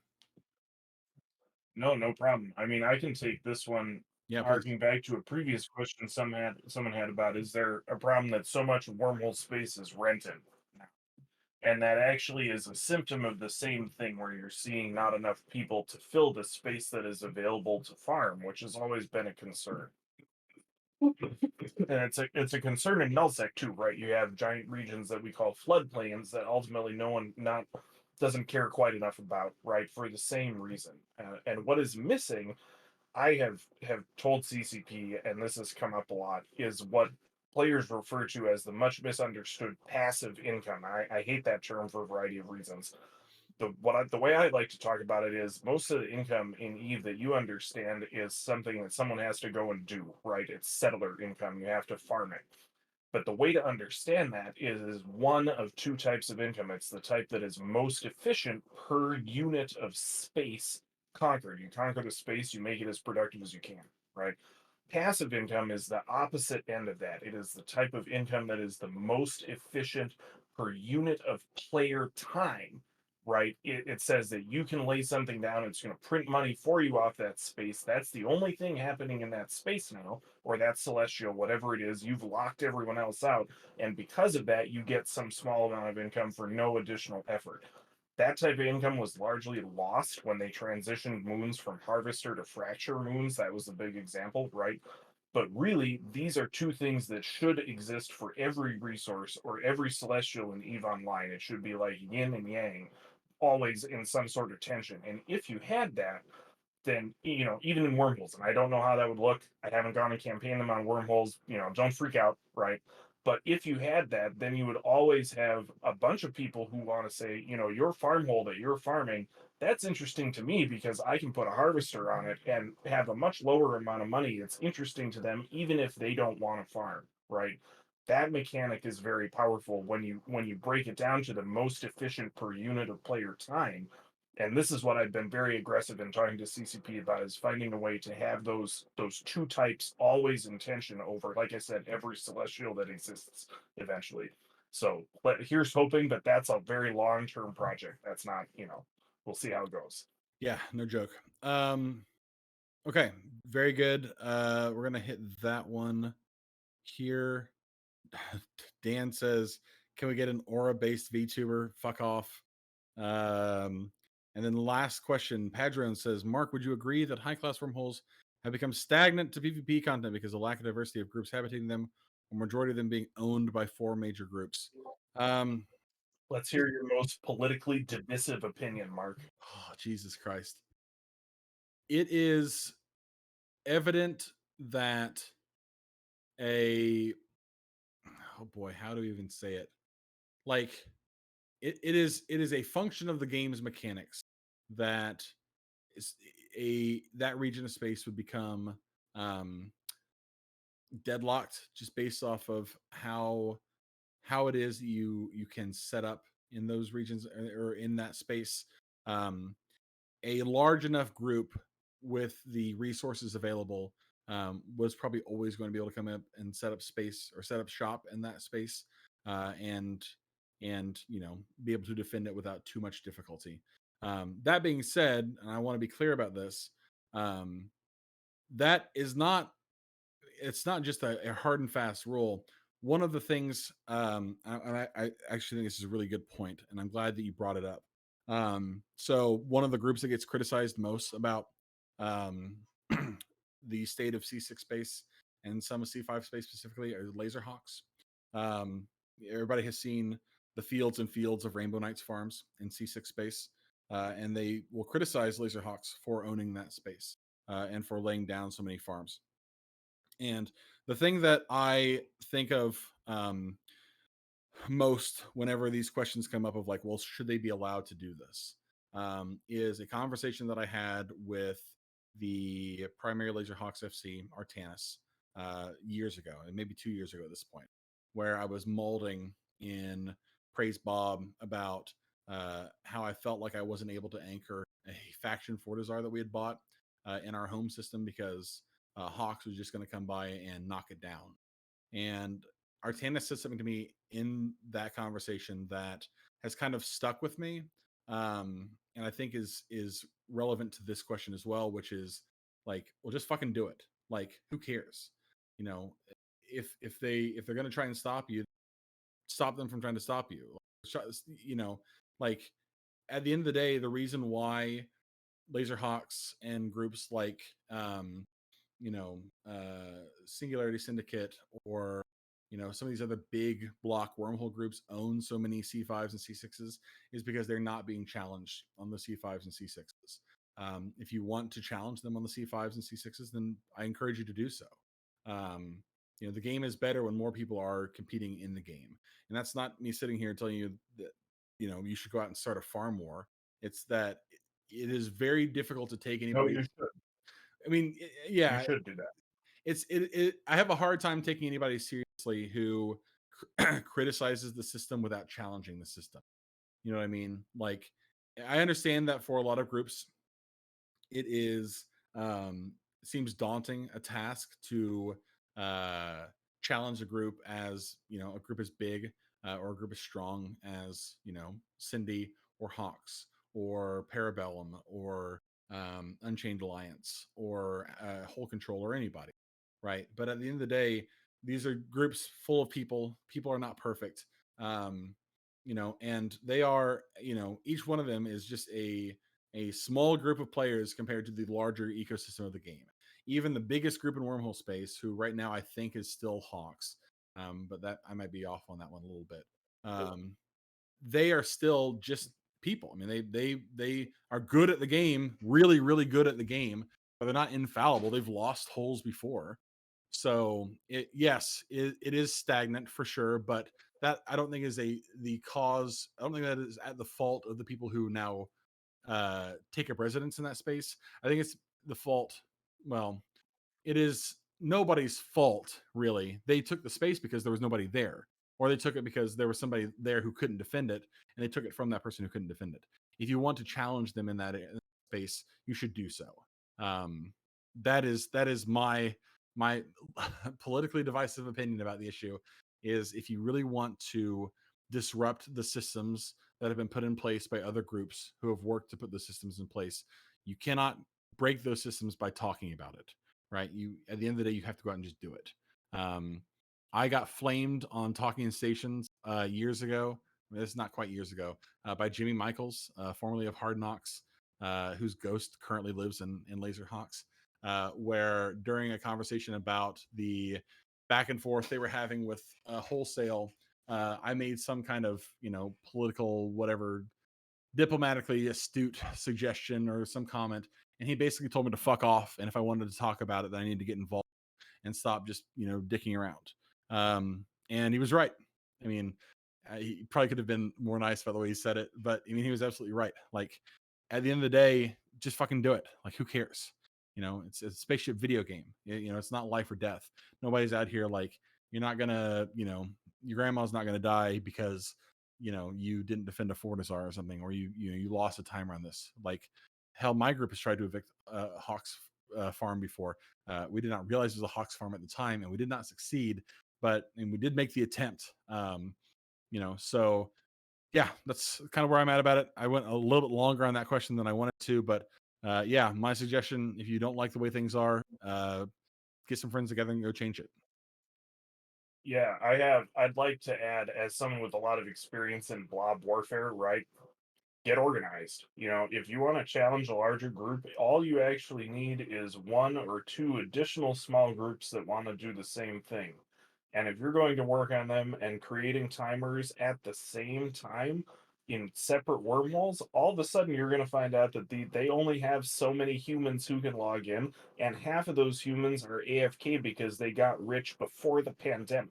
No problem. I mean, I can take this one. Yeah, harking back to a previous question someone had about, is there a problem that so much wormhole space is rented? And that actually is a symptom of the same thing where you're seeing not enough people to fill the space that is available to farm, which has always been a concern. And it's a concern in nullsec too, right? You have giant regions that we call floodplains that ultimately no one doesn't care quite enough about, right? For the same reason. And what is missing, I have told CCP, and this has come up a lot, is what players refer to as the much misunderstood passive income. I hate that term for a variety of reasons. The way I like to talk about it is most of the income in Eve that you understand is something that someone has to go and do, right? It's settler income. You have to farm it. But the way to understand that is one of two types of income. It's the type that is most efficient per unit of space conquered. You conquer the space, you make it as productive as you can, right? Passive income is the opposite end of that. It is the type of income that is the most efficient per unit of player time, right? It says that you can lay something down, it's going to print money for you off that space. That's the only thing happening in that space now, or that celestial, whatever it is. You've locked everyone else out. And because of that, you get some small amount of income for no additional effort. That type of income was largely lost when they transitioned moons from harvester to fracture moons. That was a big example, right? But really, these are two things that should exist for every resource or every celestial in EVE Online. It should be like yin and yang, always in some sort of tension. And if you had that, then even in wormholes, and I don't know how that would look. I haven't gone and campaigned them on wormholes. Don't freak out, right? But if you had that, then you would always have a bunch of people who want to say, your farm hole that you're farming, that's interesting to me because I can put a harvester on it and have a much lower amount of money. It's interesting to them, even if they don't want to farm, right? That mechanic is very powerful when you break it down to the most efficient per unit of player time. And this is what I've been very aggressive in talking to CCP about, is finding a way to have those two types always in tension over, like I said, every celestial that exists eventually. So, but here's hoping, but that's a very long-term project. That's not, we'll see how it goes. Yeah, no joke. Okay, very good. We're gonna hit that one here. Dan says, "Can we get an aura-based VTuber? Fuck off." And then the last question, Padron says, "Mark, would you agree that high-class wormholes have become stagnant to PvP content because of lack of diversity of groups habitating them, a majority of them being owned by 4 major groups. Let's hear your most politically divisive opinion, Mark. Oh, Jesus Christ. It is evident that oh boy, how do we even say it? Like it is a function of the game's mechanics that that region of space would become deadlocked just based off of how it is you can set up in those regions or in that space. A large enough group with the resources available was probably always going to be able to come up and set up space or set up shop in that space, and be able to defend it without too much difficulty. That being said, and I want to be clear about this, that is not it's not just a hard and fast rule. One of the things, I actually think this is a really good point, and I'm glad that you brought it up. So one of the groups that gets criticized most about the state of C6 space and some of C5 space specifically are Laserhawks. Everybody has seen the fields and fields of Rainbow Knights farms in C6 space, and they will criticize Laserhawks for owning that space and for laying down so many farms. And the thing that I think of most whenever these questions come up of like, well, should they be allowed to do this? Is a conversation that I had with the primary Laserhawks FC, Artanis, years ago, and maybe 2 years ago at this point, where I was molding in Praise Bob about how I felt like I wasn't able to anchor a faction Fortizar that we had bought in our home system because Hawks was just going to come by and knock it down. And Artanis said something to me in that conversation that has kind of stuck with me, and I think is relevant to this question as well, which is like, well, just fucking do it. Like, who cares? You know, if they're going to try and stop you, stop them from trying to stop you. You know, like at the end of the day, the reason why Laserhawks and groups like Singularity Syndicate or some of these other big block wormhole groups own so many C5s and C6s is because they're not being challenged on the C5s and C6s. If you want to challenge them on the C5s and C6s, then I encourage you to do so. The game is better when more people are competing in the game, and that's not me sitting here telling you that you should go out and start a farm war. It's that it is very difficult to take anybody. No, you should. I mean, yeah, you should do that. I have a hard time taking anybody seriously who criticizes the system without challenging the system. You know what I mean? Like, I understand that for a lot of groups, it is seems daunting a task to challenge a group as a group as big or a group as strong as Cindy or Hawks or Parabellum or Unchained Alliance or Whole Control or anybody, right? But at the end of the day, these are groups full of people. People are not perfect, and they are, each one of them is just a small group of players compared to the larger ecosystem of the game. Even the biggest group in wormhole space, who right now I think is still Hawks, but that I might be off on that one a little bit. They are still just people. I mean, they are good at the game, really, really good at the game, but they're not infallible. They've lost holes before. So it is stagnant for sure, but that I don't think is the cause. I don't think that is at the fault of the people who now take up residence in that space. I think it's the fault. Well, it is nobody's fault, really. They took the space because there was nobody there, or they took it because there was somebody there who couldn't defend it, and they took it from that person who couldn't defend it. If you want to challenge them in that space, you should do so. That is my politically divisive opinion about the issue. Is if you really want to disrupt the systems that have been put in place by other groups who have worked to put the systems in place, you cannot break those systems by talking about it, right? You, at the end of the day, you have to go out and just do it. I got flamed on Talking Stations years ago. It's not quite years ago, by Jimmy Michaels, formerly of Hard Knocks, whose ghost currently lives in Laserhawks, where during a conversation about the back and forth they were having with wholesale. I made some kind of, political, whatever, diplomatically astute suggestion or some comment, and he basically told me to fuck off. And if I wanted to talk about it, then I needed to get involved and stop just, dicking around. And he was right. I mean, he probably could have been more nice by the way he said it, but I mean, he was absolutely right. Like, at the end of the day, just fucking do it. Like, who cares? It's a spaceship video game. It's not life or death. Nobody's out here like, you're not gonna, your grandma's not gonna die because you didn't defend a Fortizar or something, or you lost a timer on this. Like, hell, my group has tried to evict Hawks farm before. We did not realize it was a Hawks farm at the time, and we did not succeed, and we did make the attempt. So yeah, that's kind of where I'm at about it. I went a little bit longer on that question than I wanted to, but yeah, my suggestion, if you don't like the way things are, get some friends together and go change it. Yeah, I'd like to add, as someone with a lot of experience in blob warfare, right? Get organized. If you want to challenge a larger group, all you actually need is one or two additional small groups that want to do the same thing. And if you're going to work on them and creating timers at the same time in separate wormholes, all of a sudden you're going to find out that they only have so many humans who can log in, and half of those humans are AFK because they got rich before the pandemic.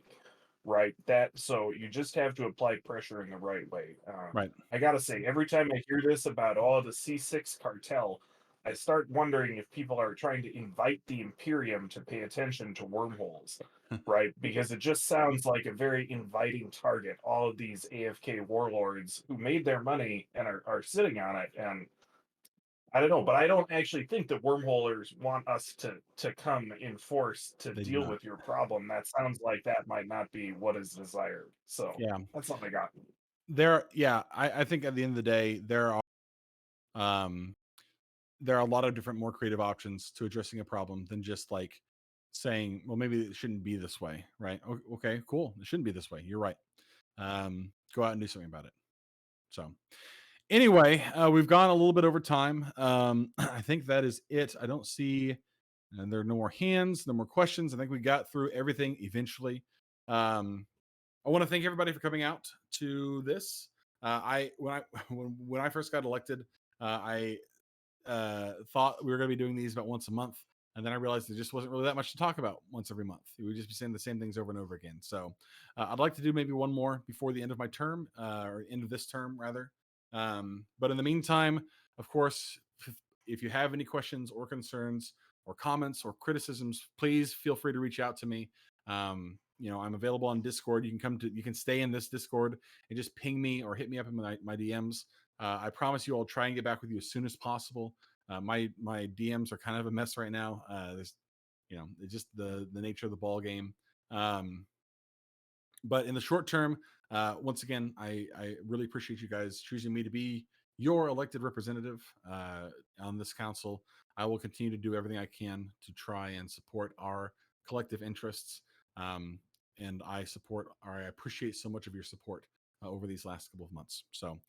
Right. So you just have to apply pressure in the right way. Right. I gotta say, every time I hear this about the C6 cartel, I start wondering if people are trying to invite the Imperium to pay attention to wormholes, right? Because it just sounds like a very inviting target. All of these AFK warlords who made their money and are sitting on it, and I don't know, but I don't actually think that wormholers want us to come in force to They do deal not. with your problem. That sounds like that might not be what is desired. So Yeah, that's something I got. I think at the end of the day, there are a lot of different, more creative options to addressing a problem than just like saying, well, maybe it shouldn't be this way, right? Okay, cool, it shouldn't be this way, you're right. Go out and do something about it. So anyway, we've gone a little bit over time. I think that is it. I don't see, and there are no more hands, no more questions. I think we got through everything eventually. I want to thank everybody for coming out to this. When I first got elected, I thought we were going to be doing these about once a month, and then I realized there just wasn't really that much to talk about once every month. We would just be saying the same things over and over again. So I'd like to do maybe one more before the end of my term, or end of this term rather. But in the meantime, of course, if you have any questions or concerns or comments or criticisms, please feel free to reach out to me. I'm available on Discord. You can stay in this Discord and just ping me or hit me up in my DMs. I promise you I'll try and get back with you as soon as possible. My DMs are kind of a mess right now. There's, it's just the nature of the ball game. But in the short term, once again, I really appreciate you guys choosing me to be your elected representative on this council. I will continue to do everything I can to try and support our collective interests. And I appreciate so much of your support over these last couple of months. So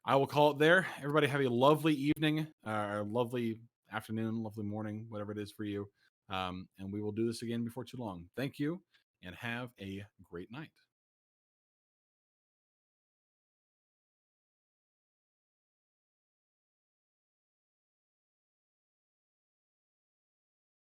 I will call it there. Everybody have a lovely evening, lovely afternoon, lovely morning, whatever it is for you. And we will do this again before too long. Thank you and have a great night.